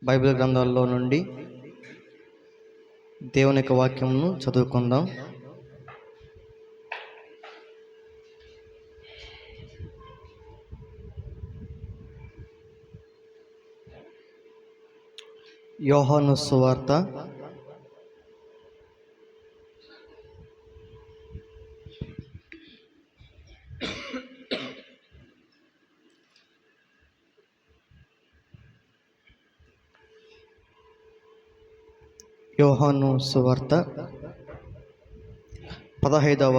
Bible గ్రంథాల్లో నుండి దేవుని యొక్క వాక్యమును చదువుకుందాం. యోహాను సువార్త 15వ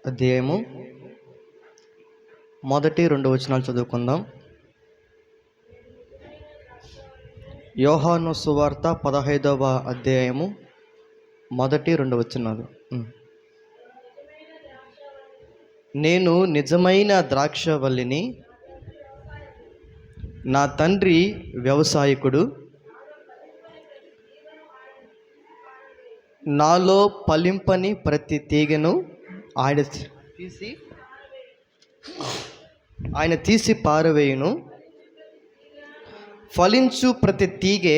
అధ్యాయము మొదటి 2 వచనాలు చదువుకుందాం. యోహాను సువార్త 15వ అధ్యాయము మొదటి 2 వచనాలు. నేను నిజమైన ద్రాక్షవల్లిని, నా తండ్రి వ్యవసాయకుడు. నాలో ఫలింపని ప్రతి తీగను ఆయన తీసి పారవేయును. ఫలించు ప్రతి తీగె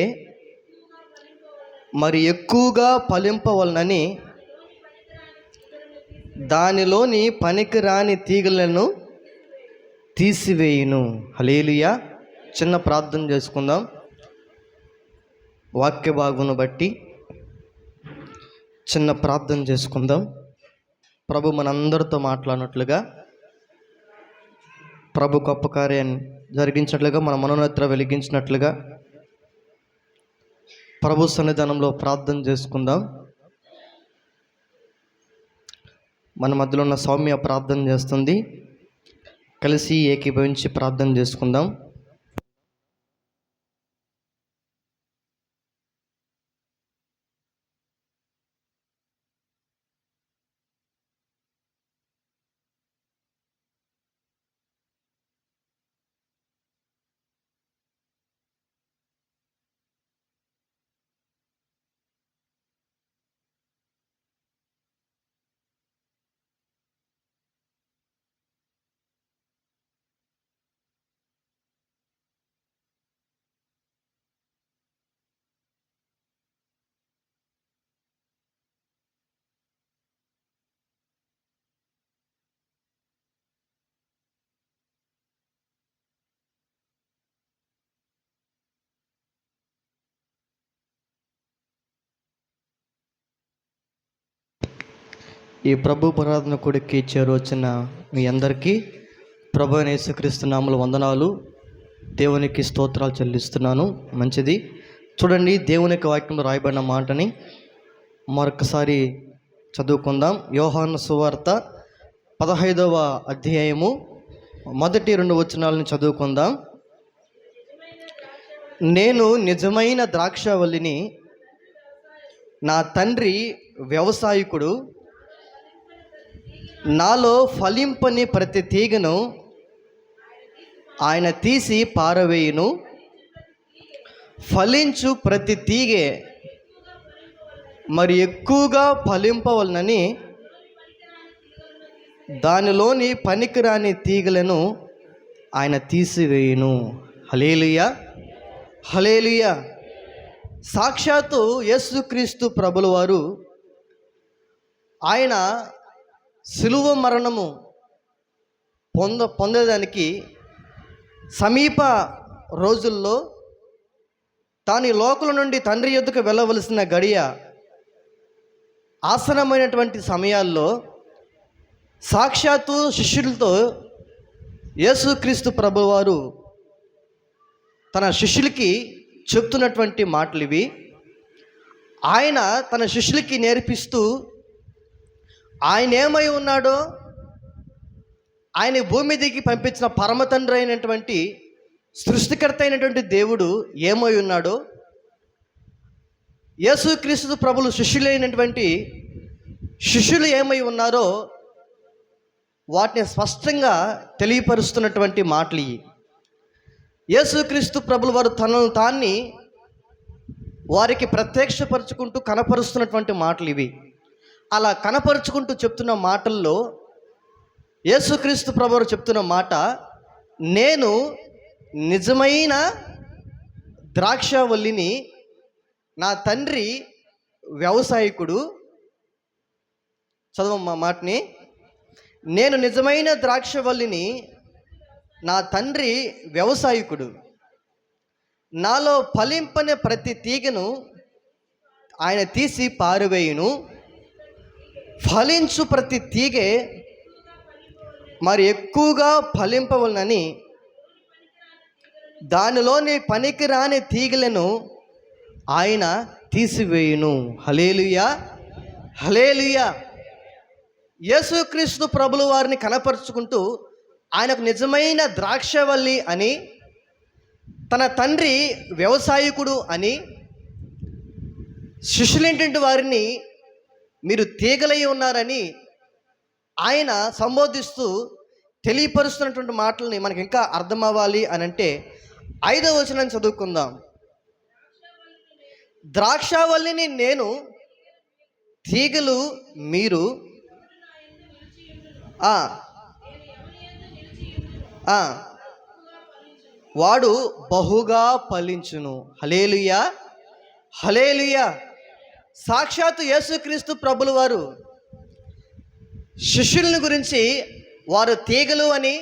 మరి ఎక్కువగా ఫలింపవలనని దానిలోని పనికిరాని తీగలను తీసివేయును. హల్లెలూయా. చిన్న ప్రార్థన చేసుకుందాం. వాక్య భాగమును బట్టి చిన్న ప్రార్థన చేసుకుందాం. ప్రభు మనందరితో మాట్లాడినట్లుగా, ప్రభు గొప్ప కార్యాన్ని జరిగించినట్లుగా, మన మనోనేత్ర వెలిగించినట్లుగా ప్రభు సన్నిధానంలో ప్రార్థన చేసుకుందాం. మన మధ్యలో ఉన్న సౌమ్య ప్రార్థన చేస్తుంది. కలిసి ఏకీభవించి ప్రార్థన చేసుకుందాం. ఈ ప్రభు ప్రార్థన కొడుక్కి చేరవచ్చిన మీ అందరికీ ప్రభు అయిన యేసుక్రీస్తు నామములో వందనాలు, దేవునికి స్తోత్రాలు చెల్లిస్తున్నాను. మంచిది. చూడండి, దేవుని యొక్క వాక్యంలో రాయబడిన మాటని మరొకసారి చదువుకుందాం. యోహాను సువార్త 15వ అధ్యాయము మొదటి 2 వచనాలను చదువుకుందాం. నేను నిజమైన ద్రాక్షవల్లిని, నా తండ్రి వ్యవసాయకుడు. నాలో ఫలింపని ప్రతి తీగను ఆయన తీసి పారవేయును. ఫలించు ప్రతి తీగె మరి ఎక్కువగా ఫలింపవలనని దానిలోని పనికిరాని తీగలను ఆయన తీసివేయును. హల్లెలూయా, హల్లెలూయా. సాక్షాత్తు యేసుక్రీస్తు ప్రభుల వారు ఆయన సిలువ మరణము పొందేదానికి సమీప రోజుల్లో తాను ఈ లోకల నుండి తండ్రి యొద్దకు వెళ్ళవలసిన గడియ ఆసనమైనటువంటి సమయాల్లో సాక్షాత్తు శిష్యులతో యేసుక్రీస్తు ప్రభువారు తన శిష్యులకి చెప్తున్నటువంటి మాటలు ఇవి. ఆయన తన శిష్యులకి నేర్పిస్తూ ఆయన ఏమై ఉన్నాడో, ఆయన భూమి దిగి పంపించిన పరమ తండ్రి అయినటువంటి సృష్టికర్త అయినటువంటి దేవుడు ఏమై ఉన్నాడో, యేసుక్రీస్తు ప్రభులు శిష్యులైనటువంటి శిష్యులు ఏమై ఉన్నారో వాటిని స్పష్టంగా తెలియపరుస్తున్నటువంటి మాటలు ఇవి. యేసుక్రీస్తు ప్రభులు వారు తనను తాన్ని వారికి ప్రత్యక్షపరుచుకుంటూ కనపరుస్తున్నటువంటి మాటలు ఇవి. అలా కనపరుచుకుంటూ చెప్తున్న మాటల్లో యేసుక్రీస్తు ప్రభువారు చెప్తున్న మాట, నేను నిజమైన ద్రాక్షవల్లిని, నా తండ్రి వ్యవసాయకుడు. చదవమ్మా మాటని. నేను నిజమైన ద్రాక్షవల్లిని, నా తండ్రి వ్యవసాయకుడు. నాలో ఫలింపని ప్రతి తీగను ఆయన తీసి పారివేయును. ఫలించు ప్రతి తీగె మరి ఎక్కువగా ఫలింపవలనని దానిలోని పనికిరాని తీగలను ఆయన తీసివేయును. హల్లెలూయా, హల్లెలూయా. యేసుక్రీస్తు ప్రభుల వారిని కనపరుచుకుంటూ ఆయనకు నిజమైన ద్రాక్షవల్లి అని, తన తండ్రి వ్యవసాయకుడు అని, శిష్యులేంటి వారిని మీరు తీగలై ఉన్నారని ఆయన సంబోధిస్తూ తెలియపరుస్తున్నటువంటి మాటలని మనకి ఇంకా అర్థం అవ్వాలి అని అంటే 5వ వచనాన్ని చదువుకుందాం. ద్రాక్షవల్లిని నేను, తీగలు మీరు. వాడు బహుగా ఫలించును. హల్లెలూయా, హల్లెలూయా. సాక్షాత్తు యేసుక్రీస్తు ప్రభుల వారు శిష్యులను గురించి వారు తీగలు అని,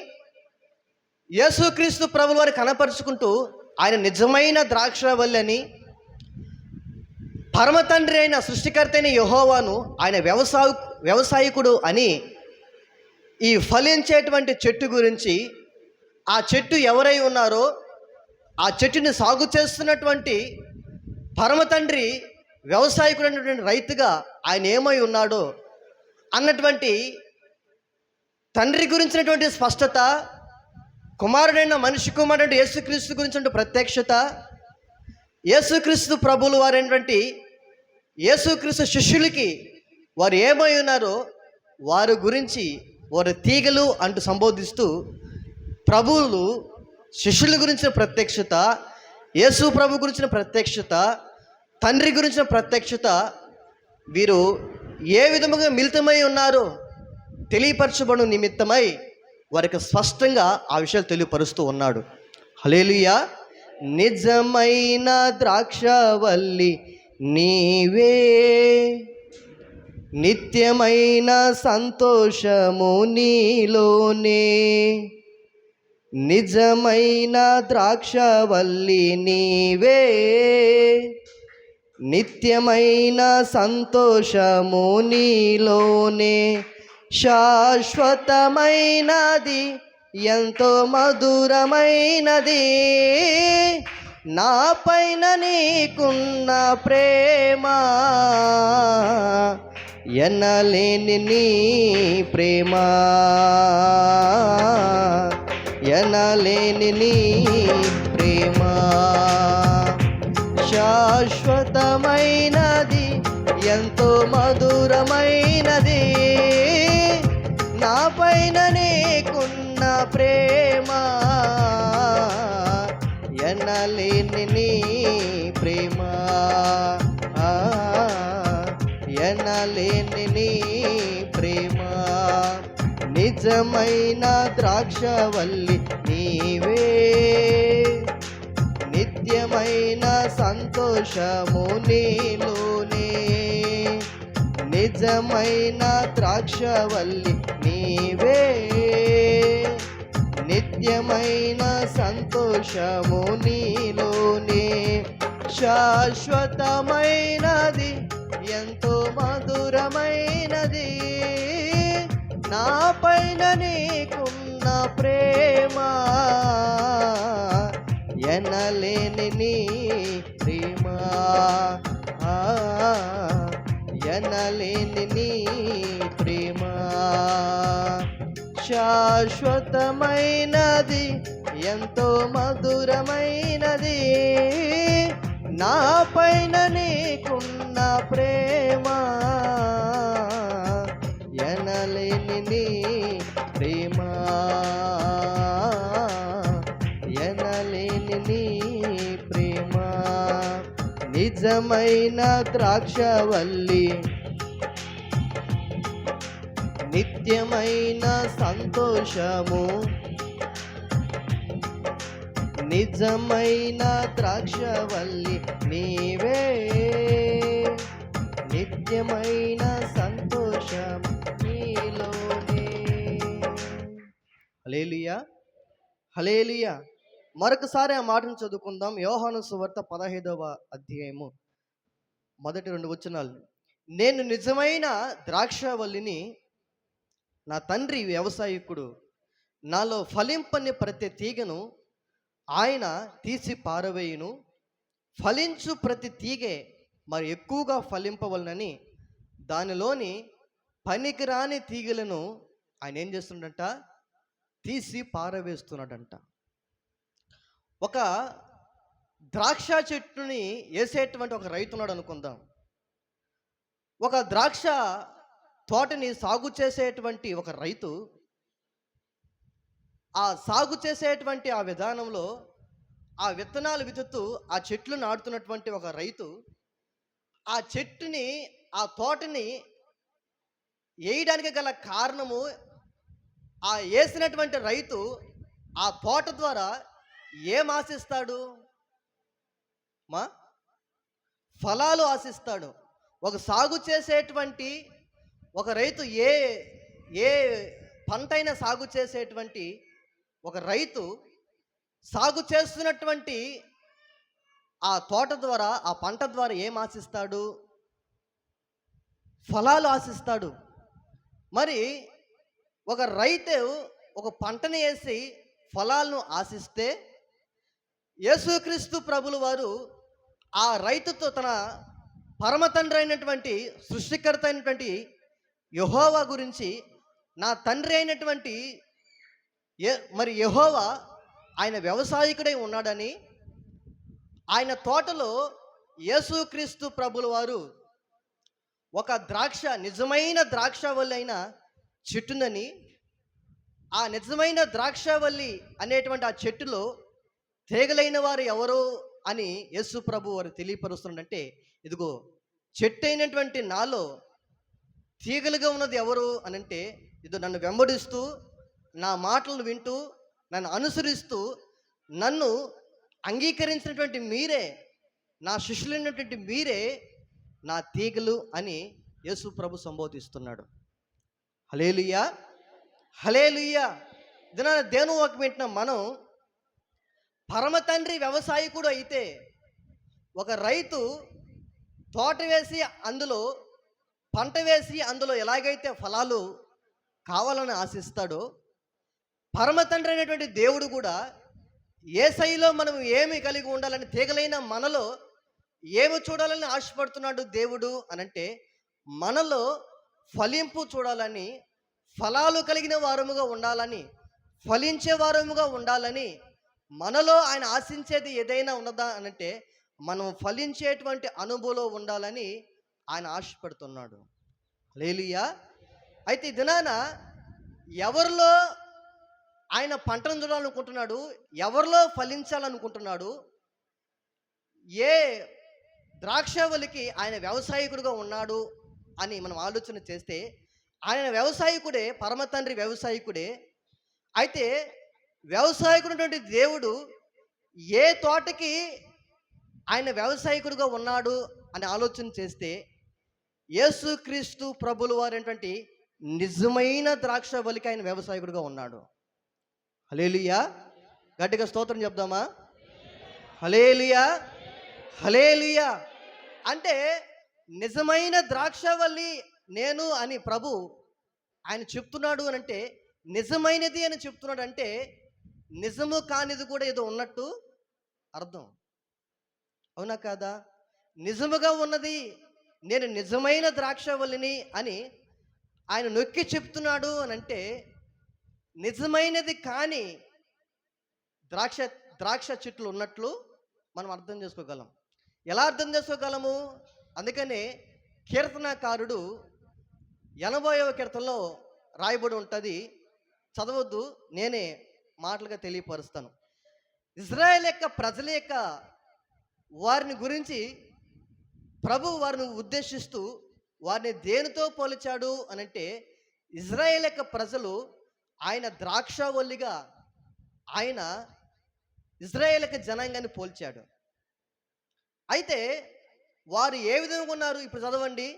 యేసుక్రీస్తు ప్రభుల వారు కనపరుచుకుంటూ ఆయన నిజమైన ద్రాక్షవల్లి అని, పరమ తండ్రి అయిన సృష్టికర్త అయిన యెహోవాను ఆయన వ్యవసాయకుడు అని, ఈ ఫలించేటువంటి చెట్టు గురించి, ఆ చెట్టు ఎవరై ఉన్నారో, ఆ చెట్టుని సాగు చేస్తున్నటువంటి పరమ తండ్రి వ్యవసాయకుడు అనేటువంటి రైతుగా ఆయన ఏమై ఉన్నాడో అన్నటువంటి తండ్రి గురించినటువంటి స్పష్టత, కుమారుడైన మనిషి కుమారుడు యేసుక్రీస్తు గురించిన ప్రత్యక్షత, యేసుక్రీస్తు ప్రభువులు వారైనటువంటి యేసుక్రీస్తు శిష్యులకి వారు ఏమై ఉన్నారో వారి గురించి వారు తీగలు అంటూ సంబోధిస్తూ ప్రభువులు శిష్యుల గురించిన ప్రత్యక్షత, యేసు ప్రభు గురించిన ప్రత్యక్షత, తండ్రి గురించిన ప్రత్యక్షత, వీరు ఏ విధముగా మిళితమై ఉన్నారో తెలియపరచబడు నిమిత్తమై వారికి స్పష్టంగా ఆ విషయాలు తెలియపరుస్తూ ఉన్నాడు. హల్లెలూయా. నిజమైన ద్రాక్షవల్లి నీవే, నిత్యమైన సంతోషము నీలోనే. నిజమైన ద్రాక్షవల్లి నీవే, నిత్యమైన సంతోషము నీలోనే. శాశ్వతమైనది ఎంతో మధురమైనది నా పైన నీకున్న ప్రేమ, ఎనలేని నీ ప్రేమ, ఎనలేని నీ ప్రేమ. శాశ్వతమైనది ఎంతో మధురమైనది నా పైన నీకున్న ప్రేమ, ఎనలేని నీ ప్రేమ, ఎనలేని నీ ప్రేమ. నిజమైన ద్రాక్షవల్లి నీవే, నిత్యమైన సంతోషము నీలోనే. నిజమైన ద్రాక్షవల్లి నీవే, నిత్యమైన సంతోషము నీలోనే. శాశ్వతమైనది ఎంతో మధురమైనది నా పైన నీకున్న ప్రేమ, ఎనలేని నీ ప్రేమ, ఎనలేని నీ ప్రేమ. శాశ్వతమైనది ఎంతో మధురమైనది నా పైన నీకున్న ప్రేమ, ఎనలేని నీ ప్రేమ, ఎనలేని నీ ప్రేమ. నిజమైన ద్రాక్షవల్లి, నిత్యమైన సంతోషము నిజమైన ద్రాక్షవల్లి నీవే, నిత్యమైన సంతోషం నీలోనే. హల్లెలూయా, హల్లెలూయా. మరొకసారి ఆ మాటను చదువుకుందాం. యోహాను సువార్త 15వ అధ్యాయము మొదటి 2 వచనాలు. నేను నిజమైన ద్రాక్షవల్లిని, నా తండ్రి వ్యవసాయకుడు. నాలో ఫలింపని ప్రతి తీగను ఆయన తీసి పారవేయును. ఫలించు ప్రతి తీగె మరి ఎక్కువగా ఫలింపవలనని దానిలోని పనికిరాని తీగలను ఆయన ఏం చేస్తున్నాడంట? తీసి పారవేస్తున్నాడంట. ఒక ద్రాక్ష చెట్టుని వేసేటువంటి ఒక రైతు ఉన్నాడు అనుకుందాం. ఒక ద్రాక్ష తోటని సాగు చేసేటువంటి ఒక రైతు, ఆ సాగు చేసేటువంటి ఆ విధానంలో ఆ విత్తనాలు విత్తుతూ ఆ చెట్లు నాటుతున్నటువంటి ఒక రైతు ఆ చెట్టుని, ఆ తోటని వేయడానికి గల కారణము, ఆ వేసినటువంటి రైతు ఆ తోట ద్వారా ఏం ఆశిస్తాడు? ఫలాలు ఆశిస్తాడు. ఒక సాగు చేసేటువంటి ఒక రైతు ఏ ఏ పంటైనా సాగు చేసేటువంటి ఒక రైతు సాగు చేస్తున్నటువంటి ఆ తోట ద్వారా, ఆ పంట ద్వారా ఏం ఆశిస్తాడు? ఫలాలు ఆశిస్తాడు. మరి ఒక రైతు ఒక పంటని వేసి ఫలాలను ఆశిస్తే, యేసుక్రీస్తు ప్రభుల వారు ఆ రైతుతో తన పరమ తండ్రి అయినటువంటి, సృష్టికర్త అయినటువంటి యెహోవా గురించి, నా తండ్రి అయినటువంటి మరి యెహోవా ఆయన వ్యవసాయకుడై ఉన్నాడని, ఆయన తోటలో యేసుక్రీస్తు ప్రభుల వారు ఒక నిజమైన ద్రాక్షవల్లి అయిన చెట్టునని, ఆ నిజమైన ద్రాక్షవల్లి అనేటువంటి ఆ చెట్టులో తీగలైన వారు ఎవరు అని యేసు ప్రభు వారు తెలియపరుస్తున్నాడంటే, ఇదిగో చెట్టు అయినటువంటి నాలో తీగలుగా ఉన్నది ఎవరు అనంటే, ఇది నన్ను వెంబడిస్తూ, నా మాటలు వింటూ, నన్ను అనుసరిస్తూ, నన్ను అంగీకరించినటువంటి మీరే, నా శిష్యులైనటువంటి మీరే నా తీగలు అని యేసు ప్రభు సంబోధిస్తున్నాడు. హల్లెలూయా, హల్లెలూయా. దినాన దేవుని వాక్యం వింటున్న మనం పరమ తండ్రి వ్యవసాయకుడు అయితే, ఒక రైతు తోట వేసి అందులో పంట వేసి అందులో ఎలాగైతే ఫలాలు కావాలని ఆశిస్తాడో, పరమ తండ్రి అయినటువంటి దేవుడు కూడా యేసయ్యలో మనం ఏమి కలిగి ఉండాలని, తీగలైన మనలో ఏమి చూడాలని ఆశపడుతున్నాడు దేవుడు అనంటే, మనలో ఫలింపు చూడాలని, ఫలాలు కలిగిన వారముగా ఉండాలని, ఫలించే వారముగా ఉండాలని, మనలో ఆయన ఆశించేది ఏదైనా ఉన్నదా అనంటే, మనం ఫలించేటువంటి అనుభవంలో ఉండాలని ఆయన ఆశపడుతున్నాడు. హల్లెలూయా. అయితే ఈ దినాన ఎవరిలో ఆయన పంటను చూడాలనుకుంటున్నాడు, ఎవరిలో ఫలించాలనుకుంటున్నాడు, ఏ ద్రాక్షవల్లికి ఆయన వ్యవసాయకుడిగా ఉన్నాడు అని మనం ఆలోచన చేస్తే, ఆయన వ్యవసాయకుడే, పరమ తండ్రి వ్యవసాయకుడే. అయితే వ్యవసాయకుడైనటువంటి దేవుడు ఏ తోటకి ఆయన వ్యవసాయకుడిగా ఉన్నాడు అని ఆలోచన చేస్తే, యేసుక్రీస్తు ప్రభుల వారైనటువంటి నిజమైన ద్రాక్షవల్లికి ఆయన వ్యవసాయకుడిగా ఉన్నాడు. హల్లెలూయా. గట్టిగా స్తోత్రం చెప్దామా? హల్లెలూయా, హల్లెలూయా. అంటే నిజమైన ద్రాక్షవల్లి నేను అని ప్రభు ఆయన చెప్తున్నాడు అని అంటే, నిజమైనది అని చెప్తున్నాడు అంటే, నిజము కానిది కూడా ఏదో ఉన్నట్టు అర్థం. అవునా కాదా? నిజముగా ఉన్నది, నేను నిజమైన ద్రాక్షవల్లిని అని ఆయన నొక్కి చెప్తున్నాడు అని అంటే, నిజమైనది కాని ద్రాక్ష చెట్లు ఉన్నట్లు మనం అర్థం చేసుకోగలం. ఎలా అర్థం చేసుకోగలము? అందుకనే కీర్తనకారుడు 80వ కీర్తనలో రాయబడి ఉంటుంది, చదవద్దు, నేనే మాటలుగా తెలియపరుస్తాను. ఇజ్రాయేల్ యొక్క ప్రజల యొక్క వారిని గురించి ప్రభు వారిని ఉద్దేశిస్తూ వారిని దేనితో పోల్చాడు అనంటే, ఇజ్రాయేల్ యొక్క ప్రజలు ఆయన ద్రాక్షవల్లిగా ఆయన ఇజ్రాయేల్కి జనాంగాన్ని పోల్చాడు. అయితే వారు ఏ విధంగా ఉన్నారు ఇప్పుడు చదవండి.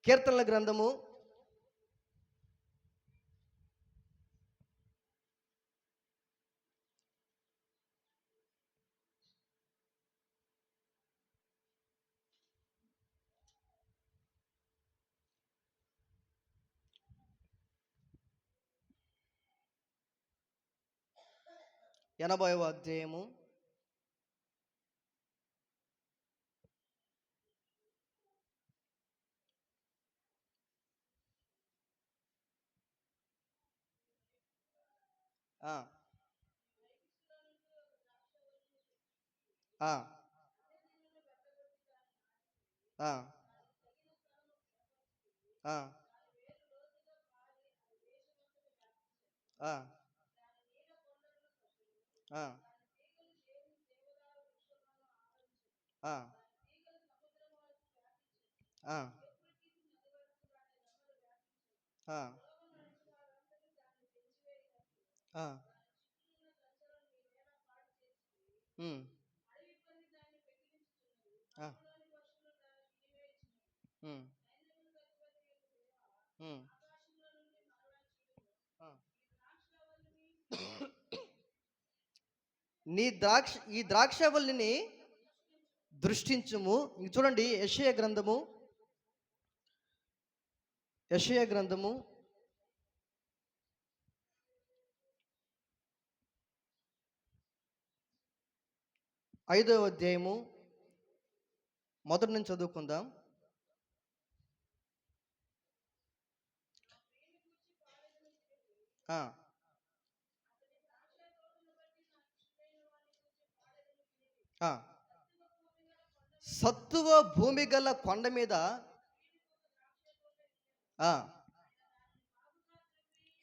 కీర్తనల గ్రంథము 80వ అధ్యాయము 'ఆ ఆ ఆ ఆ ఆ ఆ ఆ ఆ ఆ ఆ హ్మ్. ఆ! హ్మ్. హ్మ్. ఆ! ఈ ద్రాక్షవల్లిని దృష్టించుము. ఇంక చూడండి, యెషయా గ్రంథము 5వ అధ్యాయము మొదటి నుంచి చదువుకుందాం. ఆ! ఆ! సత్తువ భూమి గల కొండ మీద ఆ!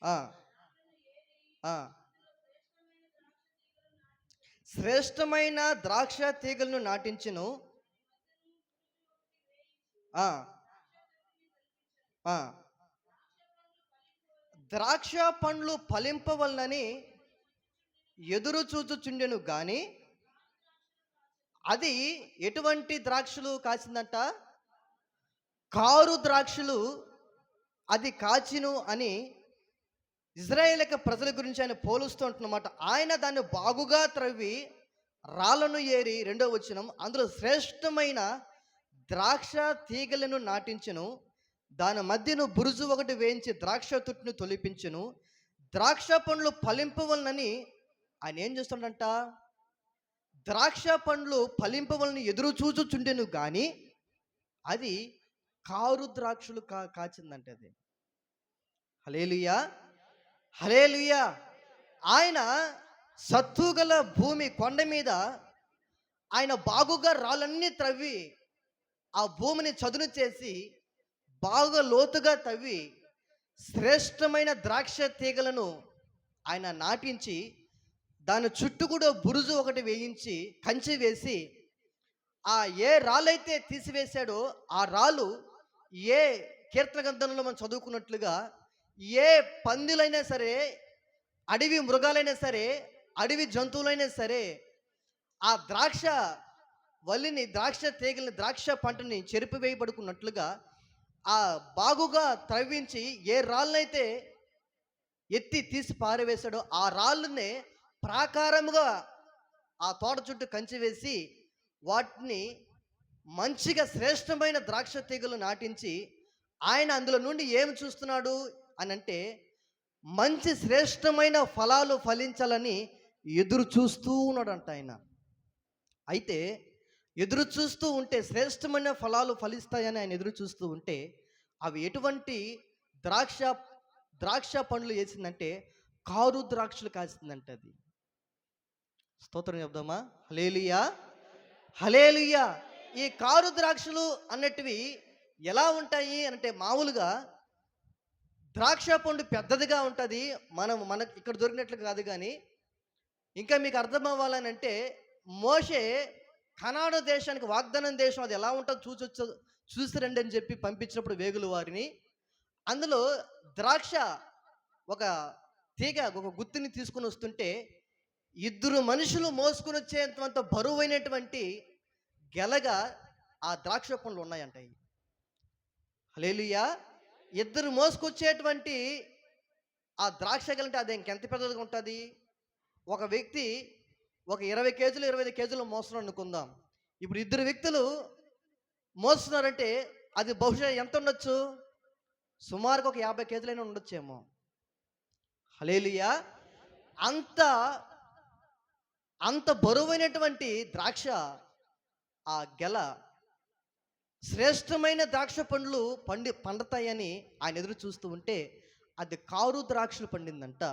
ఆ! ఆ! శ్రేష్టమైన ద్రాక్ష తీగలను నాటించెను. ఆ! ఆ! ద్రాక్ష పండ్లు ఫలింపవలనని ఎదురు చూచుచుండెను గాని, అది ఎటువంటి ద్రాక్షలు కాసిందంట? కారు ద్రాక్షలు అది కాచిను అని ఇజ్రాయేల్ ప్రజల గురించి ఆయన పోలుస్తూ ఉంటున్నమాట. ఆయన దాన్ని బాగుగా త్రవ్వి రాళ్ళను ఏరి, రెండో వచనం, అందులో శ్రేష్టమైన ద్రాక్ష తీగలను నాటించెను. దాని మధ్యను బురుజు ఒకటి వేయించి ద్రాక్ష తుట్టును తొలిపించెను. ద్రాక్ష పండ్లు ఫలింపవలనని ఆయన ఏం చేస్తుండంట? ద్రాక్ష పండ్లు ఫలింపవలని ఎదురు చూచుచుండెను గాని, అది కారు ద్రాక్షలు కాచిందంటే అది. హల్లెలూయా, హల్లెలూయా. ఆయన సత్తుగల భూమి కొండ మీద ఆయన బాగుగా రాళ్ళన్నీ త్రవ్వి ఆ భూమిని చదును చేసి బాగా లోతుగా తవ్వి శ్రేష్టమైన ద్రాక్ష తీగలను ఆయన నాటించి దాని చుట్టూ కూడా బురుజు ఒకటి వేయించి కంచె వేసి ఆ ఏ రాళ్ళైతే తీసివేశాడో ఆ రాళ్ళు ఏ కీర్తన గ్రంథంలో మనం చదువుకున్నట్లుగా ఏ పందులైనా సరే, అడవి మృగాలైనా సరే, అడవి జంతువులైనా సరే ఆ ద్రాక్ష తీగల్ని, ద్రాక్ష పంటని చెరిపివేయబడుకున్నట్లుగా ఆ బాగుగా త్రవ్వించి ఏ రాళ్ళనైతే ఎత్తి తీసి పారవేశాడో ఆ రాళ్ళనే ప్రాకారముగా ఆ తోట చుట్టూ కంచె వేసి వాటిని మంచిగా శ్రేష్టమైన ద్రాక్ష తీగలు నాటించి ఆయన అందులో నుండి ఏమి చూస్తున్నాడు అని అంటే, మంచి శ్రేష్టమైన ఫలాలు ఫలించాలని ఎదురు చూస్తూ ఉన్నాడంట ఆయన. అయితే ఎదురు చూస్తూ ఉంటే శ్రేష్టమైన ఫలాలు ఫలిస్తాయని ఆయన ఎదురు చూస్తూ ఉంటే, అవి ఎటువంటి ద్రాక్ష ద్రాక్ష పండ్లు వేసిందంటే కారు ద్రాక్షలు కాసిందంట అది. స్తోత్రం చెప్దామా? హల్లెలూయా, హల్లెలూయా. ఈ కారు ద్రాక్షలు అన్నటివి ఎలా ఉంటాయి అంటే, మామూలుగా ద్రాక్ష పండు పెద్దదిగా ఉంటుంది. మనకు ఇక్కడ దొరికినట్లు కాదు. కానీ ఇంకా మీకు అర్థం అవ్వాలని అంటే, మోషే కనాను దేశానికి, వాగ్దానం దేశం అది ఎలా ఉంటుందో చూసి రండి అని చెప్పి పంపించినప్పుడు వేగులు వారిని, అందులో ద్రాక్ష ఒక తీగ ఒక గుత్తిని తీసుకుని వస్తుంటే ఇద్దరు మనుషులు మోసుకుని వచ్చేంత బరువైనటువంటి గెలగా ఆ ద్రాక్ష పండ్లు ఉన్నాయంట. హల్లెలూయా. ఇద్దరు మోసుకొచ్చేటువంటి ఆ ద్రాక్ష గెలంటే అది ఇంకెంత పెద్దదిగా ఉంటుంది. ఒక వ్యక్తి ఒక 20 కేజీలు 25 కేజీలు మోస్తున్నాడు అనుకుందాం. ఇప్పుడు ఇద్దరు వ్యక్తులు మోస్తున్నారంటే అది బహుశా ఎంత ఉండొచ్చు, సుమారుగా ఒక 50 కేజీలైనా ఉండొచ్చేమో. హల్లెలూయా. అంత అంత బరువైనటువంటి ద్రాక్ష ఆ గెల, శ్రేష్టమైన ద్రాక్ష పండ్లు పండుతాయని ఆయన ఎదురు చూస్తూ ఉంటే అది కారు ద్రాక్షలు పండిందంట.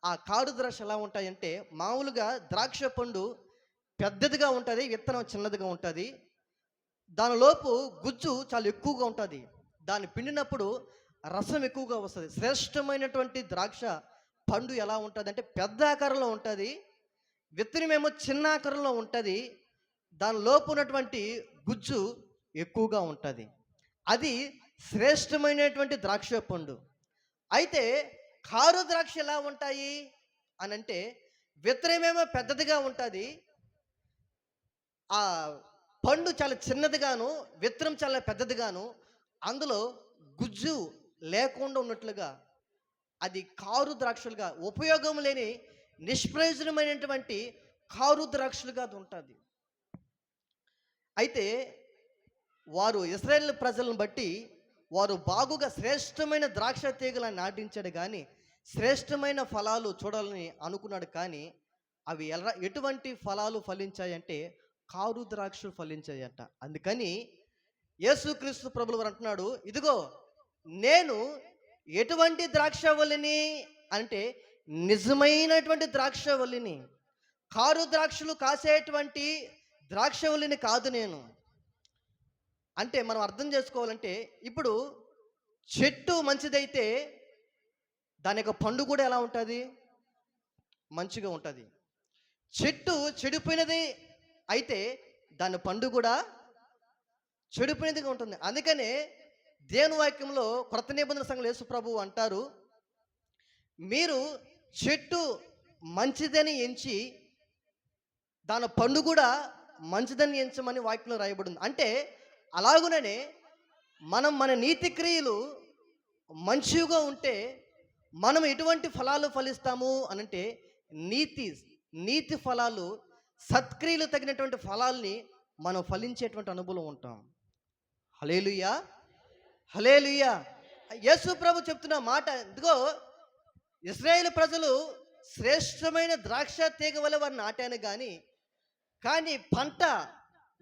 ఆ కారు ద్రాక్ష ఎలా ఉంటాయంటే, మామూలుగా ద్రాక్ష పండు పెద్దదిగా ఉంటుంది, విత్తనం చిన్నదిగా ఉంటుంది, దానిలోపు గుజ్జు చాలా ఎక్కువగా ఉంటుంది, దాన్ని పిండినప్పుడు రసం ఎక్కువగా వస్తుంది. శ్రేష్టమైనటువంటి ద్రాక్ష పండు ఎలా ఉంటుంది అంటే పెద్ద ఆకారంలో ఉంటుంది, విత్తనమేమో చిన్న ఆకారంలో ఉంటుంది, దాని లోపు ఉన్నటువంటి గుజ్జు ఎక్కువగా ఉంటుంది. అది శ్రేష్టమైనటువంటి ద్రాక్ష పండు. అయితే కారు ద్రాక్ష ఎలా ఉంటాయి అని అంటే, విత్తనమేమో పెద్దదిగా ఉంటుంది, ఆ పండు చాలా చిన్నదిగాను, విత్తనం చాలా పెద్దదిగాను, అందులో గుజ్జు లేకుండా ఉన్నట్లుగా అది కారు ద్రాక్షలుగా, ఉపయోగం లేని నిష్ప్రయోజనమైనటువంటి కారు ద్రాక్షలుగా అది ఉంటుంది. అయితే వారు ఇశ్రాయేలు ప్రజలను బట్టి వారు బాగుగా శ్రేష్టమైన ద్రాక్ష తీగలను నాటించాడు, కానీ శ్రేష్టమైన ఫలాలు చూడాలని అనుకున్నాడు, కానీ అవి ఎటువంటి ఫలాలు ఫలించాయంటే కారు ద్రాక్షలు ఫలించాయట. అందుకని యేసుక్రీస్తు ప్రభులు వారు అంటున్నాడు, ఇదిగో నేను ఎటువంటి ద్రాక్షవల్లిని అంటే నిజమైనటువంటి ద్రాక్షవల్లిని, కారు ద్రాక్షలు కాసేటువంటి ద్రాక్షవల్లిని కాదు నేను. అంటే మనం అర్థం చేసుకోవాలంటే, ఇప్పుడు చెట్టు మంచిదైతే దాని యొక్క పండు కూడా ఎలా ఉంటుంది, మంచిగా ఉంటుంది. చెట్టు చెడిపోయినది అయితే దాని పండు కూడా చెడిపోయినదిగా ఉంటుంది. అందుకనే దేవుని వాక్యంలో క్రొత్త నిబంధన సంఘంలో యేసు ప్రభువు అంటారు, మీరు చెట్టు మంచిదని ఎంచి దాని పండు కూడా మంచిదని ఎంచమని వాక్యంలో రాయబడింది. అంటే అలాగుననే మనం మన నీతి క్రియలు మంచిగా ఉంటే మనం ఎటువంటి ఫలాలు ఫలిస్తాము అనంటే నీతి ఫలాలు, సత్క్రియలు తగినటువంటి ఫలాల్ని మనం ఫలించేటువంటి అనుభవం ఉంటాం. హల్లెలూయా, హల్లెలూయా. యేసు ప్రభు చెప్తున్న మాట, ఇదిగో ఇశ్రాయేలు ప్రజలు శ్రేష్టమైన ద్రాక్ష తీగ వల్ల వారిని నాటాను, కానీ పంట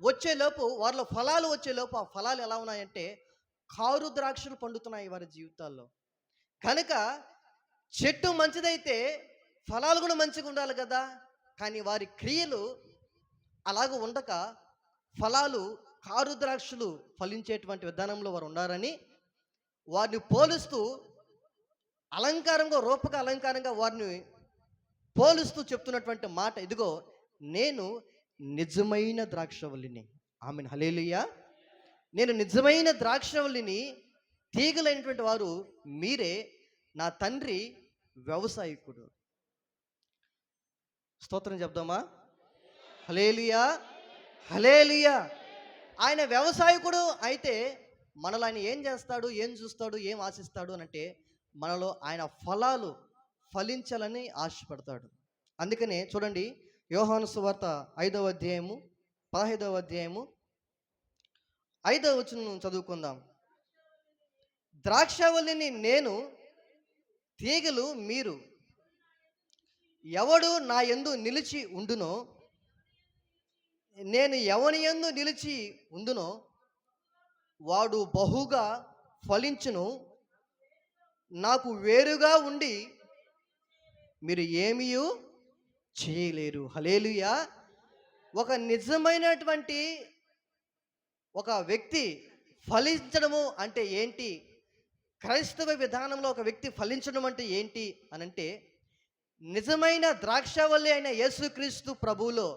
వచ్చేలోపు, వారిలో ఫలాలు వచ్చేలోపు ఆ ఫలాలు ఎలా ఉన్నాయంటే కారు ద్రాక్షలు పండుతున్నాయి వారి జీవితాల్లో. కనుక చెట్టు మంచిదైతే ఫలాలు కూడా మంచిగా ఉండాలి కదా, కానీ వారి క్రియలు అలాగ ఉండక ఫలాలు కారు ద్రాక్షలు ఫలించేటువంటి విధానంలో వారు ఉన్నారని వారిని పోలుస్తూ అలంకారంగా, రూపక అలంకారంగా వారిని పోలుస్తూ చెప్తున్నటువంటి మాట, ఇదిగో నేను నిజమైన ద్రాక్షవల్లిని. ఆమెన్, హల్లెలూయా. నేను నిజమైన ద్రాక్షవల్లిని, తీగలైనటువంటి వారు మీరే, నా తండ్రి వ్యవసాయకుడు. స్తోత్రం చెప్దామా? హల్లెలూయా, హల్లెలూయా. ఆయన వ్యవసాయకుడు అయితే మనలో ఆయన ఏం చేస్తాడు, ఏం చూస్తాడు, ఏం ఆశిస్తాడు అని అంటే మనలో ఆయన ఫలాలు ఫలించాలని ఆశపడతాడు. అందుకనే చూడండి, యోహాను సువార్త 5వ అధ్యాయము 15వ అధ్యాయము 5వ వచనం చదువుకుందాం. ద్రాక్షవల్లిని నేను, తీగలు మీరు. ఎవడు నా యందు నిలిచి ఉండునో, నేను ఎవని యందు నిలిచి ఉండునో వాడు బహుగా ఫలించును. నాకు వేరుగా ఉండి మీరు ఏమీ చేయలేరు. హల్లెలూయా. ఒక నిజమైనటువంటి ఒక వ్యక్తి ఫలించడము అంటే ఏంటి, క్రైస్తవ విధానంలో ఒక వ్యక్తి ఫలించడం అంటే ఏంటి అనంటే, నిజమైన ద్రాక్షవల్లి అయిన యేసుక్రీస్తు ప్రభువులో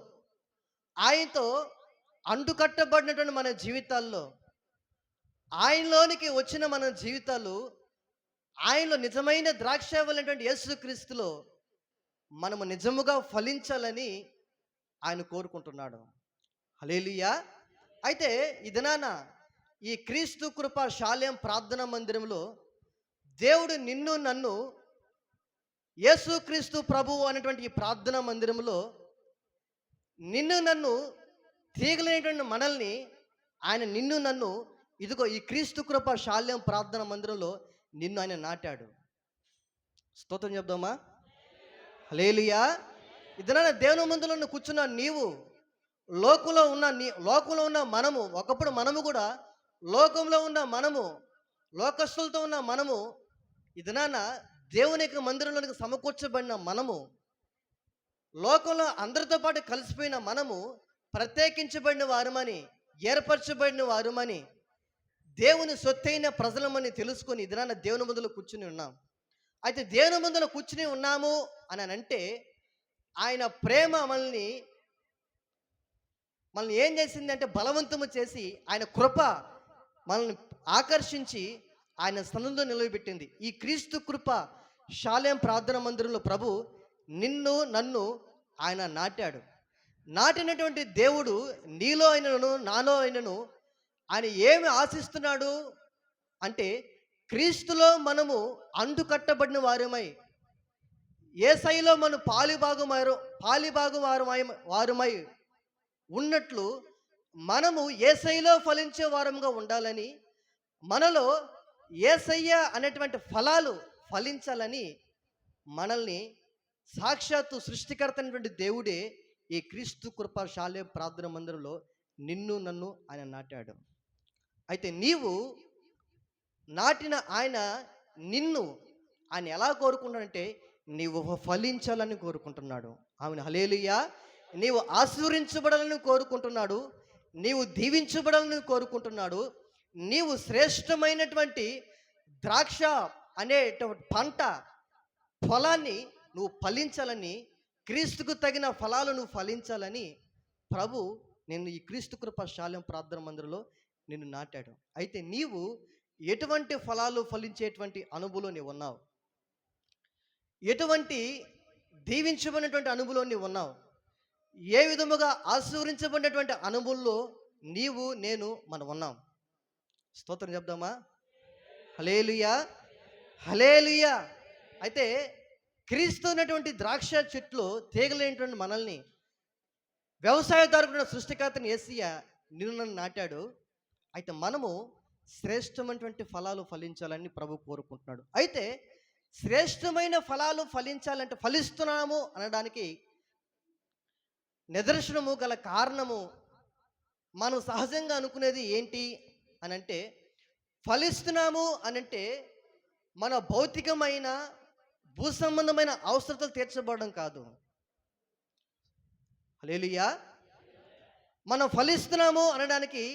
ఆయనతో అంటుకట్టబడినటువంటి మన జీవితాల్లో, ఆయనలోనికి వచ్చిన మన జీవితాలు ఆయనలో నిజమైన ద్రాక్షావళినటువంటి యేసుక్రీస్తులో మనము నిజముగా ఫలించాలని ఆయన కోరుకుంటున్నాడు. హల్లెలూయా. అయితే ఈ దినాన ఈ క్రీస్తు కృప శాలేం ప్రార్థనా మందిరంలో దేవుడు నిన్ను నన్ను యేసుక్రీస్తు ప్రభువు అనేటువంటి ఈ ప్రార్థనా మందిరంలో నిన్ను నన్ను తీగలేనటువంటి మనల్ని ఆయన నిన్ను నన్ను ఇదిగో ఈ క్రీస్తు కృప శాల్యం ప్రార్థన మందిరంలో నిన్ను ఆయన నాటాడు. స్తోత్రం చెప్దామా? హల్లెలూయా. ఇదన దేవుని మందిరంలో కూర్చున్న నీవు, లోకంలో ఉన్న మనము, ఒకప్పుడు మనము కూడా లోకంలో ఉన్న మనము, లోకస్తులతో ఉన్న మనము, ఇదన దేవుని యొక్క మందిరంలోనికి సమకూర్చబడిన మనము, లోకంలో అందరితో పాటు కలిసిపోయిన మనము ప్రత్యేకించబడిన వారమని, ఏర్పరచబడిన వారమని, దేవుని సొత్తైన ప్రజలమని తెలుసుకొని ఇదిన దేవుని ముందులో కూర్చుని ఉన్నాం. అయితే దేవుని ముందులో కూర్చుని ఉన్నాము అని అంటే ఆయన ప్రేమ మనల్ని ఏం చేసిందంటే బలవంతము చేసి ఆయన కృప మనల్ని ఆకర్షించి ఆయన స్థలంలో నిలవబెట్టింది. ఈ క్రీస్తు కృప శాలేం ప్రార్థన మందిరంలో ప్రభు నిన్ను నన్ను ఆయన నాటాడు. నాటినటువంటి దేవుడు నీలో అయినను నాలో అయినను ఆయన ఏమి ఆశిస్తున్నాడు అంటే క్రీస్తులో మనము అంటుకట్టబడిన వారమై, యేసయ్యలో మనం వారమై ఉన్నట్లు మనము యేసయ్యలో ఫలించే వారముగా ఉండాలని, మనలో యేసయ్య అనేటువంటి ఫలాలు ఫలించాలని మనల్ని సాక్షాత్తు సృష్టికర్త అయినటువంటి దేవుడే ఈ క్రీస్తు కృప శాలేం ప్రార్థన మందిరంలో నిన్ను నన్ను ఆయన నాటాడు. అయితే నీవు నాటిన ఆయన నిన్ను ఆయన ఎలా కోరుకుంటాడంటే నీవు ఫలించాలని కోరుకుంటున్నాడు. ఆమెను హల్లెలూయా. నీవు ఆశీర్వదించబడాలని కోరుకుంటున్నాడు, నీవు దీవించబడాలని కోరుకుంటున్నాడు, నీవు శ్రేష్టమైనటువంటి ద్రాక్ష అనేటువంటి పంట ఫలాన్ని నువ్వు ఫలించాలని, క్రీస్తుకు తగిన ఫలాలు నువ్వు ఫలించాలని ప్రభు నిన్ను ఈ క్రీస్తు కృప శాలేం ప్రార్థన మందిరంలో నిన్ను నాటాడు. అయితే నీవు ఎటువంటి ఫలాలు ఫలించేటువంటి అనుభవంలో నీవు ఉన్నావు? ఎటువంటి దీవించబడినటువంటి అనుభవంలో నీవు ఉన్నావు? ఏ విధముగా ఆశీర్వదించబడినటువంటి అనుభవంలో నీవు నేను మనం ఉన్నాం? స్తోత్రం చెప్దామా? హల్లెలూయా, హల్లెలూయా. అయితే క్రీస్తు అనేటువంటి ద్రాక్ష చెట్లు తీగలేనటువంటి మనల్ని వ్యవసాయదారుడు సృష్టికర్తని యేసయ్య నిన్ను నన్ను నాటాడు. అయితే మనము శ్రేష్టమైనటువంటి ఫలాలు ఫలించాలని ప్రభు కోరుకుంటున్నాడు. అయితే శ్రేష్టమైన ఫలాలు ఫలించాలంటే, ఫలిస్తున్నాము అనడానికి నిదర్శనము గల కారణము మనం సహజంగా అనుకునేది ఏంటి అనంటే, ఫలిస్తున్నాము అనంటే మన భౌతికమైన భూ సంబంధమైన అవసరతలు తీర్చబడడం కాదు. హల్లెలూయా. మనం ఫలిస్తున్నాము అనడానికి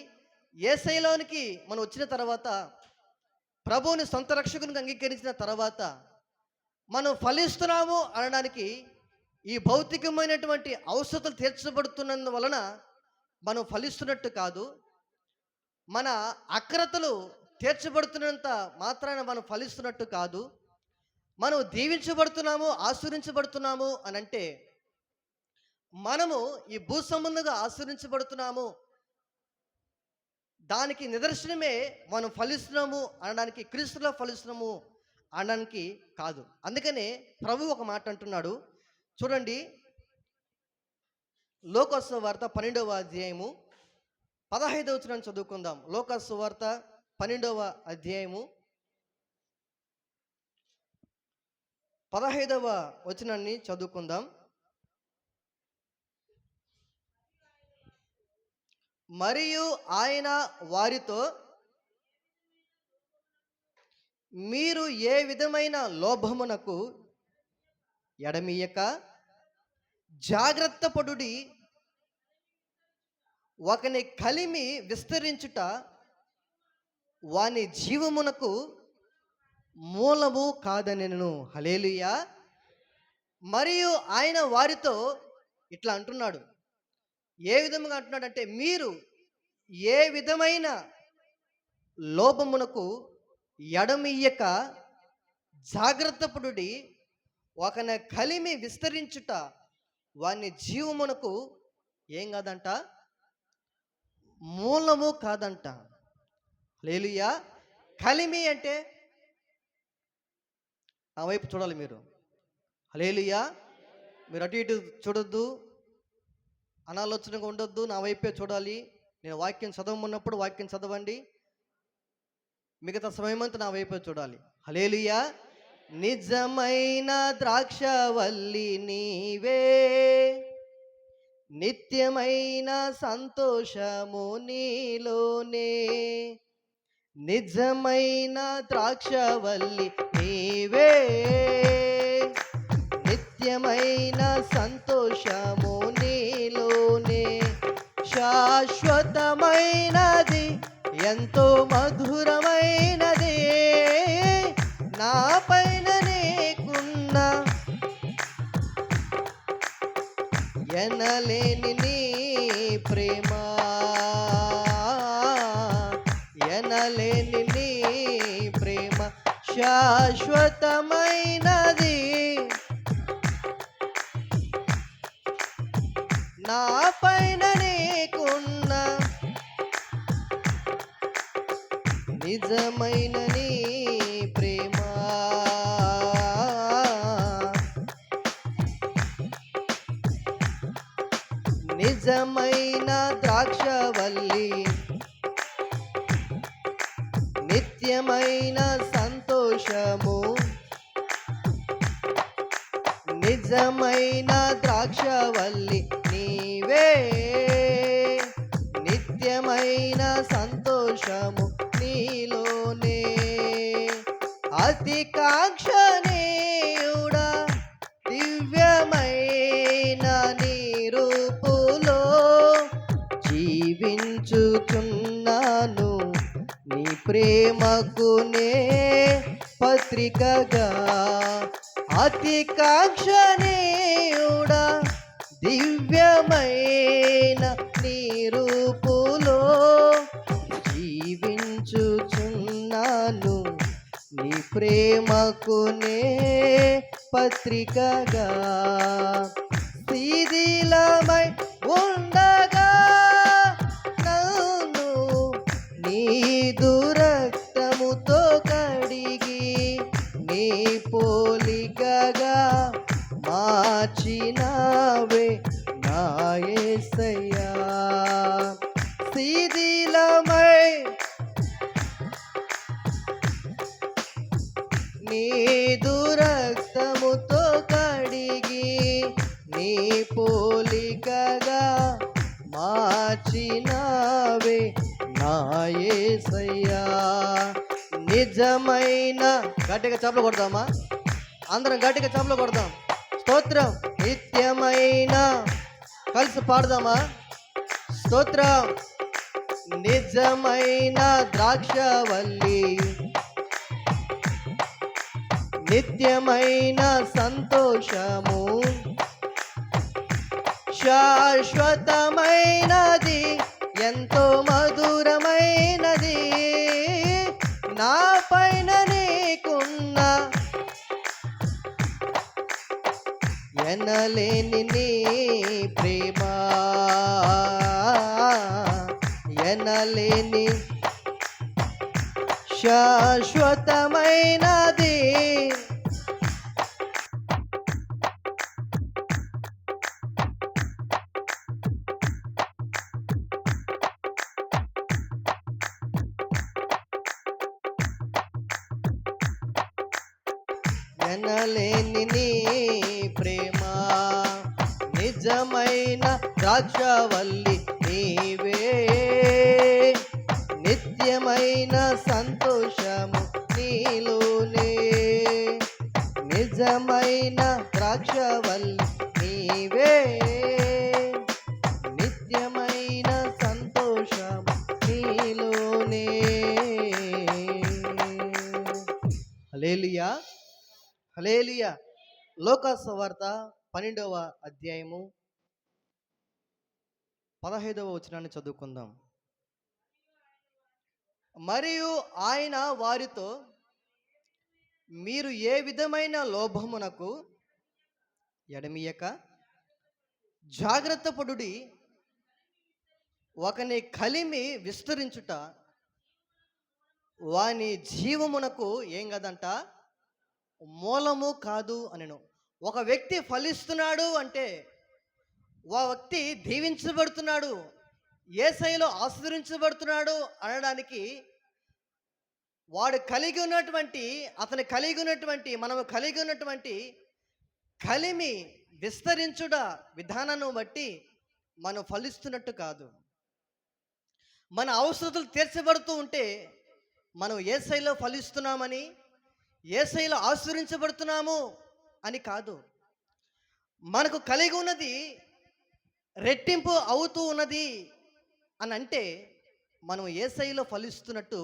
యేసయ్యలోనికి మనం వచ్చిన తర్వాత, ప్రభువుని సొంత రక్షకునికి అంగీకరించిన తర్వాత మనం ఫలిస్తున్నాము అనడానికి ఈ భౌతికమైనటువంటి అవసరతలు తీర్చబడుతున్నందు వలన మనం ఫలిస్తున్నట్టు కాదు. మన అక్రతలు తీర్చబడుతున్నంత మాత్రాన మనం ఫలిస్తున్నట్టు కాదు. మనం దీవించబడుతున్నాము, ఆశీర్వించబడుతున్నాము అనంటే మనము ఈ భూ సంబంధంగా ఆశీర్వించబడుతున్నాము, దానికి నిదర్శనమే మనం ఫలిస్తున్నాము అనడానికి, క్రీస్తులో ఫలిస్తున్నాము అనడానికి కాదు. అందుకనే ప్రభు ఒక మాట అంటున్నాడు చూడండి. లోకాసు వార్త 12వ అధ్యాయము 15వ వచనాన్ని చదువుకుందాం. లోకాసు వార్త 12వ అధ్యాయము 15వ వచనాన్ని చదువుకుందాం. మరియు ఆయన వారితో, మీరు ఏ విధమైన లోభమునకు ఎడమియక జాగ్రత్త పడుడి, ఒకని కలిమి విస్తరించుట వాని జీవమునకు మూలము కాదనెను. హల్లెలూయా. మరియు ఆయన వారితో ఇట్లా అంటున్నాడు. ఏ విధముగా అంటున్నాడంటే, మీరు ఏ విధమైన లోభమునకు ఎడమియ్యక జాగ్రత్త పడుడి, ఒకని కలిమి విస్తరించుట వాని జీవమునకు ఏం కాదంట, మూలము కాదంట. హల్లెలూయా. కలిమి అంటే ఆ వైపు చూడాలి మీరు. హల్లెలూయా. మీరు అటు ఇటు చూడొద్దు, అనాలోచనగా ఉండొద్దు, నా వైపే చూడాలి. నేను వాక్యం చదవమన్నప్పుడు వాక్యం చదవండి, మిగతా సమయమంతా నా వైపే చూడాలి. హల్లెలూయా. నిజమైన ద్రాక్షవల్లి నీవే, నిత్యమైన సంతోషము నీలోనే. నిజమైన ద్రాక్షవల్లి నీవే, నిత్యమైన సంతోషము నీలోనే. శాశ్వతమైనది ఎంతో మధురమైనది నా పైన నీకున్న ఎనలేని నీ ప్రేమ, ఎనలేని నీ ప్రేమ శాశ్వతమైనది నా పైన నీకున్న నిజమైన నీ ప్రేమ. నిజమైన ద్రాక్షవల్లి, నిత్యమైన సంతోషము. నిజమైన ద్రాక్షవల్లి నీవే, నిత్యమైన సంతోషము నీలోనే. అతి కాంక్షణీయుడా, దివ్యమైన నీ రూపులో జీవించుచున్నాను, నీ ప్రేమకునే పత్రికగా. అతి కాంక్షణీయుడా, దివ్యమైన నీ రూపులో జీవించుచున్నాను, నీ ప్రేమకునే పత్రికగా. శిథిలమై ఉండగా నన్ను నీదు రక్తముతో కడిగి నీ పోలికగా మార్చినావే నా యేసయ్యా. శిథిలమై నీదు రక్తముతో కడిగి నీ పోలికగా మార్చినావే నా యేసయ్యా. నిజమైన, గట్టిగా చప్పట్లు కొడదామా? అందరం గట్టిగా చప్పట్లు కొడదాం. స్తోత్రం. నిత్యమైన, కలిసి పాడదామా? స్తోత్రం. నిజమైన ద్రాక్షవల్లి, నిత్యమైన సంతోషము. శాశ్వతమైనది ఎంతో మధురమైనది నా పైన నీకున్న ఎనలేని నీ ప్రేమ, ఎనలేని శాశ్వతమైనది. ఎనలేని నీ ప్రేమ, నిజమైన ద్రాక్షవల్లి నీవే, నిత్యమైన సంతోషము నీలోనే. నిజమైన ద్రాక్షవల్లి నీవే, నిత్యమైన సంతోషము నీలోనే. హల్లెలూయా. హల్లెలూయా. లోకాసు సువార్త 12వ అధ్యాయము 15వ వచనాన్ని చదువుకుందాం. మరియు ఆయన వారితో, మీరు ఏ విధమైన లోభమునకు ఎడమియక జాగ్రత్త పడుడి. ఒకని కలిమి విస్తరించుట వాని జీవమునకు ఏం కదంట, మూలము కాదు అనెను. ఒక వ్యక్తి ఫలిస్తున్నాడు అంటే, ఆ వ్యక్తి దీవించబడుతున్నాడు, యేసయ్యలో ఆశీర్వదించబడుతున్నాడు అనడానికి వాడు కలిగి ఉన్నటువంటి, అతను కలిగి ఉన్నటువంటి, మనము కలిగి ఉన్నటువంటి కలిమి విస్తరించుట విధానాన్ని బట్టి మనం ఫలిస్తున్నట్టు కాదు. మన అవసరతలు తీర్చబడుతూ ఉంటే మనం యేసయ్యలో ఫలిస్తున్నామని, యేసయ్యలో ఆశీర్వదించబడుతున్నాము అని కాదు. మనకు కలిగి ఉన్నది రెట్టింపు అవుతూ ఉన్నది అని అంటే మనం యేసయ్యలో ఫలిస్తున్నట్టు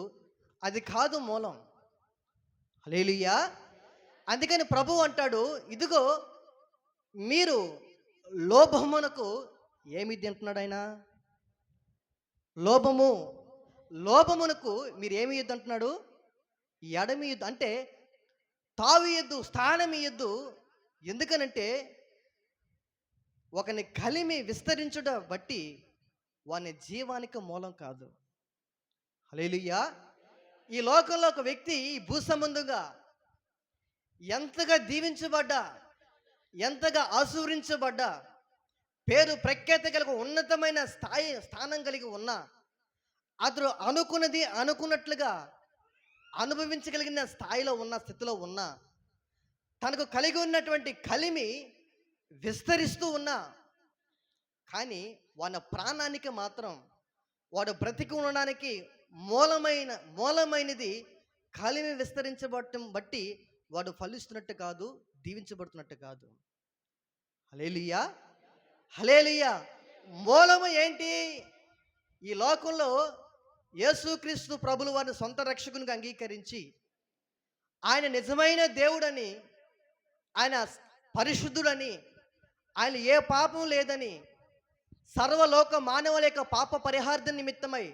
అది కాదు మూలం. హల్లెలూయా. అందుకని ప్రభువు అంటాడు, ఇదిగో మీరు లోభమునకు ఏమి తింటున్నాడు ఆయన? లోభమునకు మీరు ఏమి ఇయ్యద్దు అంటున్నాడు? ఎడమి ఇయ్యద్దు అంటే తావు ఇయ్యద్దు, స్థానం ఇయ్యద్దు. ఎందుకనంటే ఒకని కలిమి విస్తరించుట బట్టి వాని జీవానికి మూలం కాదు. హల్లెలూయా. ఈ లోకంలో ఒక వ్యక్తి ఈ భూసంబంధంగా ఎంతగా దీవించబడ్డా, ఎంతగా ఆశీర్వదించబడ్డా, పేరు ప్రఖ్యాతి కలిగి ఉన్నతమైన స్థానం కలిగి ఉన్నా, అతడు అనుకున్నది అనుకున్నట్లుగా అనుభవించగలిగిన స్థాయిలో ఉన్న స్థితిలో ఉన్నా, తనకు కలిగి ఉన్నటువంటి కలిమి విస్తరిస్తూ ఉన్నా, కానీ వాని ప్రాణానికి మాత్రం, వాడు బ్రతికి ఉండడానికి మూలమైనది కలిమి విస్తరించబడటం బట్టి వాడు ఫలిస్తున్నట్టు కాదు, దీవించబడుతున్నట్టు కాదు. హల్లెలూయా, హల్లెలూయా. మూలము ఏంటి? ఈ లోకంలో యేసుక్రీస్తు ప్రభులు వారిని సొంత రక్షకునిగా అంగీకరించి, ఆయన నిజమైన దేవుడని, ఆయన పరిశుద్ధుడని, ఆయన ఏ పాపం లేదని, సర్వలోక మానవుల యొక్క పాప పరిహార్థ నిమిత్తమై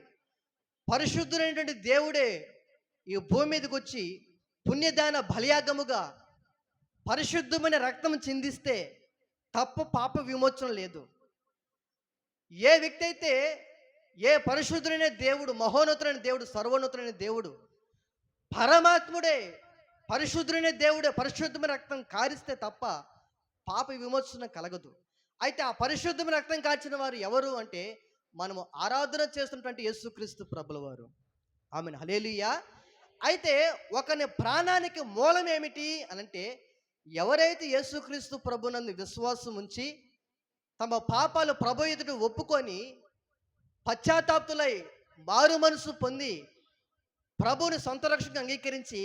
పరిశుద్ధుడైనటువంటి దేవుడే ఈ భూమి మీదకి వచ్చి పుణ్యదాన బలియాగముగా పరిశుద్ధమైన రక్తం చిందిస్తే తప్ప పాప విమోచన లేదు. ఏ వ్యక్తి అయితే, ఏ పరిశుద్ధుడైన దేవుడు, మహోన్నతుడైన దేవుడు, సర్వోన్నతుడైన దేవుడు, పరమాత్ముడే, పరిశుద్ధుడైన దేవుడే పరిశుద్ధమైన రక్తం కారిస్తే తప్ప పాప విమోచన కలగదు. అయితే ఆ పరిశుద్ధమైన రక్తం కాచిన వారు ఎవరు అంటే మనము ఆరాధన చేస్తున్నటువంటి యేసుక్రీస్తు ప్రభుల వారు. ఆమేన్, హల్లెలూయా. అయితే ఒకని ప్రాణానికి మూలం ఏమిటి అనంటే, ఎవరైతే యేసుక్రీస్తు ప్రభునందు విశ్వాసం ఉంచి తమ పాపాలు ప్రభు ఎదుట ఒప్పుకొని పశ్చాత్తాప్తులై మారు మనసు పొంది ప్రభువుని సొంత రక్షకునిగా అంగీకరించి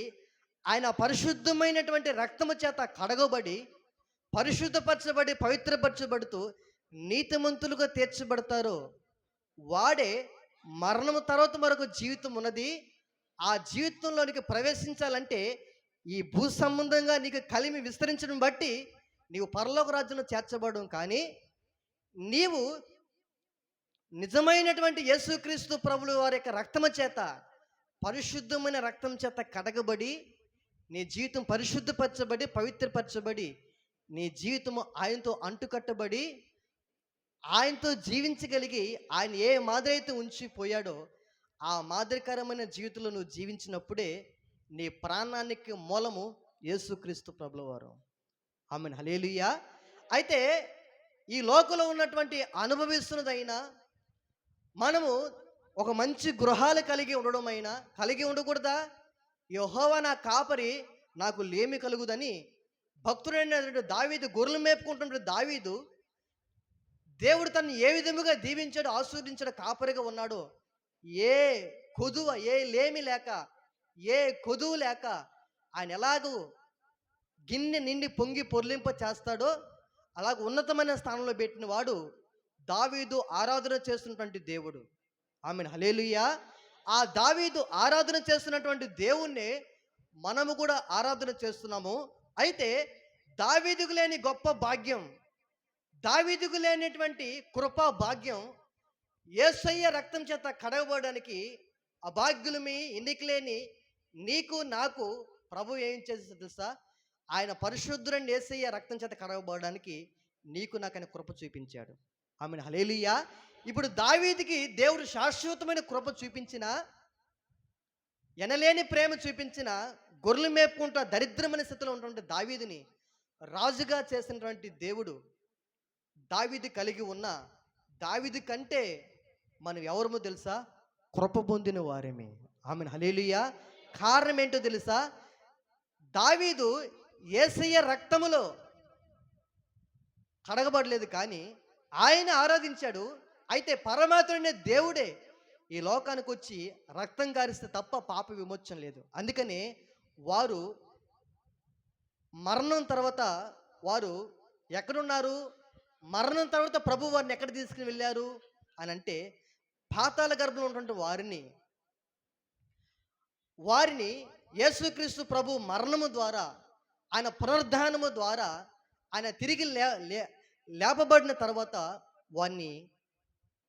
ఆయన పరిశుద్ధమైనటువంటి రక్తము చేత కడగబడి పరిశుద్ధపరచబడి పవిత్రపరచబడుతూ నీతిమంతులుగా తీర్చబడతారో వాడే మరణము తర్వాత మరొక జీవితం ఉన్నది. ఆ జీవితంలోనికి ప్రవేశించాలంటే ఈ భూ సంబంధంగా నీకు కలిమి విస్తరించడం బట్టి నీవు పరలోక రాజ్యంలో చేర్చబడడం, కానీ నీవు నిజమైనటువంటి యేసుక్రీస్తు ప్రభుల వారి యొక్క రక్తము చేత, పరిశుద్ధమైన రక్తం చేత కడగబడి నీ జీవితం పరిశుద్ధపరచబడి పవిత్రపరచబడి నీ జీవితము ఆయనతో అంటుకట్టబడి ఆయనతో జీవించగలిగి ఆయన ఏ మాదిరి అయితే ఉంచిపోయాడో ఆ మాదిరికరమైన జీవితంలో నువ్వు జీవించినప్పుడే నీ ప్రాణానికి మూలము యేసుక్రీస్తు ప్రభుల వారు. ఆమేన్, హల్లెలూయా. అయితే ఈ లోకంలో ఉన్నటువంటి అనుభవిస్తున్నదైనా, మనము ఒక మంచి గృహాలు కలిగి ఉండడమైనా, కలిగి ఉండకూడదా? యెహోవా నా కాపరి, నాకు లేమి కలుగుదని భక్తుడైనటువంటి దావీదు గొర్రెలు మేపుకుంటున్న దావీదు, దేవుడు తను ఏ విధముగా దీవించాడు, ఆశీర్వదించాడు, కాపరిగా ఉన్నాడో, ఏ కొదువ, ఏ లేమి లేక, ఏ కొదువు లేక ఆయన ఎలాగూ గిన్నె నిండి పొంగి పొర్లింప చేస్తాడో అలాగ ఉన్నతమైన స్థానంలో పెట్టిన వాడు దావీదు ఆరాధన చేస్తున్నటువంటి దేవుడు. ఆమేన్, హల్లెలూయా. ఆ దావీదు ఆరాధన చేస్తున్నటువంటి దేవుణ్ణి మనము కూడా ఆరాధన చేస్తున్నాము. అయితే దావీదుకు లేని గొప్ప భాగ్యం, దావీదుకు లేనటువంటి కృపా భాగ్యం యేసయ్య రక్తం చేత కడగబడడానికి అభాగ్యులమి ఎన్నికలేని నీకు నాకు ప్రభు ఏం చేసి తెలుసా? ఆయన పరిశుద్ధుడైన యేసయ్య రక్తం చేత కడగబడడానికి నీకు నాకైనా కృప చూపించాడు. ఆమెను హల్లెలూయా. ఇప్పుడు దావీదుకి దేవుడు శాశ్వతమైన కృప చూపించిన, ఎనలేని ప్రేమ చూపించిన, గొర్రెలు మేపుకుంటూ దరిద్రమైన స్థితిలో ఉన్నటువంటి దావీదుని రాజుగా చేసినటువంటి దేవుడు, దావీదు కలిగి ఉన్న దావీదు కంటే మనం ఎవరమో తెలుసా? కృప పొందిన వారేమే. ఆమెను హల్లెలూయా. కారణం ఏంటో తెలుసా? దావీదు యేసయ్య రక్తములో కడగబడలేదు, కానీ ఆయన ఆరాధించాడు. అయితే పరమాత్ముడైన దేవుడే ఈ లోకానికి వచ్చి రక్తం కారిస్తే తప్ప పాప విమోచన లేదు. అందుకని వారు మరణం తర్వాత వారు ఎక్కడున్నారు? మరణం తర్వాత ప్రభు వారిని ఎక్కడ తీసుకుని వెళ్ళారు అని అంటే, పాతాళ గర్భంలో ఉన్నటువంటి వారిని యేసుక్రీస్తు ప్రభు మరణము ద్వారా, ఆయన పునరుద్ధానము ద్వారా, ఆయన తిరిగి లేపబడిన తర్వాత వారిని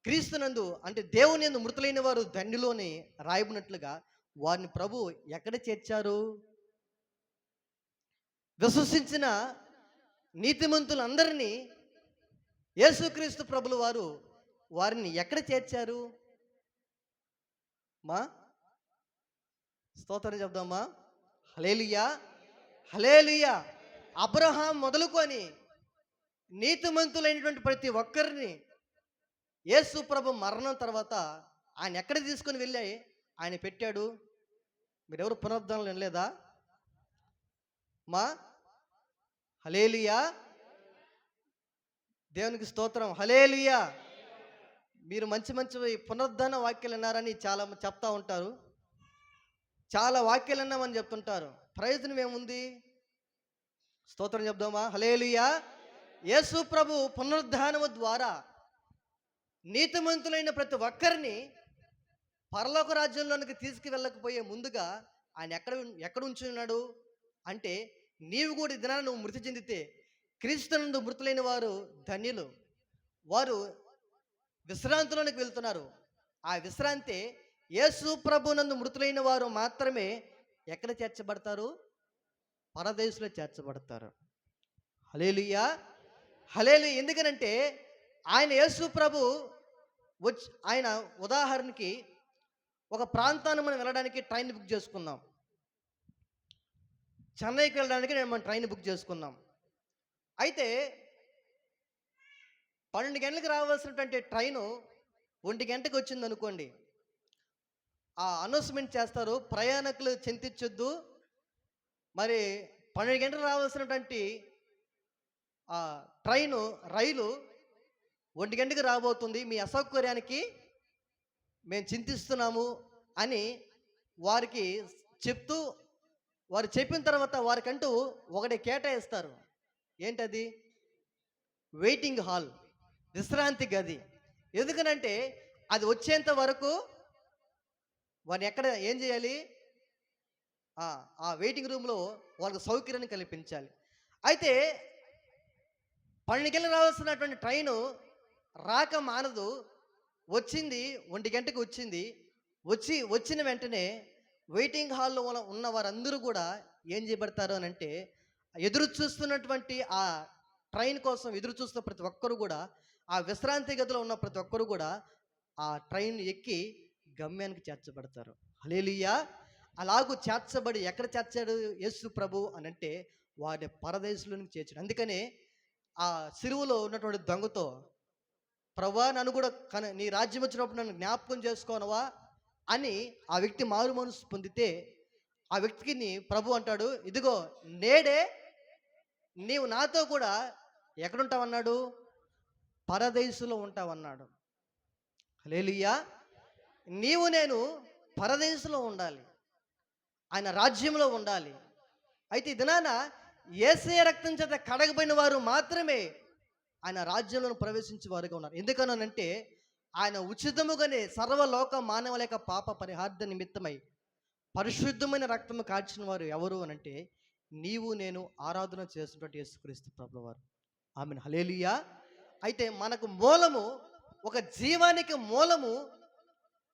క్రీస్తునందు, అంటే దేవుని యందు మృతులైన వారు ధన్యులోని రాయబడినట్లుగా వారిని ప్రభు ఎక్కడ చేర్చారు? విశ్వసించిన నీతిమంతులందరినీ యేసుక్రీస్తు ప్రభుల వారు వారిని ఎక్కడ చేర్చారు? మా స్తోత్రం చెప్దామా? హల్లెలూయా, హల్లెలూయా. అబ్రహాం మొదలుకొని నీతిమంతులైనటువంటి ప్రతి ఒక్కరిని యేసు ప్రభు మరణం తర్వాత ఆయన ఎక్కడ తీసుకొని వెళ్ళి ఆయన పెట్టాడు? మీరెవరు పునరుద్ధరణలు వినలేదా? మా హల్లెలూయా, దేవునికి స్తోత్రం, హల్లెలూయా. మీరు మంచి మంచి పునరుద్ధరణ వాక్యాలు విన్నారని చాలా చెప్తా ఉంటారు, చాలా వాక్యాలు విన్నామని చెప్తుంటారు. ప్రయోజనం ఏముంది? స్తోత్రం చెప్దామా? హల్లెలూయా. యేసు ప్రభు పునరుద్ధానము ద్వారా నీతిమంతులైన ప్రతి ఒక్కరిని పరలోక రాజ్యంలోనికి తీసుకువెళ్ళకపోయే ముందుగా ఆయన ఎక్కడ ఉంచున్నాడు అంటే, నీవు కూడా ఈ దినాన్ని నువ్వు మృతి చెందితే క్రీస్తునందు మృతులైన వారు ధన్యులు, వారు విశ్రాంతిలోనికి వెళ్తున్నారు. ఆ విశ్రాంతి యేసు ప్రభునందు మృతులైన వారు మాత్రమే ఎక్కడ చేర్చబడతారు? పరదేశంలో చేర్చబడతారు. హల్లెలూయా, హల్లెలూయా. ఎందుకనంటే ఆయన యేసు ప్రభు ఆయన ఉదాహరణకి ఒక ప్రాంతాన్ని మనం వెళ్ళడానికి ట్రైన్ బుక్ చేసుకున్నాం. చెన్నైకి వెళ్ళడానికి మనం ట్రైన్ బుక్ చేసుకున్నాం. అయితే 12 గంటలకు రావాల్సినటువంటి ట్రైను 1 గంటకు వచ్చింది అనుకోండి, ఆ అనౌన్స్మెంట్ చేస్తారు, ప్రయాణికులు చింతించొద్దు, మరి 12 గంటలకు రావాల్సినటువంటి రైలు 1 గంటకు రాబోతుంది, మీ అసౌకర్యానికి మేము చింతిస్తున్నాము అని వారికి చెప్తూ, వారు చెప్పిన తర్వాత వారికంటూ ఒకటి కేటాయిస్తారు. ఏంటది? వెయిటింగ్ హాల్, విశ్రాంతి గది. ఎందుకనంటే అది వచ్చేంత వరకు వారిని ఎక్కడ ఏం చేయాలి? ఆ వెయిటింగ్ రూమ్లో వాళ్ళకి సౌకర్యాన్ని కల్పించాలి. అయితే 12 గంటలకు రావాల్సినటువంటి ట్రైను రాక మానదు, వచ్చింది 1 గంటకు వచ్చింది. వచ్చిన వెంటనే వెయిటింగ్ హాల్లో ఉన్న వారందరూ కూడా ఏం చేయబడతారు అని అంటే, ఎదురు చూస్తున్నటువంటి ఆ ట్రైన్ కోసం ఎదురు చూస్తున్న ప్రతి ఒక్కరు కూడా, ఆ విశ్రాంతి గదిలో ఉన్న ప్రతి ఒక్కరు కూడా ఆ ట్రైన్ ఎక్కి గమ్యానికి చేర్చబడతారు. హల్లెలూయా. అలాగూ చేర్చబడి ఎక్కడ చేర్చాడు యేసు ప్రభు అని అంటే, వారిని పరదేశంలోనికి చేర్చాడు. అందుకనే ఆ సిలువలో ఉన్నటువంటి దొంగతో, ప్రభువా నన్ను కూడా నీ రాజ్యం వచ్చినప్పుడు నన్ను జ్ఞాపకం చేసుకోనవా అని ఆ వ్యక్తి మారు మనసు పొందితే, ఆ వ్యక్తికి ప్రభు అంటాడు, ఇదిగో నేడే నీవు నాతో కూడా ఎక్కడుంటావన్నాడు? పరదేశంలో ఉంటావన్నాడు. హల్లెలూయా. నీవు నేను పరదేశంలో ఉండాలి, ఆయన రాజ్యంలో ఉండాలి. అయితే ఈ దినాన యేసయ్య రక్తం చేత కడగబడిన వారు మాత్రమే ఆయన రాజ్యంలో ప్రవేశించే వారుగా ఉన్నారు. ఎందుకనంటే ఆయన ఉచితముగానే సర్వలోక మానవుల యొక్క పాప పరిహార్థ నిమిత్తమై పరిశుద్ధమైన రక్తము కార్చిన వారు ఎవరు అనంటే, నీవు నేను ఆరాధన చేస్తున్నట్టు యేసుక్రీస్తు ప్రభుల వారు. ఆమెను హల్లెలూయా. అయితే మనకు మూలము, ఒక జీవానికి మూలము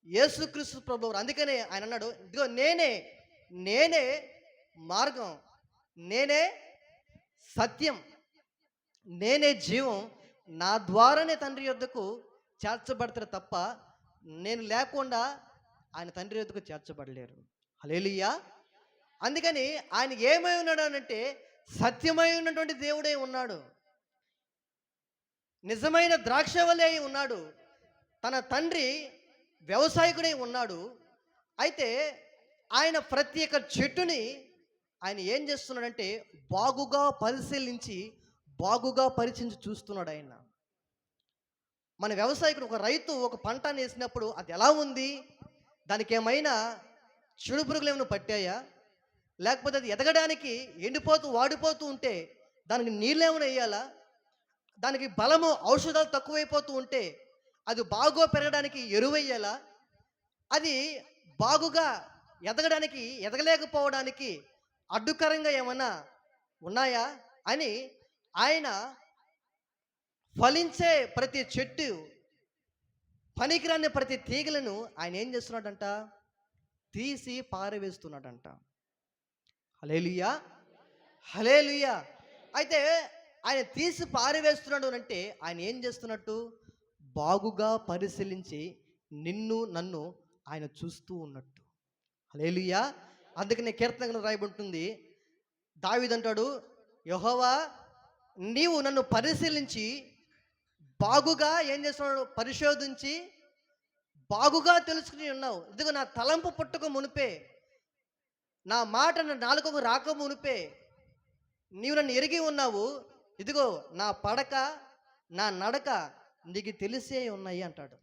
యేసుక్రీస్తు ప్రభుల వారు. అందుకనే ఆయన అన్నాడు, ఇదిగో నేనే మార్గం, నేనే సత్యం, నేనే జీవం. నా ద్వారానే తండ్రి యొద్దకు చేర్చబడతారు తప్ప నేను లేకుండా ఆయన తండ్రి యొద్దకు చేర్చబడలేరు. హల్లెలూయా. అందుకని ఆయన ఏమై ఉన్నాడు అనంటే సత్యమై ఉన్నటువంటి దేవుడే ఉన్నాడు. నిజమైన ద్రాక్షవల్లే అయి ఉన్నాడు. తన తండ్రి వ్యవసాయకుడై ఉన్నాడు. అయితే ఆయన ప్రతి ఒక్క చెట్టుని ఆయన ఏం చేస్తున్నాడంటే బాగుగా పరిశీలించి బాగుగా పరీక్షించి చూస్తున్నాడు ఆయన. మన వ్యవసాయకుడు, ఒక రైతు ఒక పంటను వేసినప్పుడు అది ఎలా ఉంది, దానికి ఏమైనా చెడు పురుగులు ఏమైనా పట్టాయా, లేకపోతే అది ఎదగడానికి ఎండిపోతూ వాడిపోతూ ఉంటే దానికి నీళ్ళు ఏమైనా వేయాలా, దానికి బలము ఔషధాలు తక్కువైపోతూ ఉంటే అది బాగా పెరగడానికి ఎరువెయ్యాలా, అది బాగుగా ఎదగడానికి ఎదగలేకపోవడానికి అడ్డుకరంగా ఏమన్నా ఉన్నాయా అని ఆయన ఫలించే ప్రతి చెట్టు, పనికిరాని ప్రతి తీగలను ఆయన ఏం చేస్తున్నాడంట, తీసి పారవేస్తున్నాడంట. హల్లెలూయా, హల్లెలూయా. అయితే ఆయన తీసి పారవేస్తున్నాడు అంటే ఆయన ఏం చేస్తున్నట్టు, బాగుగా పరిశీలించి నిన్ను నన్ను ఆయన చూస్తూ ఉన్నట్టు. హల్లెలూయా. అందుకనే కీర్తనలో రాయబడుతుంది, దావీదు అంటాడు, యెహోవా నీవు నన్ను పరిశీలించి బాగుగా ఏం చేస్తున్నాడు, పరిశోధించి బాగుగా తెలుసుకుని ఉన్నావు. ఇదిగో నా తలంపు పుట్టక మునిపే, నా మాట నా నాలుకకు రాక మునిపే నీవు నన్ను ఎరిగి ఉన్నావు. ఇదిగో నా పడక నా నడక నీకు తెలిసే ఉన్నాయి అంటాడు.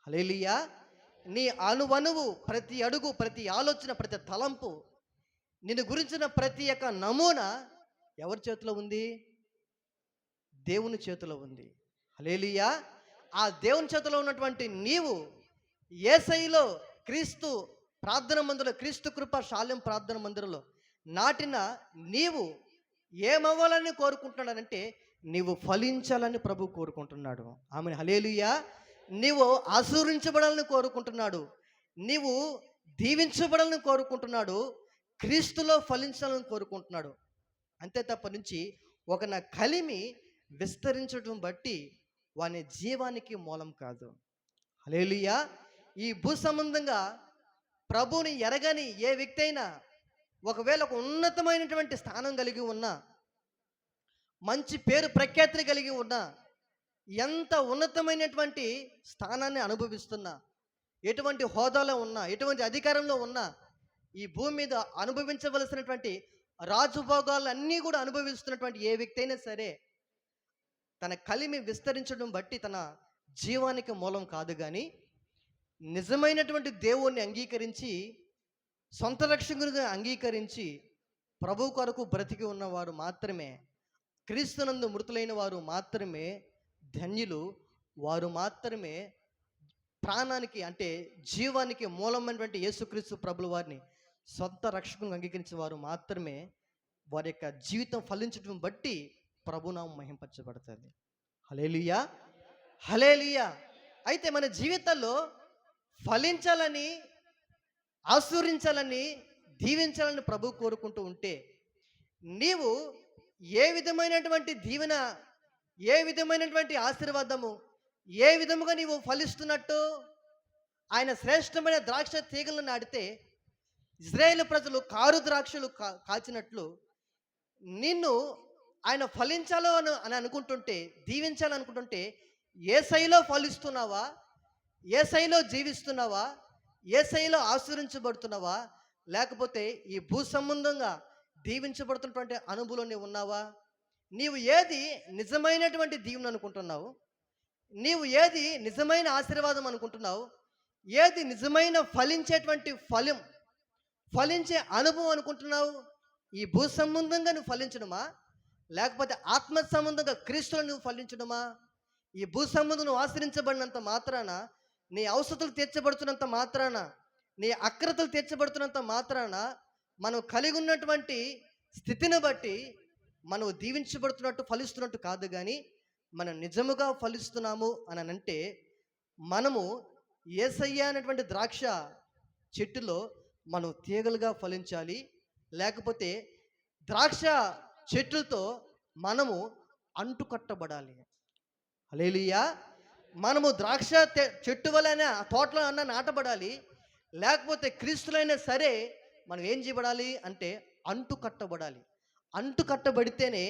హల్లెలూయా. నీ అణువణువు, ప్రతి అడుగు, ప్రతి ఆలోచన, ప్రతి తలంపు, నిన్ను గురించిన ప్రతి ఒక్క నమూనా ఎవరి చేతిలో ఉంది, దేవుని చేతిలో ఉంది. హల్లెలూయా. ఆ దేవుని చేతిలో ఉన్నటువంటి నీవు యేసయ్యలో, క్రీస్తు ప్రార్థన మందిరంలో, క్రీస్తు కృప శాల్యం ప్రార్థన మందిరంలో నాటిన నీవు ఏమవ్వాలని కోరుకుంటున్నాడంటే నీవు ఫలించాలని ప్రభు కోరుకుంటున్నాడు. ఆమె హల్లెలూయా. నీవు ఆశీర్వదించబడాలని కోరుకుంటున్నాడు, నీవు దీవించబడాలని కోరుకుంటున్నాడు, క్రీస్తులో ఫలించాలని కోరుకుంటున్నాడు. అంతే తప్ప నుంచి ఒక నా కలిమి విస్తరించడం బట్టి వాని జీవానికి మూలం కాదు. హల్లెలూయా. ఈ భూ సంబంధంగా ప్రభువుని ఎరగని ఏ వ్యక్తి అయినా ఒకవేళ ఒక ఉన్నతమైనటువంటి స్థానం కలిగి ఉన్నా, మంచి పేరు ప్రఖ్యాతిని కలిగి ఉన్నా, ఎంత ఉన్నతమైనటువంటి స్థానాన్ని అనుభవిస్తున్నా, ఎటువంటి హోదాలో ఉన్నా, ఎటువంటి అధికారంలో ఉన్నా, ఈ భూమి మీద అనుభవించవలసినటువంటి రాజభోగాలన్నీ కూడా అనుభవిస్తున్నటువంటి ఏ వ్యక్తి అయినా సరే తన కలిమి విస్తరించడం బట్టి తన జీవానికి మూలం కాదు. కానీ నిజమైనటువంటి దేవుణ్ణి అంగీకరించి, సొంత రక్షకునిగా అంగీకరించి ప్రభు కొరకు బ్రతికి ఉన్నవారు మాత్రమే, క్రీస్తునందు మృతులైన వారు మాత్రమే ధన్యులు. వారు మాత్రమే ప్రాణానికి అంటే జీవానికి మూలమైనటువంటి యేసుక్రీస్తు ప్రభుల వారిని సొంత రక్షకునిగా అంగీకరించిన వారు మాత్రమే వారి యొక్క జీవితం ఫలించడం బట్టి ప్రభునామం మహింపరచబడుతుంది. హల్లెలూయా, హల్లెలూయా. అయితే మన జీవితాల్లో ఫలించాలని, ఆశీర్వదించాలని, దీవించాలని ప్రభు కోరుకుంటూ ఉంటే నీవు ఏ విధమైనటువంటి దీవెన, ఏ విధమైనటువంటి ఆశీర్వాదము, ఏ విధముగా నీవు ఫలిస్తున్నట్టు, ఆయన శ్రేష్టమైన ద్రాక్ష తీగలను నాటితే ఇజ్రాయేలు ప్రజలు కారు ద్రాక్షలు కాచినట్లు నిన్ను ఆయన ఫలించాలో అని అనుకుంటుంటే, దీవించాలనుకుంటుంటే యేసయ్యలో ఫలిస్తున్నావా, యేసయ్యలో జీవిస్తున్నావా, యేసయ్యలో ఆశీర్వించబడుతున్నావా, లేకపోతే ఈ భూ సంబంధంగా దీవించబడుతున్నటువంటి అనుభవంలో నీవు ఉన్నావా? నీవు ఏది నిజమైనటువంటి దీవెన అనుకుంటున్నావు, నీవు ఏది నిజమైన ఆశీర్వాదం అనుకుంటున్నావు, ఏది నిజమైన ఫలించేటువంటి ఫలించే అనుభవం అనుకుంటున్నావు? ఈ భూ సంబంధంగా నువ్వు ఫలించడమా, లేకపోతే ఆత్మ సంబంధంగా క్రీస్తులో నువ్వు ఫలించడమా? ఈ భూ సంబంధం నువ్వు ఆశ్రయించబడినంత మాత్రాన, నీ అవసరాలు తీర్చబడుతున్నంత మాత్రాన, నీ అక్రతలు తీర్చబడుతున్నంత మాత్రాన, మనం కలిగి ఉన్నటువంటి స్థితిని బట్టి మనం దీవించబడుతున్నట్టు ఫలిస్తున్నట్టు కాదు. కానీ మనం నిజముగా ఫలిస్తున్నాము అని అంటే మనము యేసయ్య అనేటువంటి ద్రాక్ష చెట్టులో మనం తీగలుగా ఫలించాలి, లేకపోతే ద్రాక్ష చెట్లతో మనము అంటుకట్టబడాలి. హల్లెలూయా. మనము ద్రాక్ష చెట్టు వలన ఆ తోటలో అన్న నాటబడాలి, లేకపోతే క్రీస్తులైనా సరే మనం ఏం చేయబడాలి అంటే అంటు కట్టబడాలి. అంటు కట్టబడితేనే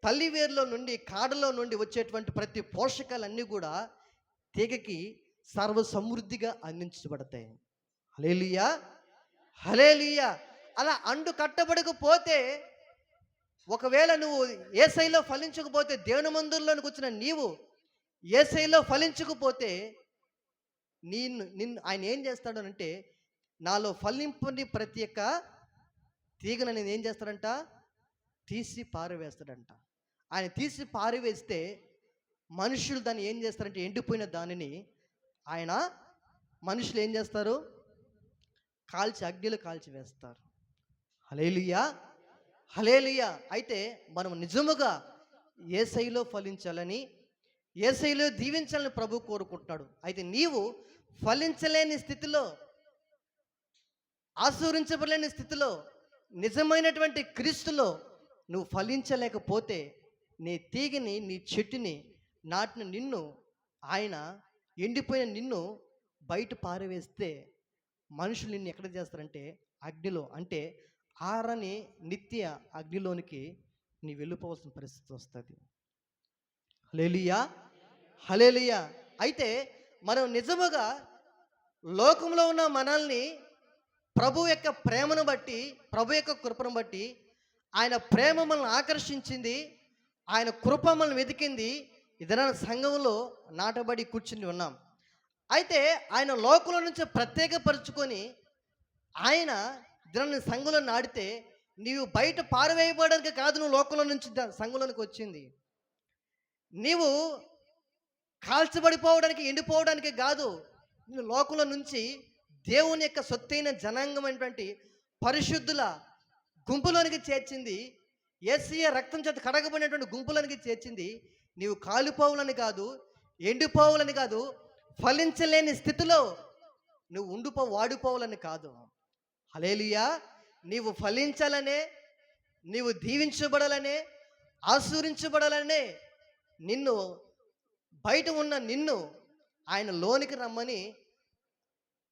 తల్లి వేరులో నుండి కాడలో నుండి వచ్చేటువంటి ప్రతి పోషకాలన్నీ కూడా తీగకి సర్వ సమృద్ధిగా అందించబడతాయి. హల్లెలూయా, హల్లెలూయా. అలా అంటు కట్టబడకపోతే, ఒకవేళ నువ్వు యేసయ్యలో ఫలించకపోతే, దేవుని మందిరంలోనికి వచ్చిన నీవు యేసయ్యలో ఫలించకపోతే నిన్ను ఆయన ఏం చేస్తాడు అంటే, నాలో ఫలింపుని ప్రతి ఒక్క తీగను నేను ఏం చేస్తాడంట, తీసి పారవేస్తాడంట. ఆయన తీసి పారవేస్తే మనుషులు దాన్ని ఏం చేస్తారంటే, ఎండిపోయిన దానిని ఆయన మనుషులు ఏం చేస్తారు, కాల్చి అగ్నిలో కాల్చి వేస్తారు. హల్లెలూయా, హల్లెలూయా. అయితే మనం నిజముగా యేసయ్యలో ఫలించాలని, యేసయ్యలో దీవించాలని ప్రభు కోరుకుంటున్నాడు. అయితే నీవు ఫలించలేని స్థితిలో, ఆశీర్వదించబడలేని స్థితిలో, నిజమైనటువంటి క్రీస్తులో నువ్వు ఫలించలేకపోతే, నీ తీగని, నీ చెట్టుని నాటిన నిన్ను ఆయన ఎండిపోయిన నిన్ను బయట పారవేస్తే మనుషులు నిన్ను ఎక్కడ చేస్తారంటే అగ్నిలో, అంటే ఆరని నిత్య అగ్నిలోనికి నీ వెళ్ళిపోవాల్సిన పరిస్థితి వస్తుంది. హల్లెలూయా, హల్లెలూయా. అయితే మనం నిజముగా లోకంలో ఉన్న మనల్ని ప్రభు యొక్క ప్రేమను బట్టి, ప్రభు యొక్క కృపను బట్టి, ఆయన ప్రేమ మనల్ని ఆకర్షించింది, ఆయన కృప మనల్ని వెతికింది. ఇదన సంఘంలో నాటబడి కూర్చుని ఉన్నాం. అయితే ఆయన లోకంలో నుంచి ప్రత్యేకపరుచుకొని ఆయన దీనిని సంఘంలో నాటితే, నీవు బయట పారవేయబడడానికి కాదు నువ్వు లోకంలో నుంచి సంఘంలోనికి వచ్చింది. నీవు కాల్చబడిపోవడానికి, ఎండిపోవడానికి కాదు, నువ్వు లోకంలో నుంచి దేవుని యొక్క సొత్తైన జనాంగమైనటువంటి పరిశుద్ధుల గుంపులోనికి చేర్చింది. యేసయ్య రక్తం చేత కడగబడినటువంటి గుంపులోనికి చేర్చింది. నీవు కాలిపోవులని కాదు, ఎండిపోవాలని కాదు, ఫలించలేని స్థితిలో నువ్వు వాడిపోవాలని కాదు. హల్లెలూయా. నీవు ఫలించాలనే, నీవు దీవించబడాలనే, ఆశీర్వదించబడాలనే నిన్ను, బయట ఉన్న నిన్ను ఆయన లోనికి రమ్మని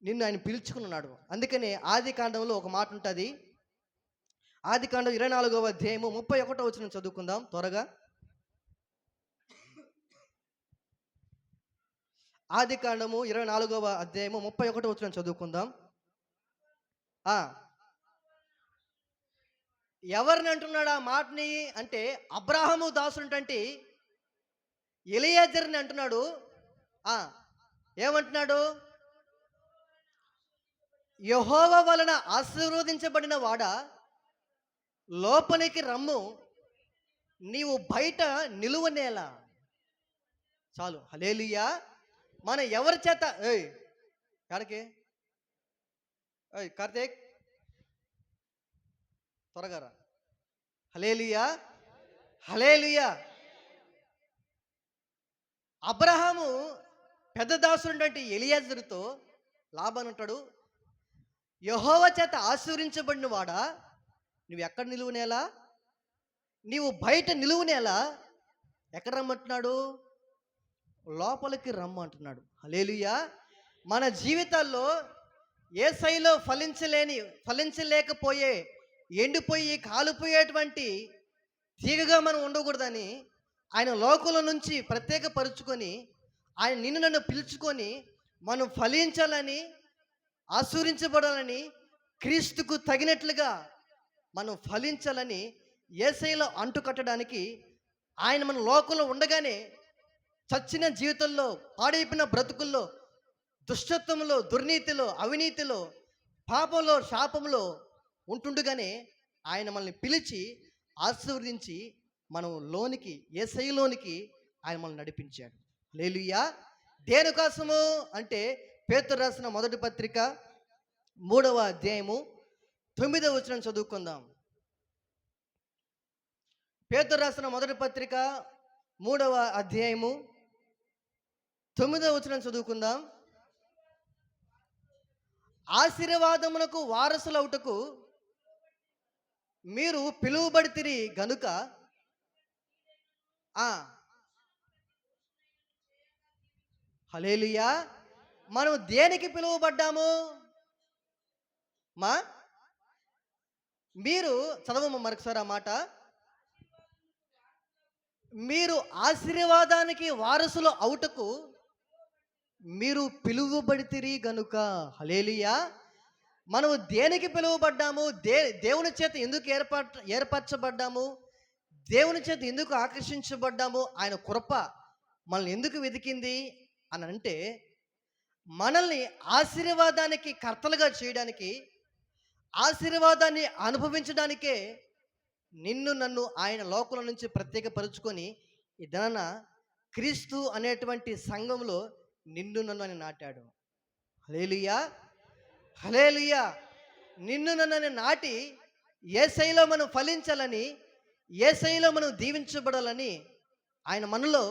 నిన్ను ఆయన పిలుచుకున్నాడు. అందుకనే ఆది కాండంలో ఒక మాట ఉంటుంది. ఆది కాండం 24వ అధ్యాయము 31వ వచనం చదువుకుందాం త్వరగా. ఆది కాండము 24వ అధ్యాయము 31వ వచనం చదువుకుందాం. ఎవరిని అంటున్నాడు ఆ మాటని అంటే, అబ్రాహాము దాసుంటే ఎలియాజర్ని అంటున్నాడు. ఏమంటున్నాడు, యెహోవా వలన ఆశీర్వదించబడిన వాడా, లోపలికి రమ్ము, నీవు బయట నిలువనేలా. చాలు. హల్లెలూయా. మన ఎవరి చేత ఎక్కడికి కార్తీక్ త్వరగా రా. హల్లెలూయా, హల్లెలూయా. అబ్రహాము పెద్ద దాసుడు ఎలియాజరుతో లాబాను అంటాడు, యెహోవా చేత ఆశీర్వదించబడిన వాడా, నువ్వు ఎక్కడ నిలువునేలా, నీవు బయట నిలువునేలా. ఎక్కడ రమ్మంటున్నాడు, లోపలికి రమ్మంటున్నాడు. హల్లెలూయా. మన జీవితాల్లో యేసయ్యలో ఫలించలేకపోయే, ఎండిపోయి కాలిపోయేటువంటి తీగగా మనం ఉండకూడదని ఆయన లోకంలో నుంచి ప్రత్యేకపరుచుకొని, ఆయన నిన్ను నన్ను పిలుచుకొని మనం ఫలించాలని, ఆశీర్వదించబడాలని, క్రీస్తుకు తగినట్లుగా మనం ఫలించాలని యేసయ్యలో అంటుకట్టడానికి ఆయన మన లోకంలో ఉండగానే, చచ్చిన జీవితంలో, పాడైపోయిన బ్రతుకుల్లో, దుష్టత్వంలో, దుర్నీతిలో, అవినీతిలో, పాపంలో, శాపంలో ఉంటుండగానే ఆయన మనల్ని పిలిచి ఆశీర్వదించి మనం లోనికి, యేసయ్యలోనికి ఆయన మనల్ని నడిపించాడు. హల్లెలూయా. దేనికోసము అంటే, పేతురు రాసిన మొదటి పత్రిక 3వ అధ్యాయము 9వ వచనం చదువుకుందాం. పేతురు రాసిన మొదటి పత్రిక 3వ అధ్యాయము 9వ వచనం చదువుకుందాం. ఆశీర్వాదమునకు వారసులవుటకు మీరు పిలువబడితిరి గనుక ఆ హల్లెలూయా. మనం దేనికి పిలువబడ్డాము? మా మీరు చదవము మరొకసారి ఆ మాట. మీరు ఆశీర్వాదానికి వారసులు అవుటకు మీరు పిలువబడితిరి గనుక. హల్లెలూయా. మనం దేనికి పిలువబడ్డాము? దేవుని చేత ఎందుకు ఏర్పరచబడ్డాము? దేవుని చేత ఎందుకు ఆకర్షించబడ్డాము? ఆయన కృప మనల్ని ఎందుకు వెతికింది అని అంటే, మనల్ని ఆశీర్వాదానికి కర్తలుగా చేయడానికి, ఆశీర్వాదాన్ని అనుభవించడానికే నిన్ను నన్ను ఆయన లోకంలో నుంచి ప్రత్యేకపరుచుకొని ఈ దినాన క్రీస్తు అనేటువంటి సంఘంలో నిన్ను నన్ను అని నాటాడు. హల్లెలూయా, హల్లెలూయా. నిన్ను నన్ను అని నాటి యేసయ్యలో మనం ఫలించాలని, యేసయ్యలో మనం దీవించబడాలని ఆయన మనలో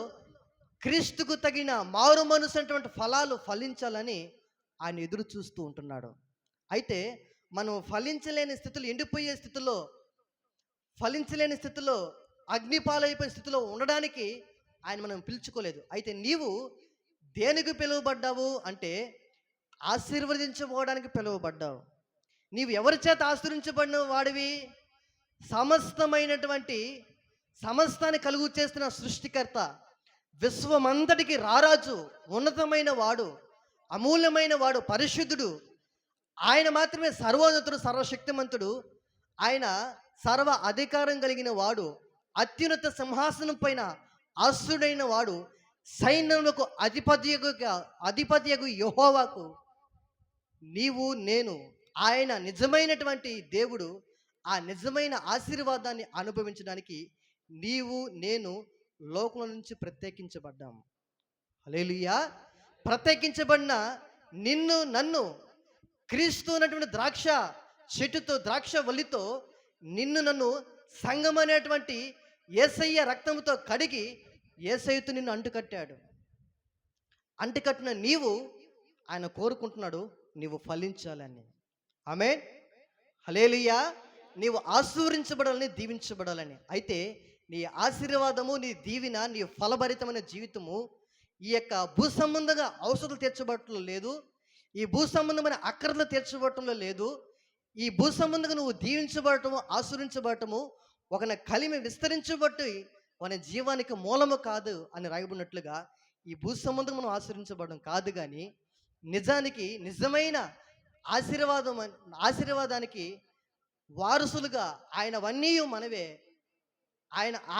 క్రీస్తుకు తగిన మారు మనసు అనేటువంటి ఫలాలు ఫలించాలని ఆయన ఎదురు చూస్తూ ఉంటున్నాడు. అయితే మనం ఫలించలేని స్థితిలో, ఎండిపోయే స్థితిలో, ఫలించలేని స్థితిలో, అగ్నిపాలైపోయే స్థితిలో ఉండడానికి ఆయన మనం పిలుచుకోలేదు. అయితే నీవు దేనికి పిలువబడ్డావు అంటే ఆశీర్వదించబోవడానికి పిలువబడ్డావు. నీవు ఎవరి చేత ఆశీర్వించబడిన వాడివి? సమస్తాన్ని కలుగు చేస్తున్న సృష్టికర్త, విశ్వమంతటికి రారాజు, ఉన్నతమైన వాడు, అమూల్యమైన వాడు, పరిశుద్ధుడు. ఆయన మాత్రమే సర్వోన్నతుడు, సర్వశక్తిమంతుడు. ఆయన సర్వ అధికారం కలిగిన వాడు, అత్యున్నత సింహాసనం పైన ఆస్తుడైన వాడు, సైన్యములకు అధిపతియగు యెహోవాకు నీవు నేను, ఆయన నిజమైనటువంటి దేవుడు. ఆ నిజమైన ఆశీర్వాదాన్ని అనుభవించడానికి నీవు నేను లోకం నుంచి ప్రత్యేకించబడ్డాము. హల్లెలూయా. ప్రత్యేకించబడిన నిన్ను నన్ను క్రీస్తు అనేటువంటి ద్రాక్ష చెట్టుతో, ద్రాక్ష వల్లితో నిన్ను నన్ను సంఘం అనేటువంటి యేసయ్య రక్తంతో కడిగి యేసయ్యతో నిన్ను అంటుకట్టాడు. అంటుకట్టిన నీవు ఆయన కోరుకుంటున్నాడు నీవు ఫలించాలని. ఆమేన్, హల్లెలూయా. నీవు ఆశీర్వదించబడాలని, దీవించబడాలని. అయితే నీ ఆశీర్వాదము, నీ దీవెన, నీ ఫలభరితమైన జీవితము ఈ యొక్క భూ సంబంధంగా ఔషధాలు తీర్చబడటంలో లేదు. ఈ భూ సంబంధమైన అక్కర్లు తీర్చబడటంలో లేదు. ఈ భూ సంబంధంగా నువ్వు దీవించబడటము, ఆశీర్వించబడటము ఒక కలిమి విస్తరించబట్టి మన జీవానికి మూలము కాదు అని రాయబడినట్లుగా ఈ భూ సంబంధం మనం ఆశీర్వించబడడం కాదు, కానీ నిజానికి నిజమైన ఆశీర్వాదానికి వారసులుగా ఆయనవన్నీ మనవే.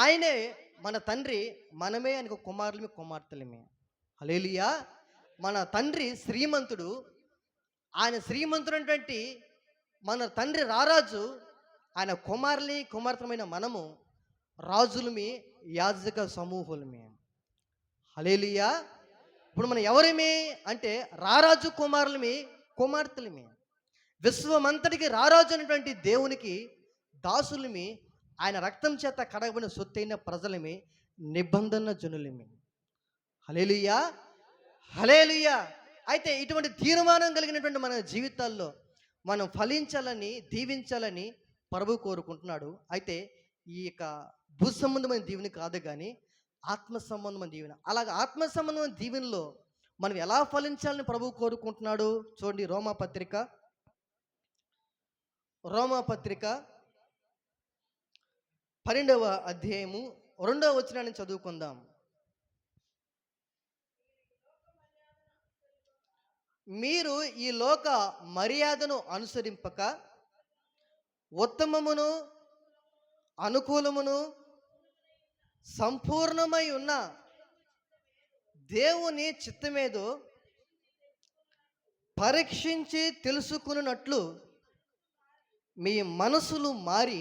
ఆయనే మన తండ్రి, మనమే ఆయనకు కుమారులమే, కుమార్తెలమే. హల్లెలూయా. మన తండ్రి శ్రీమంతుడు. ఆయన శ్రీమంతుడైనటువంటి మన తండ్రి రారాజు. ఆయన కుమారుని, కుమార్తెమైన మనము రాజులమి, యాజక సమూహులమే. హల్లెలూయా. ఇప్పుడు మనం ఎవరిమి అంటే రారాజు కుమారులమి, కుమార్తెలమి. విశ్వమంతటికి రారాజు అనేటువంటి దేవునికి దాసులమి, ఆయన రక్తం చేత కడగబడిన సొత్తైన ప్రజలమి, నిబంధన జనులమి. హల్లెలూయా, హల్లెలూయా. అయితే ఇటువంటి తీర్మానం కలిగినటువంటి మన జీవితాల్లో మనం ఫలించాలని, దీవించాలని ప్రభు కోరుకుంటున్నాడు. అయితే ఈ యొక్క భూ సంబంధమైన దీవెన కాదు, కానీ ఆత్మ సంబంధమైన దీవెన. అలాగే ఆత్మ సంబంధమైన దీవెనలో మనం ఎలా ఫలించాలని ప్రభు కోరుకుంటున్నాడు చూడండి. రోమాపత్రిక 12వ అధ్యాయము 2వ వచనాన్ని చదువుకుందాం. మీరు ఈ లోక మర్యాదను అనుసరింపక ఉత్తమమును, అనుకూలమును, సంపూర్ణమై ఉన్న దేవుని చిత్తమేదో పరీక్షించి తెలుసుకున్నట్లు మీ మనసులు మారి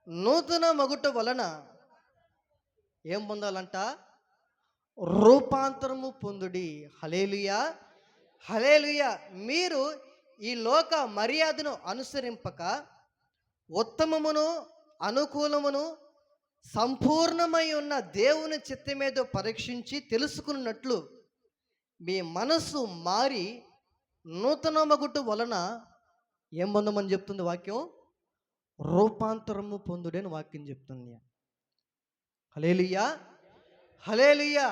నూతన మగుట వలన ఏం పొందాలంట? రూపాంతరము పొందుడి. హల్లెలూయా, హల్లెలూయా. మీరు ఈ లోక మర్యాదను అనుసరింపక ఉత్తమమును, అనుకూలమును, సంపూర్ణమై ఉన్న దేవుని చిత్తమేదో పరీక్షించి తెలుసుకున్నట్లు మీ మనసు మారి నూతన మగుట వలన ఏం పొందమని చెప్తుంది వాక్యం? రూపాంతరము పొందుడని వాక్యం చెప్తుంది. హల్లెలూయా, హల్లెలూయా.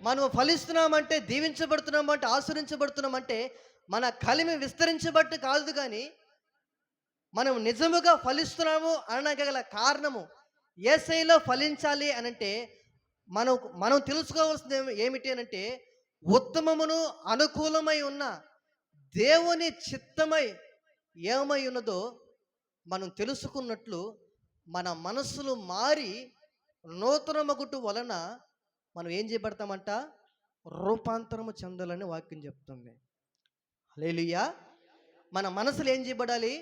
మనం ఫలిస్తున్నామంటే, దీవించబడుతున్నామంటే, ఆశీర్వించబడుతున్నామంటే మన కలిమి విస్తరించబట్టి కాదు, కానీ మనం నిజముగా ఫలిస్తున్నాము అనగల కారణము యేసయ్యలో ఫలించాలి అనంటే మనం మనం తెలుసుకోవాల్సింది ఏమిటి అనంటే, ఉత్తమమును అనుకూలమై ఉన్న దేవుని చిత్తమై ఏమై ఉన్నదో మనం తెలుసుకున్నట్లు మన మనస్సులు మారి నూతన మగుటు వలన మనం ఏం చేయబడతామంట, రూపాంతరము చెందాలని వాక్యం చెప్తుంది. హల్లెలూయా. మన మనసులు ఏం చేయబడాలి,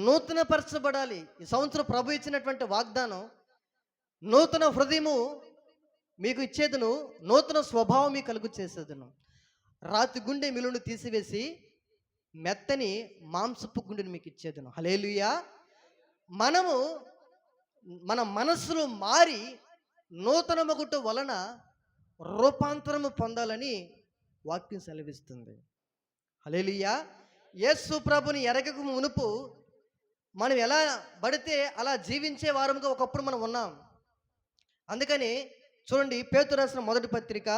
నూతన పరచబడాలి. ఈ సంవత్సరం ప్రభు ఇచ్చినటువంటి వాగ్దానం, నూతన హృదయము మీకు ఇచ్చేదను, నూతన స్వభావం మీకు కలుగు చేసేదను. రాతి గుండె మిలును తీసివేసి మెత్తని మాంసపు గుండెని మీకు ఇచ్చేదను. హల్లెలూయా. మనము మన మనస్సులు మారి నూతన మగుట వలన రూపాంతరము పొందాలని వాక్యం సెలవిస్తుంది. హల్లెలూయా. యేసు ప్రభుని ఎరగక మునుపు మనం ఎలా పడితే అలా జీవించే వారముగా ఒకప్పుడు మనం ఉన్నాం. అందుకని చూడండి, పేతురు రాసిన మొదటి పత్రిక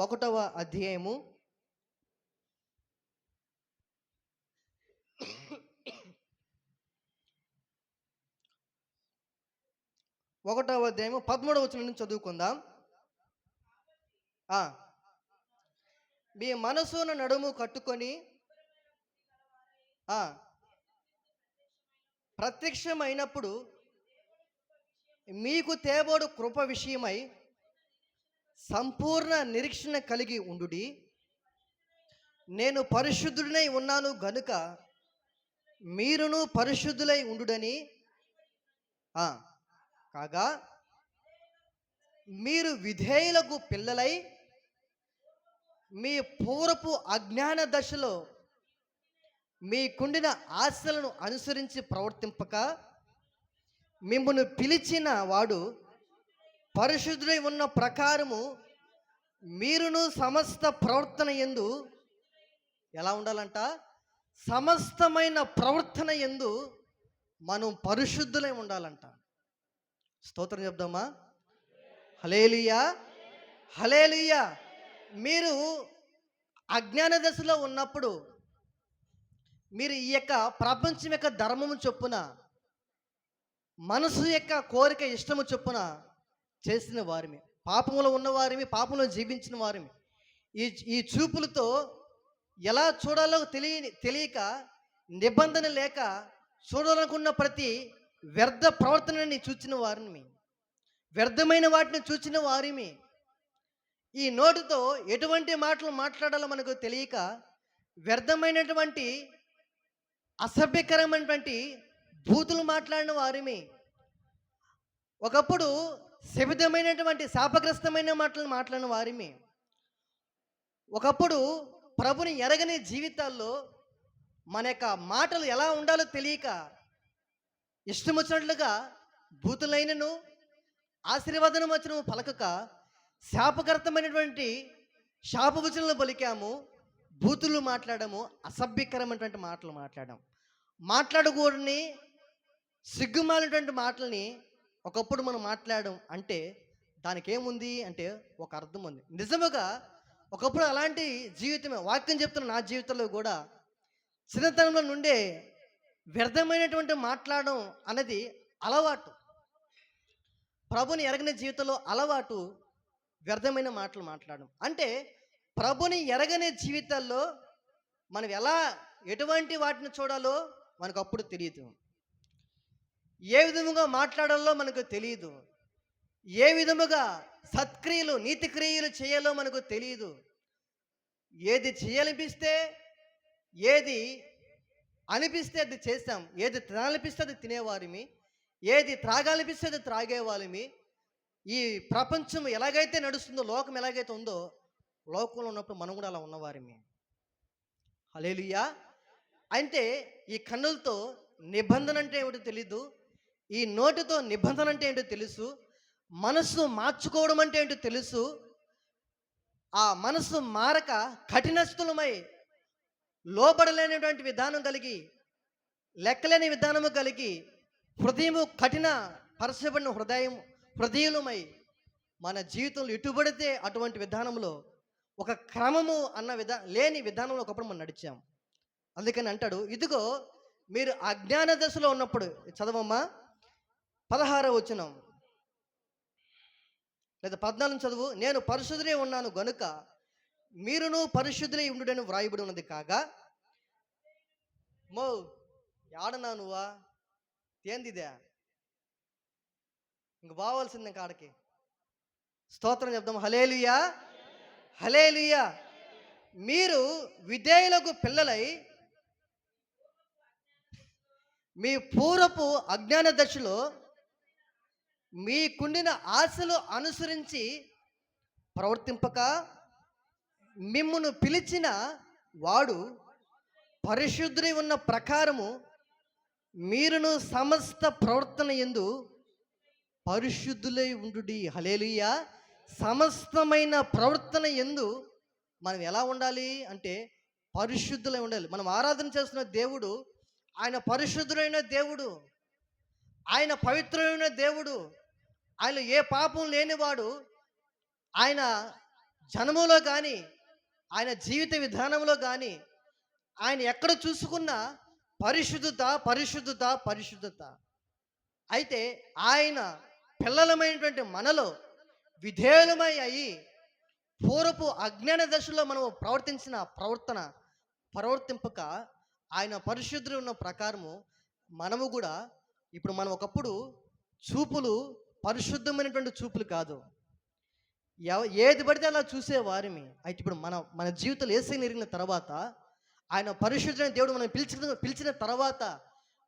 1వ అధ్యాయము 13వ వచనం నుంచి చదువుకుందాం. మీ మనసును నడుము కట్టుకొని ప్రత్యక్షమైనప్పుడు మీకు తేబోడు కృప విషయమై సంపూర్ణ నిరీక్షణ కలిగి ఉండుడి. నేను పరిశుద్ధుడినై ఉన్నాను గనుక మీరును పరిశుద్ధులై ఉండుడని కాగా, మీరు విధేయులకు పిల్లలై మీ పూర్వపు అజ్ఞాన దశలో మీకుండిన ఆశలను అనుసరించి ప్రవర్తింపక, మిమ్మల్ని పిలిచిన వాడు పరిశుద్ధుడై ఉన్న ప్రకారము మీరును సమస్త ప్రవర్తన యందు ఎలా ఉండాలంట, సమస్తమైన ప్రవర్తన యందు మనం పరిశుద్ధులై ఉండాలంట. స్తోత్రం చెప్దామా? హల్లెలూయా, హల్లెలూయా. మీరు అజ్ఞాన దశలో ఉన్నప్పుడు మీరు ఈ యొక్క ప్రపంచం యొక్క ధర్మము చొప్పున, మనసు యొక్క కోరిక ఇష్టము చొప్పున చేసిన వారిని, పాపములో ఉన్నవారిని, పాపంలో జీవించిన వారిని, ఈ చూపులతో ఎలా చూడాలో తెలియక, నిబంధన లేక చూడాలనుకున్న ప్రతి వ్యర్థ ప్రవర్తనని చూచిన వారిని, వ్యర్థమైన వాటిని చూచిన వారిని, ఈ నోటితో ఎటువంటి మాటలు మాట్లాడాలో మనకు తెలియక వ్యర్థమైనటువంటి అసభ్యకరమైనటువంటి బూతులు మాట్లాడిన వారిని, ఒకప్పుడు శపితమైనటువంటి శాపగ్రస్తమైన మాటలు మాట్లాడిన వారిని, ఒకప్పుడు ప్రభుని ఎరగని జీవితాల్లో మన యొక్క మాటలు ఎలా ఉండాలో తెలియక ఇష్టం వచ్చినట్లుగా బూతులైనను ఆశీర్వాదనం వచ్చిన పలకక శాపకర్తమైనటువంటి శాపవచనలు పలికాము, బూతులు మాట్లాడము, అసభ్యకరమైనటువంటి మాటలు మాట్లాడాము. మాట్లాడకూడని సిగ్గుమాలినటువంటి మాటల్ని ఒకప్పుడు మనం మాట్లాడడం అంటే దానికి ఏముంది అంటే ఒక అర్థం ఉంది. నిజముగా ఒకప్పుడు అలాంటి జీవితమే. వాక్యం చెప్తున్న నా జీవితంలో కూడా చిన్నతనంలో నుండే వ్యర్థమైనటువంటి మాట్లాడడం అనేది అలవాటు. ప్రభుని ఎరగని జీవితంలో అలవాటు వ్యర్థమైన మాటలు మాట్లాడడం. అంటే ప్రభుని ఎరగని జీవితాల్లో మనం ఎలా ఎటువంటి వాటిని చూడాలో మనకు అప్పుడు తెలియదు, ఏ విధముగా మాట్లాడాలో మనకు తెలియదు, ఏ విధముగా సత్క్రియలు నీతి క్రియలు చేయాలో మనకు తెలియదు. ఏది చేయాలనిపిస్తే, ఏది అనిపిస్తే అది చేస్తాం, ఏది తినాలనిపిస్తే అది తినేవారిమి, ఏది త్రాగాలనిపిస్తే అది త్రాగేవాళ్ళమి. ఈ ప్రపంచం ఎలాగైతే నడుస్తుందో, లోకం ఎలాగైతే ఉందో, లోకంలో ఉన్నప్పుడు మనం కూడా అలా ఉన్నవారిమి. హల్లెలూయా. అంటే ఈ కన్నులతో నిబంధన అంటే ఏమిటో తెలీదు, ఈ నోటితో నిబంధన అంటే ఏంటో తెలుసు, మనసు మార్చుకోవడం అంటే ఏంటో తెలుసు. ఆ మనసు మారక కఠినస్థులమై లోబడలేనటువంటి విధానం కలిగి, లెక్కలేని విధానము కలిగి, హృదయము కఠిన పరచబడిన హృదయులమై మన జీవితంలో ఎటుబడితే అటువంటి విధానంలో ఒక క్రమము అన్న లేని విధానంలో ఒకప్పుడు మనం నడిచాం. అందుకని అంటాడు, ఇదిగో మీరు అజ్ఞాన దశలో ఉన్నప్పుడు, చదవమ్మా 16వ వచనం లేదా 14 చదువు. నేను పరిశుద్ధులై ఉన్నాను గనుక మీరును పరిశుద్ధులై ఉండుడని వ్రాయబడి ఉన్నది కాగా. యాడన్నా నువ్వా ఏందిదే ఇంక బావాల్సింది ఇంకా ఆడకి. స్తోత్రం చెప్దాం. హల్లెలూయా, హల్లెలూయా. మీరు విధేయులకు పిల్లలై మీ పూర్వపు అజ్ఞాన దశలో మీకుండిన ఆశలు అనుసరించి ప్రవర్తింపక, మిమ్మును పిలిచిన వాడు పరిశుద్ధుడై ఉన్న ప్రకారము మీరును సమస్త ప్రవర్తన యందు పరిశుద్ధులై ఉండుడి. హల్లెలూయా. సమస్తమైన ప్రవర్తన యందు మనం ఎలా ఉండాలి అంటే పరిశుద్ధులై ఉండాలి. మనం ఆరాధన చేస్తున్న దేవుడు ఆయన పరిశుద్ధుడైన దేవుడు, ఆయన పవిత్రమైన దేవుడు, ఆయన ఏ పాపం లేనివాడు. ఆయన జన్మలో కానీ, ఆయన జీవిత విధానంలో కానీ, ఆయన ఎక్కడ చూసుకున్నా పరిశుద్ధత, పరిశుద్ధత, పరిశుద్ధత. అయితే ఆయన పిల్లలమైనటువంటి మనలో విధేయులమై అయ్యి పూర్వపు అజ్ఞాన దశలో మనం ప్రవర్తించిన ప్రవర్తింపక ఆయన పరిశుద్ధులు ఉన్న ప్రకారము మనము కూడా ఇప్పుడు మనం ఒకప్పుడు చూపులు పరిశుద్ధమైనటువంటి చూపులు కాదు, ఏది పడితే అలా చూసేవారిమి. అయితే ఇప్పుడు మన జీవితంలో యేసయ్యను ఎరిగిన తర్వాత, ఆయన పరిశుద్ధమైన దేవుడు మనం పిలిచిన తర్వాత,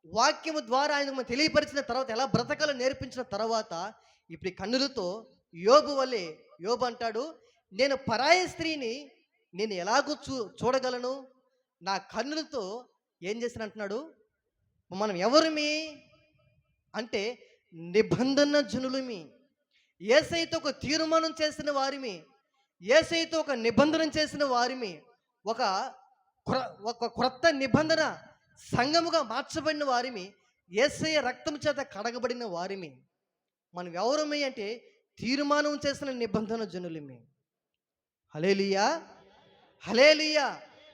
వాక్యము ద్వారా ఆయన మనం తెలియపరిచిన తర్వాత, ఎలా బ్రతకాలో నేర్పించిన తర్వాత, ఇప్పుడు ఈ కన్నులతో యోబు వలె యోబు అంటాడు, నేను పరాయి స్త్రీని నేను ఎలాగో చూడగలను, నా కన్నులతో ఏం చేసిన అంటున్నాడు. మనం ఎవరిమి అంటే నిబంధన జనులమి, యేసయ్యతో ఒక తీర్మానం చేసిన వారిమి, యేసయ్యతో ఒక నిబంధన చేసిన వారిమి, ఒక క్రొత్త నిబంధన సంఘముగా మార్చబడిన వారిమి, యేసయ్య రక్తం చేత కడగబడిన వారిమి. మనం ఎవరమి అంటే తీర్మానం చేసిన నిబంధన జనులమి. హల్లెలూయా, హల్లెలూయా.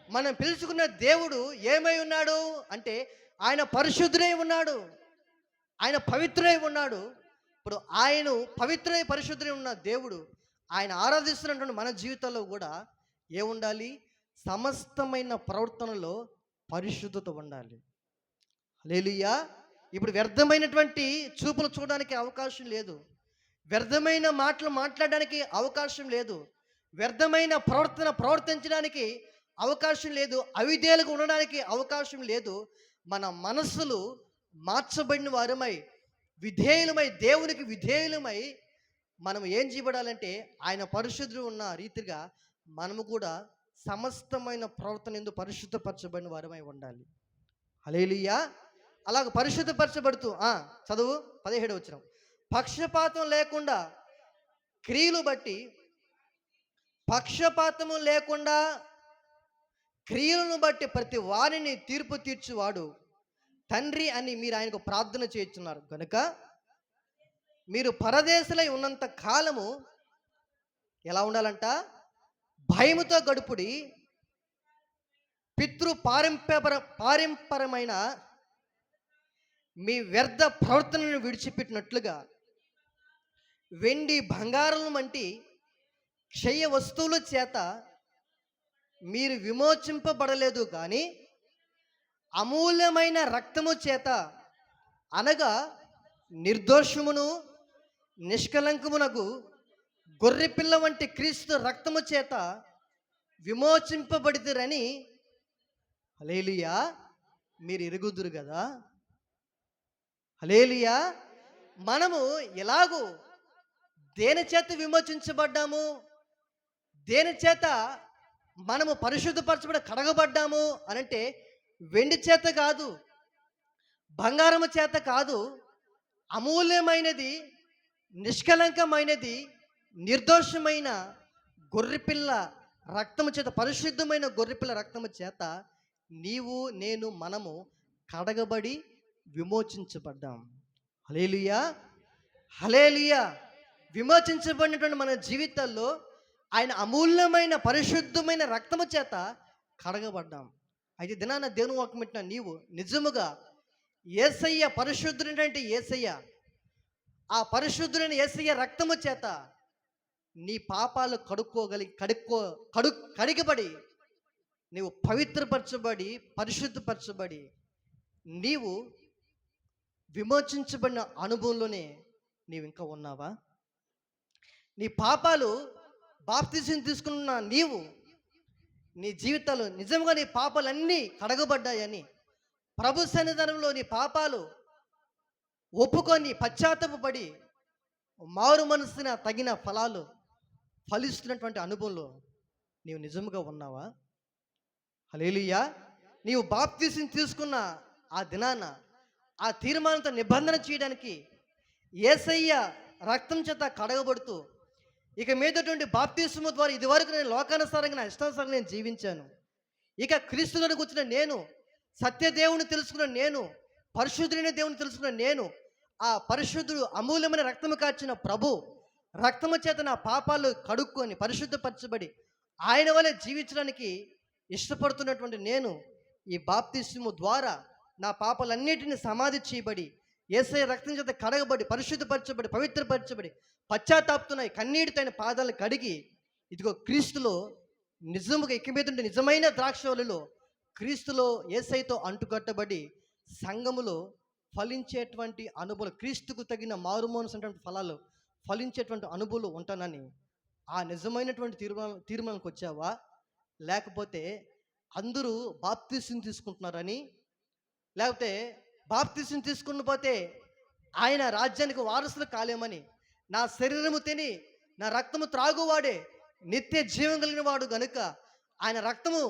మనం పిలుచుకున్న దేవుడు ఏమై ఉన్నాడు అంటే ఆయన పరిశుద్ధుడై ఉన్నాడు, ఆయన పవిత్రుడై ఉన్నాడు. ఇప్పుడు ఆయన పవిత్రుడై పరిశుద్ధుడై ఉన్న దేవుడు ఆయన ఆరాధిస్తున్నటువంటి మన జీవితంలో కూడా ఏముండాలి? సమస్తమైన ప్రవర్తనలో పరిశుద్ధత ఉండాలి. హల్లెలూయా. ఇప్పుడు వ్యర్థమైనటువంటి చూపులు చూడడానికి అవకాశం లేదు, వ్యర్థమైన మాటలు మాట్లాడడానికి అవకాశం లేదు, వ్యర్థమైన ప్రవర్తించడానికి అవకాశం లేదు, అవిధేయులుగా ఉండడానికి అవకాశం లేదు. మన మనస్సులు మార్చబడిన వారమై విధేయులమై, దేవునికి విధేయులమై మనం ఏం చేయబడాలంటే ఆయన పరిశుద్ధుడు ఉన్న రీతిగా మనము కూడా సమస్తమైన ప్రవర్తన ఎందు పరిశుద్ధపరచబడిన వారమై ఉండాలి. హల్లెలూయా. అలాగ పరిశుద్ధపరచబడుతూ చదువు 17వ వచనం. పక్షపాతం లేకుండా క్రియలు బట్టి, పక్షపాతము లేకుండా క్రియలను బట్టి ప్రతి వారిని తీర్పు తీర్చువాడు తండ్రి అని మీరు ఆయనకు ప్రార్థన చేస్తున్నారు కనుక మీరు పరదేశులై ఉన్నంత కాలము ఎలా ఉండాలంట? భయముతో గడుపుడి, పారంపరమైన మీ వ్యర్థ ప్రవర్తనను విడిచిపెట్టినట్లుగా వెండి బంగారం వంటి క్షయ వస్తువుల చేత మీరు విమోచింపబడలేదు కానీ అమూల్యమైన రక్తము చేత, అనగా నిర్దోషమును నిష్కలంకమునకు గొర్రెపిల్ల వంటి క్రీస్తు రక్తము చేత విమోచింపబడితిరని హల్లెలూయా మీరు ఎరుగుదురు కదా. హల్లెలూయా. మనము ఎలాగూ దేని చేత విమోచించబడ్డాము, దేని చేత మనము పరిశుద్ధపరచబడి కడగబడ్డాము అనంటే వెండి చేత కాదు, బంగారము చేత కాదు, అమూల్యమైనది, నిష్కలంకమైనది, నిర్దోషమైన గొర్రెపిల్ల రక్తము చేత, పరిశుద్ధమైన గొర్రెపిల్ల రక్తము చేత నీవు నేను మనము కడగబడి విమోచించబడ్డాం. హల్లెలూయా, హల్లెలూయా. విమోచించబడినటువంటి మన జీవితాల్లో ఆయన అమూల్యమైన పరిశుద్ధమైన రక్తము చేత కడగబడ్డాం. అయితే దినాన దేవుని వాక్యం పెట్టిన నీవు నిజముగా యేసయ్య పరిశుద్ధుడైనటువంటి యేసయ్య, ఆ పరిశుద్ధుడైన యేసయ్య రక్తము చేత నీ పాపాలు కడిగబడి నీవు పవిత్రపరచబడి పరిశుద్ధపరచబడి నీవు విమోచించబడిన అనుభవంలోనే నీవు ఇంకా ఉన్నావా? నీ పాపాలు బాప్తిసం తీసుకున్న నీవు నీ జీవితాలు నిజంగా నీ పాపాలన్నీ కడగబడ్డాయని ప్రభు సన్నిధానంలో నీ పాపాలు ఒప్పుకొని పశ్చాత్తాపపడి మారు మనసున తగిన ఫలాలు ఫలిస్తున్నటువంటి అనుభవంలో నీవు నిజముగా ఉన్నావా? హల్లెలూయా. నీవు బాప్తిసం తీసుకున్న ఆ దినాన ఆ తీర్మానంతో నిబంధన చేయడానికి యేసయ్య రక్తం చేత కడగబడుతూ ఇక మీదటువంటి బాప్తిసము ద్వారా ఇదివరకు నేను లోకానుసారంగా నా ఇష్టానుసారంగా నేను జీవించాను, ఇక క్రీస్తులను కూర్చున్న నేను, సత్యదేవుని తెలుసుకున్న నేను, పరిశుద్ధుడైన దేవుని తెలుసుకున్న నేను, ఆ పరిశుద్ధుడు అమూల్యమైన రక్తము కార్చిన ప్రభు రక్తము చేత నా పాపాలు కడుక్కొని పరిశుద్ధపరచబడి ఆయన వలె జీవించడానికి ఇష్టపడుతున్నటువంటి నేను ఈ బాప్తిసము ద్వారా నా పాపాలన్నిటిని సమాధి చేయబడి యేసయ్య రక్తం చేత కడగబడి పరిశుద్ధపరచబడి పవిత్రపరచబడి పశ్చాత్తాపుతున్నాయి కన్నీటితో ఆయన పాదాలు కడిగి ఇదిగో క్రీస్తులో నిజముగా ఇక మీద నిజమైన ద్రాక్షవల్లిలో క్రీస్తులో యేసయ్యతో అంటుకట్టబడి సంఘములో ఫలించేటువంటి అనుభవాలు, క్రీస్తుకు తగిన మారుమోనటువంటి ఫలాలు ఫలించేటువంటి అనుభవాలు ఉంటానని ఆ నిజమైనటువంటి తీర్మానానికి వచ్చావా? లేకపోతే అందరూ బాప్తిసం తీసుకుంటున్నారని, లేకపోతే బాప్తిసం తీసుకుని పోతే ఆయన రాజ్యానికి వారసులు కాలేమని, నా శరీరము తిని నా రక్తము త్రాగువాడే నిత్య జీవం కలిగిన వాడు గనుక ఆయన రక్తము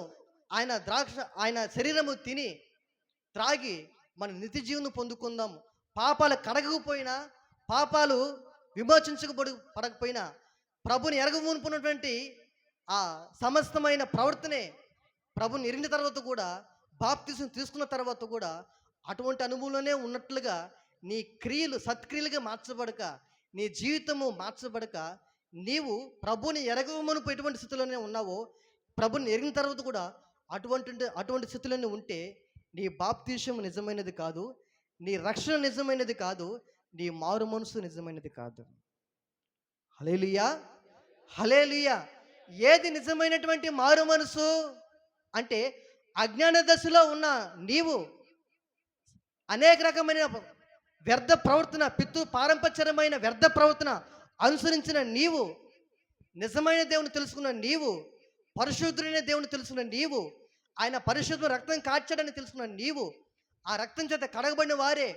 ఆయన శరీరము తిని త్రాగి మన నిత్య జీవనం పొందుకుందాము. పాపాలు కడగకపోయినా, పాపాలు పడకపోయినా ప్రభుని ఎరగమునుకున్నటువంటి ఆ సమస్తమైన ప్రవర్తనే ప్రభుని ఎరిగిన తర్వాత కూడా బాప్తిసం తీసుకున్న తర్వాత కూడా అటువంటి అనుభవంలోనే ఉన్నట్లుగా నీ క్రియలు సత్క్రియలుగా మార్చబడక, నీ జీవితము మార్చబడక నీవు ప్రభుని ఎరగమునుపు ఎటువంటి స్థితిలోనే ఉన్నావో ప్రభుని ఎరిగిన తర్వాత కూడా అటువంటి స్థితిలోనే ఉంటే నీ బాప్తిసం నిజమైనది కాదు, నీ రక్షణ నిజమైనది కాదు, నీ మారు మనసు నిజమైనది కాదు. హల్లెలూయా, హల్లెలూయా. ఏది నిజమైనటువంటి మారు మనసు అంటే అజ్ఞాన దశలో ఉన్న నీవు అనేక రకమైన వ్యర్థ ప్రవర్తన, పారంపర్యమైన వ్యర్థ ప్రవర్తన అనుసరించిన నీవు, నిజమైన దేవుని తెలుసుకున్న నీవు, పరిశుద్ధుడైన దేవుని తెలుసుకున్న నీవు, ఆయన పరిశుద్ధ రక్తం కార్చాడని తెలుసుకున్న నీవు, ఆ రక్తం చేత కడగబడిన వారే,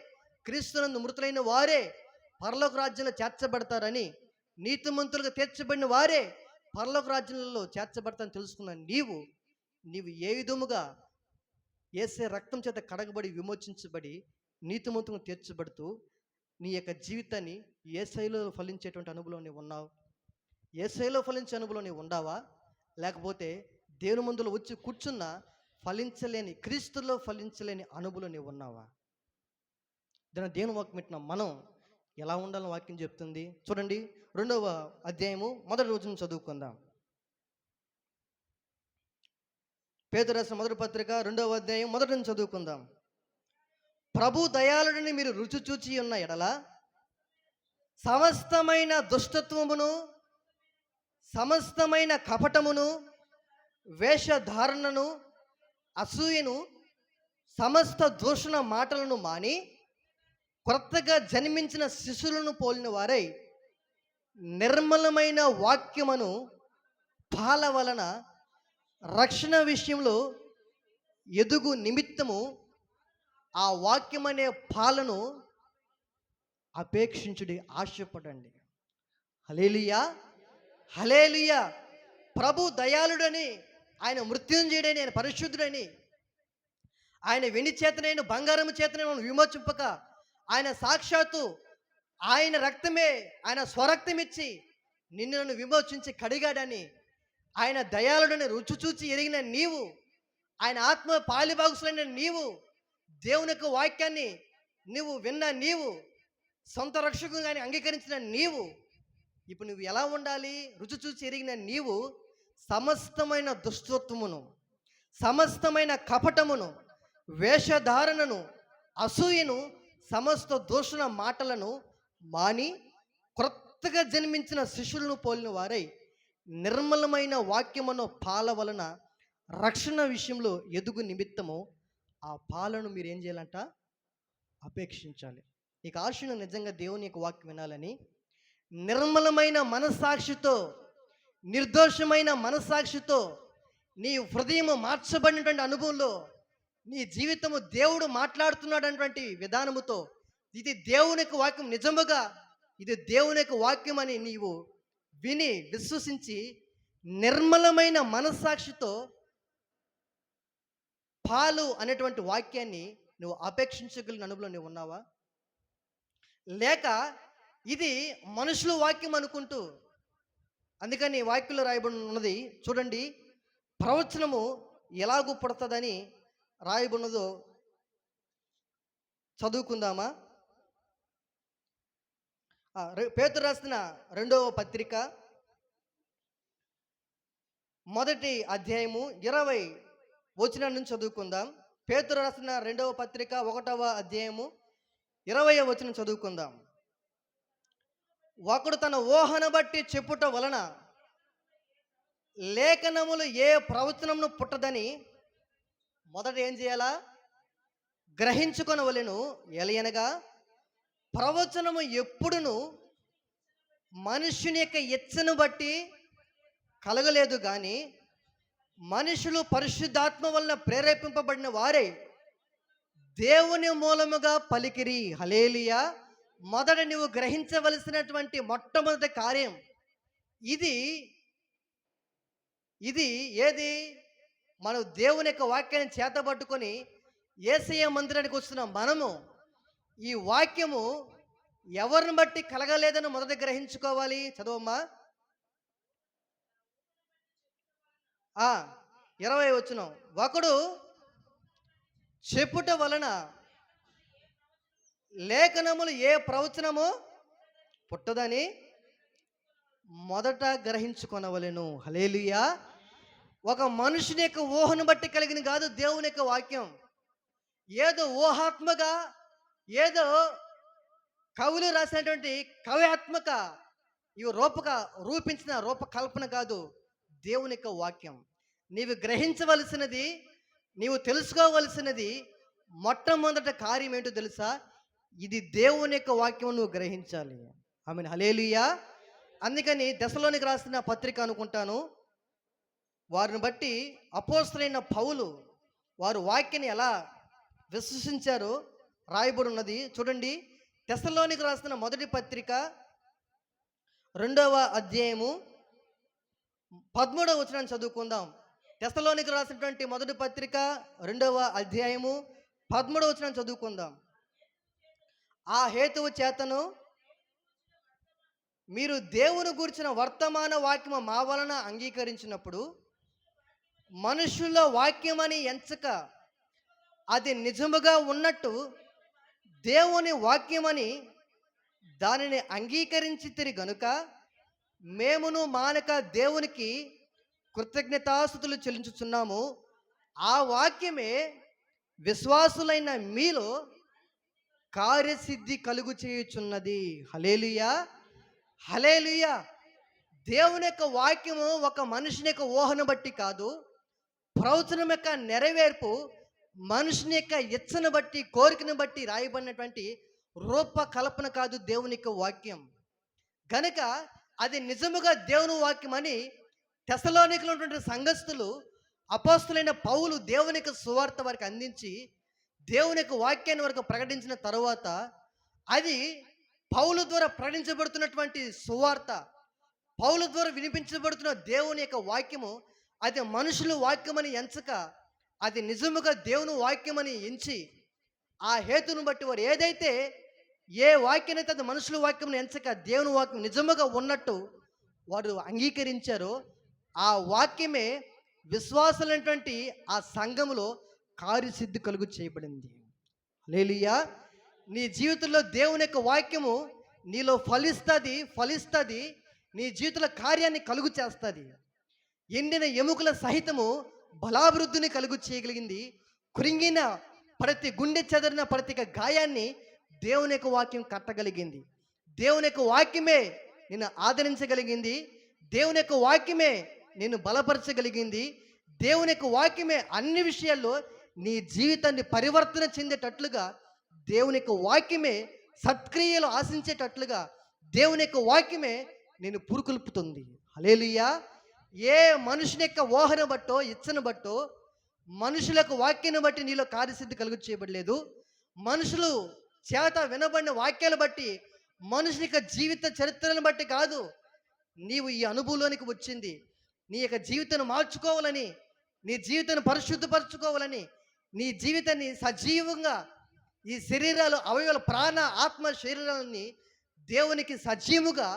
క్రీస్తునందు మృతులైన వారే పరలోక రాజ్యంలో చేర్చబడతారని, నీతిమంతులుగా తీర్చబడిన వారే పరలోక రాజ్యంలో చేర్చబడతారని తెలుసుకున్న నీవు ఏ విధముగా యేసే రక్తం చేత కడగబడి విమోచించబడి నీతిమంతులుగా తీర్చబడుతూ నీ యొక్క జీవితాన్ని యేసయ్యలో ఫలించేటువంటి అనుభవంలో నీవు ఉన్నావు? యేసయ్యలో ఫలించే అనుభవంలో నీవు ఉండావా? లేకపోతే దేవుని ముందులో వచ్చి కూర్చున్న ఫలించలేని, క్రీస్తులో ఫలించలేని అనుభవంలో నీవు ఉన్నావా? దాని దేవుని వాక్యం పెట్టిన మనం ఎలా ఉండాలని వాక్యం చెప్తుంది. చూడండి, 2వ అధ్యాయము మొదటి రోజును చదువుకుందాం. పేతురు రాసిన మొదటి పత్రిక 2వ అధ్యాయం మొదటి నుంచి చదువుకుందాం. ప్రభు దయాళుడిని మీరు రుచి చూచి ఉన్న ఎడల సమస్తమైన దుష్టత్వమును, సమస్తమైన కపటమును, వేషధారణను, అసూయను, సమస్త దూషణ మాటలను మాని కొత్తగా జన్మించిన శిశువులను పోలిన వారై నిర్మలమైన వాక్యమును పాల వలన రక్షణ విషయంలో ఎదుగు నిమిత్తము ఆ వాక్యం అనే పాలను అపేక్షించుడి, ఆశపడండి. హల్లెలూయా, హల్లెలూయా. ప్రభు దయాళుడని, ఆయన మృత్యుంజయుడని, ఆయన పరిశుద్ధుడని, ఆయన వెండి చేతనైన బంగారము చేతనైన విమోచింపక ఆయన సాక్షాత్తు ఆయన రక్తమే, ఆయన స్వరక్తం ఇచ్చి నిన్ను నన్ను విమోచించి కడిగాడని, ఆయన దయాళుడని రుచి చూచి ఎరిగిన నీవు ఆయన ఆత్మ పాలిభాగస్తులైన నీవు, దేవుని యొక్క వాక్యాన్ని నువ్వు విన్న నీవు, సొంత రక్షకుగాని అంగీకరించిన నీవు, ఇప్పుడు నువ్వు ఎలా ఉండాలి? రుచి చూసి ఎరిగిన నీవు సమస్తమైన దుష్టత్వమును, సమస్తమైన కపటమును, వేషధారణను, అసూయను, సమస్త దూషణ మాటలను మాని క్రొత్తగా జన్మించిన శిష్యులను పోలిన వారై నిర్మలమైన వాక్యమును పాల వలన రక్షణ విషయంలో ఎదుగు నిమిత్తము ఆ పాలను మీరు ఏం చేయాలంట? అపేక్షించాలి. నీకు ఆశను నిజంగా దేవుని యొక్క వాక్యం వినాలని నిర్మలమైన మనస్సాక్షితో, నిర్దోషమైన మనస్సాక్షితో, నీ హృదయము మార్చబడినటువంటి అనుభవంలో నీ జీవితము దేవుడు మాట్లాడుతున్నాడన్నటువంటి విధానముతో, ఇది దేవుని యొక్క వాక్యం, నిజముగా ఇది దేవుని యొక్క వాక్యం అని నీవు విని విశ్వసించి నిర్మలమైన మనస్సాక్షితో పాలు అనేటువంటి వాక్యాన్ని నువ్వు అపేక్షించగలిగిన అనుభవంలో నువ్వు ఉన్నావా? లేక ఇది మనుషుల వాక్యం అనుకుంటూ, అందుకని వాక్యంలో రాయబడి ఉన్నది చూడండి, ప్రవచనము ఎలాగూ పుడతదని రాయబడినదో చదువుకుందామా? పేతురు రాసిన 2వ పత్రిక 1వ అధ్యాయము 20 వచనం నుంచి చదువుకుందాం. పేతురు రాసిన 2వ పత్రిక 1వ అధ్యాయము 20వ వచనం చదువుకుందాం. ఒకడు తన ఊహను బట్టి చెప్పుట వలన లేఖనములు ఏ ప్రవచనమును పుట్టదని మొదట ఏం చేయాలా? గ్రహించుకొనవలెను. ఎలయనగా ప్రవచనము ఎప్పుడును మనుషుని యొక్క ఇచ్చను బట్టి కలగలేదు, కానీ మనుషులు పరిశుద్ధాత్మ వలన ప్రేరేపింపబడిన వారే దేవుని మూలముగా పలికిరి. హల్లెలూయా. మొదట నువ్వు గ్రహించవలసినటువంటి మొట్టమొదటి కార్యం ఇది ఏది? మనం దేవుని యొక్క వాక్యాన్ని చేతబట్టుకొని యేసయ్య మందిరానికి వస్తున్నాం. మనము ఈ వాక్యము ఎవరిని బట్టి కలగలేదని మొదట గ్రహించుకోవాలి. చదవమ్మా. 20 వచనం. ఒకడు చెప్పుట వలన లేఖనములు ఏ ప్రవచనము పుట్టదని మొదట గ్రహించుకొనవలెను. హల్లెలూయా. ఒక మనుషుని యొక్క ఊహను బట్టి కలిగిన కాదు దేవుని యొక్క వాక్యం. ఏదో ఊహాత్మగా, ఏదో కవులు రాసినటువంటి కవ్యాత్మక ఇవి రూపించిన రూపకల్పన కాదు దేవుని యొక్క వాక్యం. నీవు గ్రహించవలసినది, నీవు తెలుసుకోవలసినది మొట్టమొదట కార్యం ఏంటో తెలుసా? ఇది దేవుని యొక్క వాక్యం నువ్వు గ్రహించాలి. ఆమెన్. హల్లెలూయా. అందుకని దశలోనికి రాసిన పత్రిక అనుకుంటాను, వారిని బట్టి అపోస్తలుడైన పౌలు వారు వాక్యాన్ని ఎలా విశ్వసించారో రాయబడి ఉన్నది. చూడండి, దశలోనికి రాసిన మొదటి పత్రిక 2వ అధ్యాయము 13వ వచనాన్ని చదువుకుందాం. దశలోనికి రాసినటువంటి మొదటి పత్రిక 2వ అధ్యాయము 13వ వచనాన్ని చదువుకుందాం. ఆ హేతువు చేతను మీరు దేవుని గురించిన వర్తమాన వాక్యము మా వలన అంగీకరించినప్పుడు మనుషుల వాక్యమని ఎంచక అది నిజముగా ఉన్నట్టు దేవుని వాక్యమని దానిని అంగీకరించి గనుక మేమును మానక దేవునికి కృతజ్ఞతాస్తుతులు చెల్లించుచున్నాము. ఆ వాక్యమే విశ్వాసులైన మీలో కార్యసిద్ధి కలుగు చేయుచున్నది. హల్లెలూయా. హల్లెలూయా. దేవుని యొక్క వాక్యము ఒక మనుషుని యొక్క ఊహను బట్టి కాదు, ప్రవచనం యొక్క నెరవేర్పు మనుషుని యొక్క ఇచ్చను బట్టి, కోరికను బట్టి రాయబడినటువంటి రూపకల్పన కాదు దేవుని యొక్క వాక్యం. గనుక అది నిజముగా దేవుని వాక్యం అని తెస్సలోనికలో ఉన్నటువంటి సంఘస్థులు, అపోస్తలుడైన పౌలు దేవుని యొక్క సువార్త వారికి అందించి దేవుని యొక్క వాక్యాన్ని వరకు ప్రకటించిన తరువాత అది పౌలు ద్వారా ప్రకటించబడుతున్నటువంటి సువార్త, పౌలు ద్వారా వినిపించబడుతున్న దేవుని యొక్క వాక్యము అది మనుషుల వాక్యమని ఎంచక అది నిజముగా దేవుని వాక్యమని ఎంచి ఆ హేతును బట్టి వారు ఏదైతే ఏ వాక్యానైతే అది మనుషుల వాక్యం ఎంచక దేవుని వాక్యం నిజముగా ఉన్నట్టు వారు అంగీకరించారో ఆ వాక్యమే విశ్వాసులైనటువంటి ఆ సంఘములో కార్యసిద్ధి కలుగు చేయబడింది. హల్లెలూయా. నీ జీవితంలో దేవుని యొక్క వాక్యము నీలో ఫలిస్తుంది. నీ జీవితంలో కార్యాన్ని కలుగు చేస్తుంది. ఎండిన ఎముకల సహితము బలాభివృద్ధిని కలుగు చేయగలిగింది. కృంగిన ప్రతి గుండె చెదరిన ప్రతి గాయాన్ని దేవుని యొక్క వాక్యం కట్టగలిగింది. దేవుని యొక్క వాక్యమే నిన్ను ఆదరించగలిగింది. దేవుని యొక్క వాక్యమే నిన్ను బలపరచగలిగింది. దేవుని యొక్క వాక్యమే అన్ని విషయాల్లో నీ జీవితాన్ని పరివర్తన చెందేటట్లుగా, దేవుని యొక్క వాక్యమే సత్క్రియలు ఆశించేటట్లుగా, దేవుని యొక్క వాక్యమే నేను పురుకొల్పుతుంది. హల్లెలూయా. ఏ మనుషుని యొక్క ఊహను బట్టో ఇచ్చను బట్టో, మనుషులకు వాక్యాన్ని బట్టి నీలో కార్యసిద్ధి కలుగు చేయబడలేదు. మనుషులు చేత వినబడిన వాక్యాలు బట్టి, మనుషుని యొక్క జీవిత చరిత్రను బట్టి కాదు నీవు ఈ అనుభవంలోనికి వచ్చింది. నీ యొక్క జీవితాన్ని మార్చుకోవాలని, నీ జీవితాన్ని పరిశుద్ధపరచుకోవాలని, నీ జీవితాన్ని సజీవంగా ఈ శరీరాలు, అవయవాలు, ప్రాణ, ఆత్మ శరీరాలని దేవునికి సజీవుగా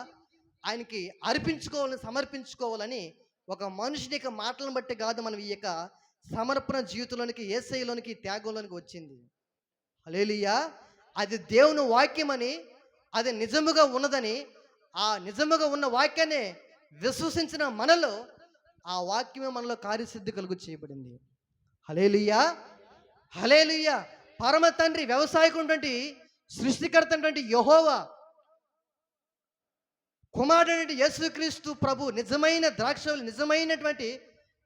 ఆయనకి అర్పించుకోవాలని, సమర్పించుకోవాలని ఒక మనుషుని యొక్క మాటలను బట్టి కాదు మనం ఈ యొక్క సమర్పణ జీవితంలోనికి, యేసయ్యలోనికి, త్యాగంలోనికి వచ్చింది. హల్లెలూయా. అది దేవుని వాక్యమని, అది నిజముగా ఉన్నదని, ఆ నిజముగా ఉన్న వాక్యాన్ని విశ్వసించిన మనలో ఆ వాక్యమే మనలో కార్యసిద్ధి కలుగు చేయబడింది. హల్లెలూయా. హల్లెలూయా. పరమ తండ్రి, వ్యవసాయకుడు, సృష్టికర్త అయినటువంటి యెహోవా, కుమారుడైన యేసుక్రీస్తు ప్రభు, నిజమైన ద్రాక్షవల్లి, నిజమైనటువంటి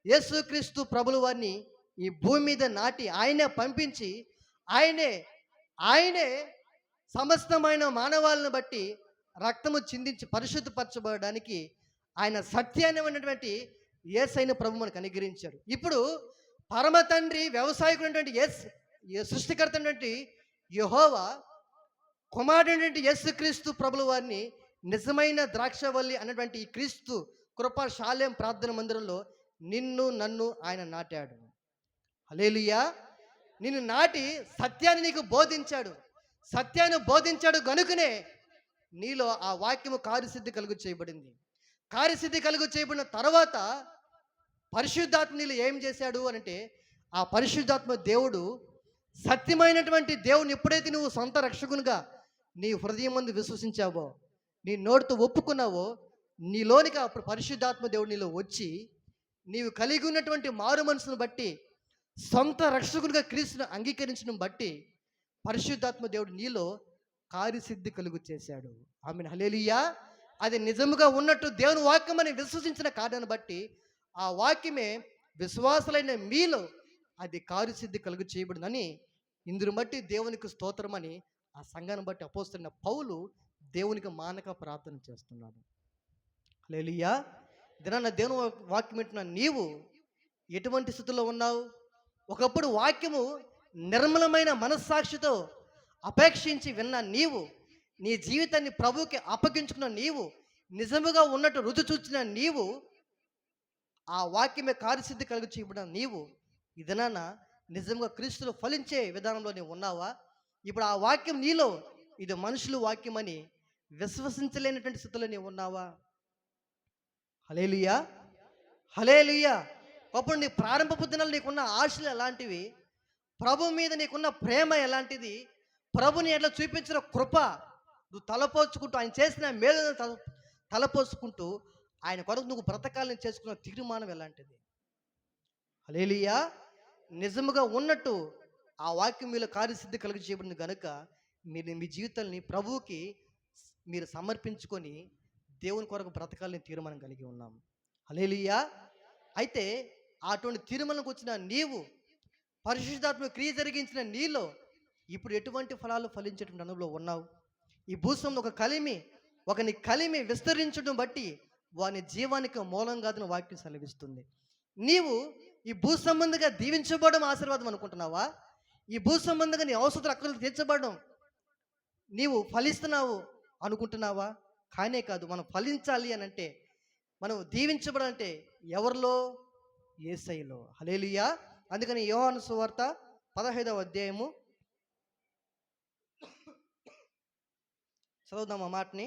యేసుక్రీస్తు ప్రభుల వారిని ఈ భూమి మీద నాటి ఆయనే పంపించి, ఆయనే సమస్తమైన మానవాళ్ళను బట్టి రక్తము చిందించి పరిశుద్ధపరచబడడానికి ఆయన సత్యాన్ని ఉన్నటువంటి యేసైన ప్రభు మనకు అనుగ్రహించాడు. ఇప్పుడు పరమ తండ్రి, వ్యవసాయకుడు, సృష్టికర్త అయినటువంటి యెహోవా, కుమారుడైనటువంటి యేసుక్రీస్తు ప్రభుల వారిని నిజమైన ద్రాక్షవల్లి అన్నటువంటి ఈ క్రీస్తు కృపా శాలేం ప్రార్థన మందిరంలో నిన్ను నన్ను ఆయన నాటాడు. హల్లెలూయా. నిన్ను నాటి సత్యాన్ని నీకు బోధించాడు. సత్యాన్ని బోధించాడు గనుకనే నీలో ఆ వాక్యము కార్యసిద్ధి కలుగు చేయబడింది. కార్యసిద్ధి కలుగు చేయబడిన తర్వాత పరిశుద్ధాత్మ నీళ్ళు ఏం చేశాడు అనంటే, ఆ పరిశుద్ధాత్మ దేవుడు, సత్యమైనటువంటి దేవుని ఎప్పుడైతే నువ్వు సొంత రక్షకునిగా నీ హృదయం ముందు విశ్వసించావో, నీ నోటితో ఒప్పుకున్నావో, నీలోనికి అప్పుడు పరిశుద్ధాత్మ దేవుడు నీలో వచ్చి, నీవు కలిగి ఉన్నటువంటి మారు మనసును బట్టి, సొంత రక్షకునిగా క్రీస్తును అంగీకరించడం బట్టి పరిశుద్ధాత్మ దేవుడు నీలో కార్యసిద్ధి కలుగు చేశాడు. ఆమేన్. హల్లెలూయా. అది నిజముగా ఉన్నట్టు దేవుని వాక్యం అని విశ్వసించిన కారణాన్ని బట్టి ఆ వాక్యమే విశ్వాసులైన మీలో అది కార్యసిద్ధి కలుగు చేయబడిందని, ఇందుని బట్టి దేవునికి స్తోత్రమని ఆ సంఘాన్ని బట్టి అపోస్తలుడైన పౌలు దేవునికి మానక ప్రార్థన చేస్తున్నాడు. హల్లెలూయా. దినాన్న దేవుని వాక్యం వింటున్న నీవు ఎటువంటి స్థితిలో ఉన్నావు? ఒకప్పుడు వాక్యము నిర్మలమైన మనస్సాక్షితో అపేక్షించి విన్న నీవు, నీ జీవితాన్ని ప్రభువుకి అప్పగించుకున్న నీవు, నిజముగా ఉన్నట్టు రుచి చూచిన నీవు, ఆ వాక్యమే కార్యసిద్ధి కలుగు చేయబడిన నీవు ఈ దినాన నిజంగా క్రీస్తులో ఫలించే విధానంలో నీవు ఉన్నావా? ఇప్పుడు ఆ వాక్యం నీలో ఇది మనుషుల వాక్యం అని విశ్వసించలేనటువంటి స్థితిలో నీవు ఉన్నావా? హల్లెలూయా. హల్లెలూయా. అప్పుడు నీ ప్రారంభపు దినాలు నీకున్న ఆశలు ఎలాంటివి, ప్రభు మీద నీకున్న ప్రేమ ఎలాంటిది, ప్రభుని ఎట్లా చూపించిన కృప నువ్వు తలపోచుకుంటూ, ఆయన చేసిన మేలును తలపోసుకుంటూ ఆయన కొరకు నువ్వు బ్రతకాలని చేసుకున్న తీర్మానం ఎలాంటిది? హల్లెలూయా. నిజముగా ఉన్నట్టు ఆ వాక్యం మీలో కార్యసిద్ధి కలిగి చేయబడింది కనుక మీరు మీ జీవితాన్ని ప్రభువుకి మీరు సమర్పించుకొని దేవుని కొరకు బ్రతకాలని తీర్మానం కలిగి ఉన్నాం. హల్లెలూయా. అయితే అటువంటి తీర్మానంకి వచ్చిన నీవు, పరిశుద్ధాత్మ క్రియ జరిగించిన నీలో ఇప్పుడు ఎటువంటి ఫలాలు ఫలించేటువంటి అనుభవంలో ఉన్నావు? ఈ భూస్వామిలో ఒకని కలిమి విస్తరించడం బట్టి వాని జీవానికి మూలం కాదని వాక్యం సెలవిస్తుంది. నీవు ఈ భూ సంబంధంగా దీవించబడడం ఆశీర్వాదం అనుకుంటున్నావా? ఈ భూ సంబంధంగా నీ అవసరం అక్కలు తీర్చబడడం నీవు ఫలిస్తున్నావు అనుకుంటున్నావా? కానే కాదు. మనం ఫలించాలి అని అంటే, మనం దీవించబడాలంటే ఎవరిలో? యేసయ్యలో. హల్లెలూయా. అందుకని యోహాను సువార్త 15వ అధ్యాయము చదువుదాం ఆ మాటని.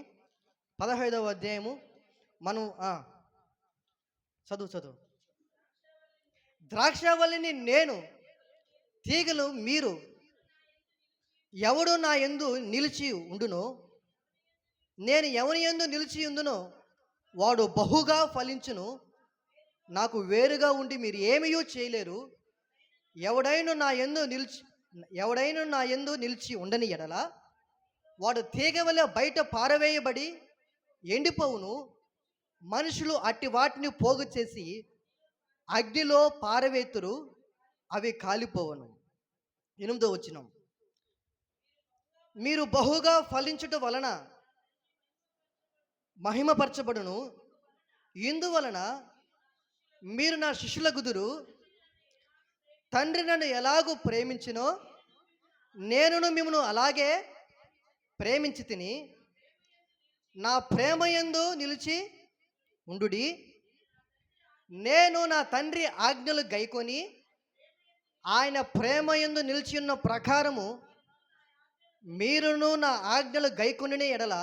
15వ అధ్యాయము మనం చదువు. ద్రాక్షావల్లిని నేను, తీగలు మీరు. ఎవడు నా యందు నిలిచి ఉండునో, నేను ఎవని యందు నిలిచి ఉండునో వాడు బహుగా ఫలించును. నాకు వేరుగా ఉండి మీరు ఏమీ చేయలేరు. ఎవడైనా నా యందు నిలిచి ఉండని ఎడల వాడు తీగ వలె బయట పారవేయబడి ఎండిపోవును. మనుషులు అట్టి వాటిని పోగు చేసి అగ్నిలో పారవేతురు, అవి కాలిపోవును. 8వ వచనం, మీరు బహుగా ఫలించుట వలన మహిమపరచబడును. ఇందువలన మీరు నా శిష్యులగుదురు. తండ్రి నన్ను ఎలాగూ ప్రేమించినో నేనును మిమ్మను అలాగే ప్రేమించి తిని. నా ప్రేమ యందు నిలిచి ఉండుడి. నేను నా తండ్రి ఆజ్ఞలు గైకొని ఆయన ప్రేమ యందు నిలిచి ఉన్న ప్రకారము మీరును నా ఆజ్ఞలు గైకొనిన ఎడల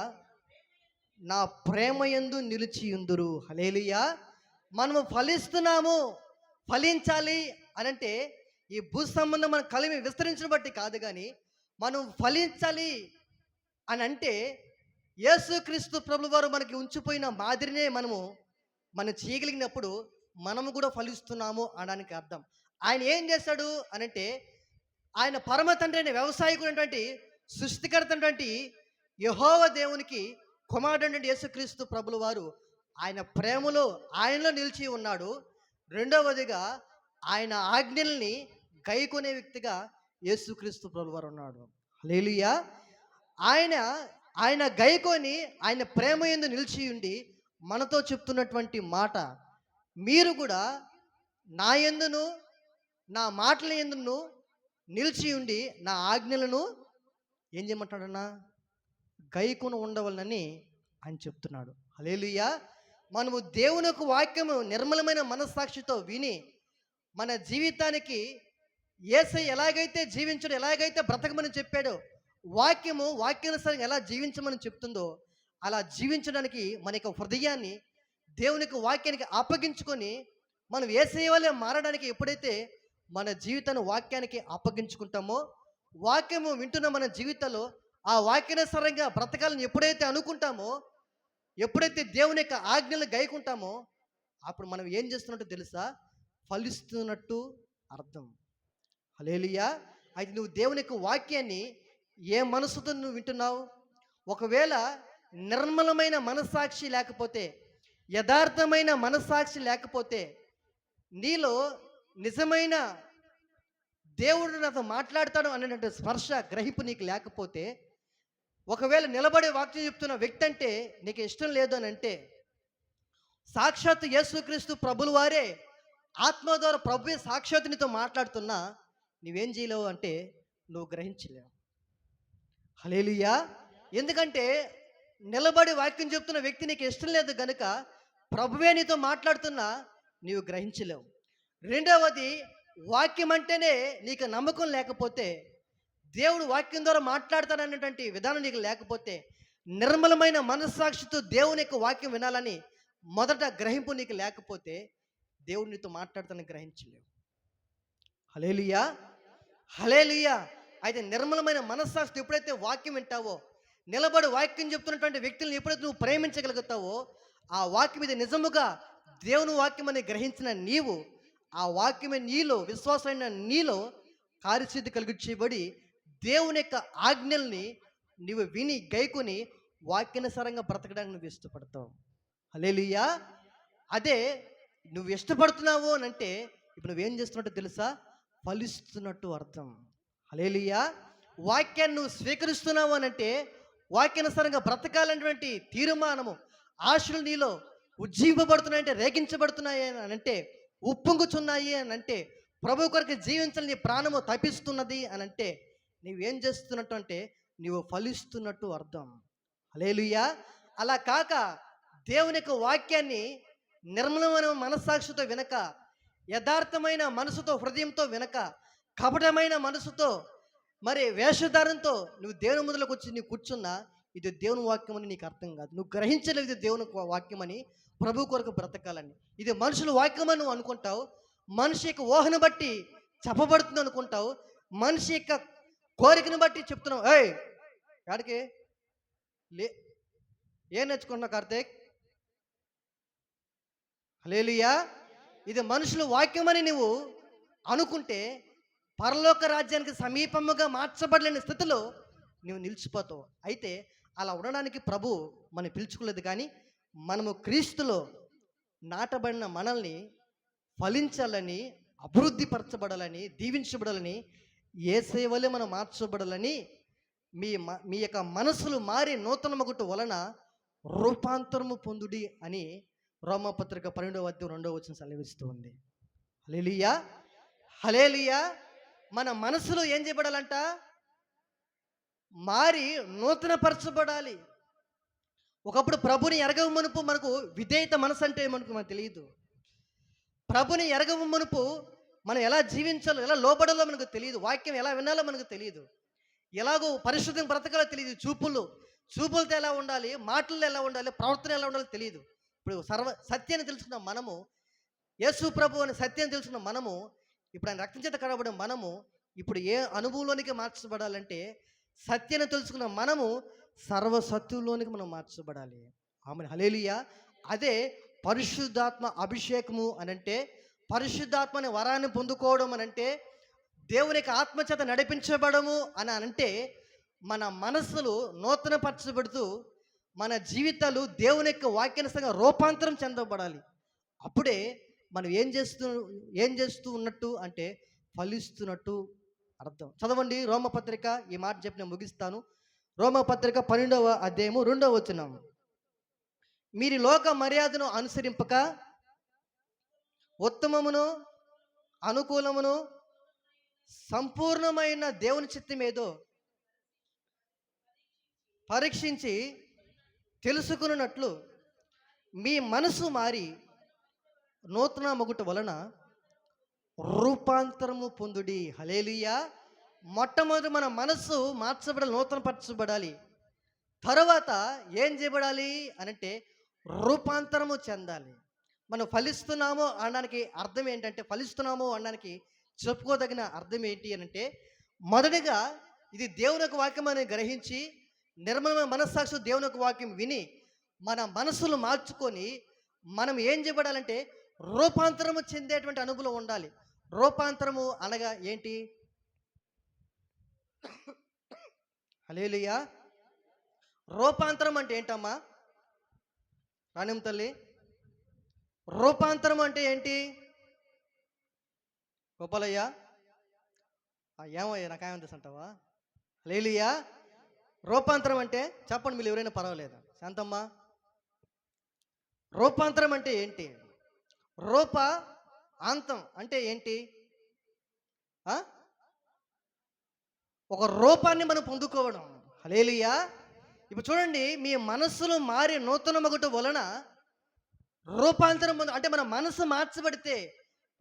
నా ప్రేమ యందు నిలిచి ఉందురు. హల్లెలూయా. మనము ఫలిస్తున్నాము, ఫలించాలి అనంటే ఈ భూ సంబంధం మన కలిమి విస్తరించిన బట్టి కాదు, కానీ మనం ఫలించాలి అని అంటే యేసుక్రీస్తు ప్రభువు వారు మనకి ఉంచిపోయిన మాదిరినే మనం చేయగలిగినప్పుడు మనము కూడా ఫలిస్తున్నాము అనడానికి అర్థం. ఆయన ఏం చేశాడు అనంటే, ఆయన పరమ తండ్రి అయిన వ్యవసాయకుడు సృష్టికర్త యెహోవా దేవునికి కుమారుడు యేసుక్రీస్తు ప్రభుల వారు ఆయన ప్రేమలో ఆయనలో నిలిచి ఉన్నాడు. రెండవదిగా ఆయన ఆజ్ఞల్ని గైకొనే వ్యక్తిగా యేసుక్రీస్తు ప్రభుల వారు ఉన్నాడు. హల్లెలూయా. ఆయన గైకొని ఆయన ప్రేమ యందు నిలిచి ఉండి మనతో చెప్తున్నటువంటి మాట, మీరు కూడా నా యందును నా మాటల యందును నిలిచి ఉండి నా ఆజ్ఞలను ఏం చేయమంటాడన్నా గైకొని ఉండవలనని ఆయన చెప్తున్నాడు. హల్లెలూయా. మనము దేవుని యొక్క వాక్యము నిర్మలమైన మనస్సాక్షితో విని మన జీవితానికి యేసయ్య ఎలాగైతే జీవించడం, ఎలాగైతే బ్రతకమని చెప్పాడో, వాక్యానుసారంగా ఎలా జీవించమని చెప్తుందో అలా జీవించడానికి మన యొక్క హృదయాన్ని దేవునికి వాక్యానికి అప్పగించుకొని మనం యేసయ్య వలె మారడానికి ఎప్పుడైతే మన జీవితాన్ని వాక్యానికి అప్పగించుకుంటామో, వాక్యము వింటున్న మన జీవితంలో ఆ వాక్యానుసారంగా బ్రతకాలని ఎప్పుడైతే అనుకుంటామో, ఎప్పుడైతే దేవుని యొక్క ఆజ్ఞలు గైకుంటామో, అప్పుడు మనం ఏం చేస్తున్నట్టు తెలుసా? ఫలిస్తున్నట్టు అర్థం. హల్లెలూయా. అయితే నువ్వు దేవుని యొక్క వాక్యాన్ని ఏ మనసుతో నువ్వు వింటున్నావు? ఒకవేళ నిర్మలమైన మనస్సాక్షి లేకపోతే, యథార్థమైన మనస్సాక్షి లేకపోతే, నీలో నిజమైన దేవుడు నాతో మాట్లాడతాడు అనేటువంటి స్పర్శ గ్రహింపు నీకు లేకపోతే, ఒకవేళ నిలబడే వాక్యం చెప్తున్న వ్యక్తి అంటే నీకు ఇష్టం లేదు అని అంటే, సాక్షాత్ యేసుక్రీస్తు ప్రభుల వారే ఆత్మ ద్వారా ప్రభువే సాక్షాత్ నీతో మాట్లాడుతున్నా నువ్వేం చేయలేవు అంటే నువ్వు గ్రహించలేవు. హల్లెలూయా. ఎందుకంటే నిలబడి వాక్యం చెప్తున్న వ్యక్తి నీకు ఇష్టం లేదు కనుక ప్రభువే నీతో మాట్లాడుతున్నా నీవు గ్రహించలేవు. రెండవది, వాక్యం అంటేనే నీకు నమ్మకం లేకపోతే, దేవుడు వాక్యం ద్వారా మాట్లాడతాడనేటువంటి విధానం నీకు లేకపోతే, నిర్మలమైన మనస్సాక్షితో దేవుని యొక్క వాక్యం వినాలని మొదట గ్రహింపు నీకు లేకపోతే, దేవుడు నీతో మాట్లాడతానని గ్రహించలేవు. హల్లెలూయా. హల్లెలూయా. అయితే నిర్మలమైన మనస్సాక్షితో ఎప్పుడైతే వాక్యం వింటావో, నిలబడి వాక్యం చెప్తున్నటువంటి వ్యక్తులను ఎప్పుడైతే నువ్వు ప్రేమించగలుగుతావో, ఆ వాక్యం మీద నిజముగా దేవుని వాక్యం అని గ్రహించిన నీవు, ఆ వాక్యమే నీలో, విశ్వాసమైన నీలో కార్యసిద్ధి కలిగించబడి దేవుని యొక్క ఆజ్ఞల్ని నువ్వు విని గైకొని వాక్యానుసారంగా బ్రతకడానికి నువ్వు ఇష్టపడతావు. హల్లెలూయా. అదే నువ్వు ఇష్టపడుతున్నావు అని అంటే ఇప్పుడు నువ్వేం చేస్తున్నట్టు తెలుసా? ఫలిస్తున్నట్టు అర్థం. హల్లెలూయా. వాక్యాన్ని నువ్వు స్వీకరిస్తున్నావు అని అంటే వాక్యానుసారంగా బ్రతకాలనేటువంటి తీర్మానము, ఆశలు నీలో ఉజ్జీవింపబడుతున్నాయంటే, రేగించబడుతున్నాయి అని అంటే, ఉప్పొంగుచున్నాయి అని అంటే, ప్రభు కొరకు జీవించాలని నీ ప్రాణము తపిస్తున్నది అని అంటే, నీవేం చేస్తున్నట్టు అంటే నీవు ఫలిస్తున్నట్టు అర్థం. హల్లెలూయా. అలా కాక దేవుని యొక్క వాక్యాన్ని నిర్మలమైన మనస్సాక్షితో వినక, యథార్థమైన మనసుతో, హృదయంతో వినక, కపటమైన మనసుతో, మరి వేషధారంతో నువ్వు దేవుని ముందులోకి వచ్చి నీవు కూర్చున్నా, ఇది దేవుని వాక్యం అని నీకు అర్థం కాదు. నువ్వు గ్రహించలేదు ఇది దేవుని వాక్యం అని, ప్రభు కొరకు బ్రతకాలని. ఇది మనుషుల వాక్యం అని నువ్వు అనుకుంటావు. మనిషి యొక్క ఊహను బట్టి చెప్పబడుతుంది అనుకుంటావు, మనిషి యొక్క కోరికను బట్టి చెప్తున్నావు. ఏయ్ కాడికి లే, ఏం నేర్చుకుంటున్నావు కార్తీక్? హల్లెలూయా. ఇది మనుషుల వాక్యమని నువ్వు అనుకుంటే పరలోక రాజ్యానికి సమీపముగా మార్చబడలేని స్థితిలో నువ్వు నిలిచిపోతావు. అయితే అలా ఉండడానికి ప్రభు మనం పిలుచుకోలేదు, కానీ మనము క్రీస్తులో నాటబడిన మనల్ని ఫలించాలని, అభివృద్ధి పరచబడాలని, దీవించబడాలని, ఏ సేవలే మనం మార్చబడాలని మీ యొక్క మనసులు మారి నూతన మగుట వలన రూపాంతరము పొందుడి అని రోమపత్రిక 12:2 సెలవిస్తూ ఉంది. హల్లెలూయా, హల్లెలూయా. మన మనసులో ఏం చేయబడాలంట? మారి నూతన పరచబడాలి. ఒకప్పుడు ప్రభుని ఎరగవు మునుపు మనకు విధేయత మనసు అంటే మనకు తెలియదు. ప్రభుని ఎరగవు మునుపు మనం ఎలా జీవించాలో, ఎలా లోబడాలో మనకు తెలియదు. వాక్యం ఎలా వినాలో మనకు తెలియదు. ఎలాగో పరిశుద్ధంగా బ్రతకాలో తెలియదు. చూపులతో ఎలా ఉండాలి, మాటల్లో ఎలా ఉండాలి, ప్రవర్తన ఎలా ఉండాలో తెలియదు. ఇప్పుడు సత్యాన్ని తెలుసుకున్న మనము, యేసు ప్రభు అని సత్యాన్ని తెలుసుకున్న మనము, ఇప్పుడు ఆయన రక్తం చేత కడగబడిన మనము ఇప్పుడు ఏ అనుభవంలోనికి మార్చబడాలంటే సత్యాన్ని తెలుసుకున్న మనము సర్వసత్తుల్లోనికి మనం మార్చబడాలి. ఆమేన్, హల్లెలూయా. అదే పరిశుద్ధాత్మ అభిషేకము అనంటే, పరిశుద్ధాత్మ అనే వరాన్ని పొందుకోవడం అనంటే, దేవునికి ఆత్మచేత నడిపించబడము అని అంటే మన మనస్సులు నూతన పరచబడుతూ మన జీవితాలు దేవుని యొక్క వాక్యానుసారంగా రూపాంతరం చెందబడాలి. అప్పుడే మనం ఏం చేస్తూ ఉన్నట్టు అంటే ఫలిస్తున్నట్టు అర్థం. చదవండి రోమపత్రిక. ఈ మాట చెప్పి నేను ముగిస్తాను. రోమపత్రిక 12:2. మీరు లోక మర్యాదను అనుసరింపక ఉత్తమమును అనుకూలమును సంపూర్ణమైన దేవుని చిత్తం ఏదో పరీక్షించి తెలుసుకున్నట్లు మీ మనసు మారి నూతన మగుట వలన రూపాంతరము పొందుడి. హల్లెలూయా. మొట్టమొదటి మన మనస్సు మార్చబడాలి, నూతన పరచబడాలి. తర్వాత ఏం చేయబడాలి అనంటే రూపాంతరము చెందాలి. మనం ఫలిస్తున్నాము అనడానికి అర్థం ఏంటంటే, ఫలిస్తున్నాము అనడానికి చెప్పుకోదగిన అర్థం ఏంటి అనంటే, మొదటిగా ఇది దేవుని యొక్క వాక్యం అని గ్రహించి నిర్మలమైన మనస్సాక్షి దేవుని యొక్క వాక్యం విని మన మనసులు మార్చుకొని మనం ఏం చేయబడాలంటే రూపాంతరము చెందేటువంటి అనుభవం ఉండాలి. రూపాంతరము అనగా ఏంటి? హల్లెలూయా. రూపాంతరం అంటే ఏంటమ్మా? రాణిం తల్లి, రూపాంతరం అంటే ఏంటి? గోపాలయ్య, ఏమయ్యా నాకేమని తెలుసంటావా? హల్లెలూయా. రూపాంతరం అంటే చెప్పండి, మీరు ఎవరైనా పర్వాలేదు. శాంతమ్మ, రూపాంతరం అంటే ఏంటి? రూప అంతం అంటే ఏంటి? ఒక రూపాన్ని మనం పొందుకోవడం. హల్లెలూయా. ఇప్పుడు చూడండి, మీ మనస్సులు మారి నూతన మగుట వలన రూపాంతరం అంటే మన మనసు మార్చబడితే,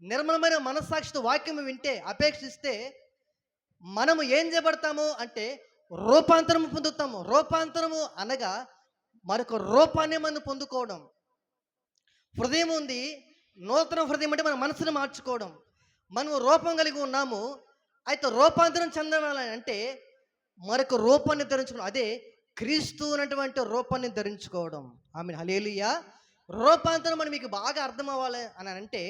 నిర్మలమైన మనస్సాక్షితో వాక్యం వింటే, అపేక్షిస్తే మనము ఏం చేయబడతాము అంటే రూపాంతరము పొందుతాము. రూపాంతరము అనగా మరొక రూపాన్ని మనం పొందుకోవడం. హృదయం ఉంది, నూతన హృదయం అంటే మన మనసును మార్చుకోవడం. మనం రూపం కలిగి ఉన్నాము, అయితే రూపాంతరం చెందాలని అంటే మరొక రూపాన్ని ధరించుకోవడం. అదే క్రీస్తు అన్నటువంటి రూపాన్ని ధరించుకోవడం. ఆమేన్, హల్లెలూయా. రూపాంతరం అని మీకు బాగా అర్థం అవ్వాలి అని అంటే,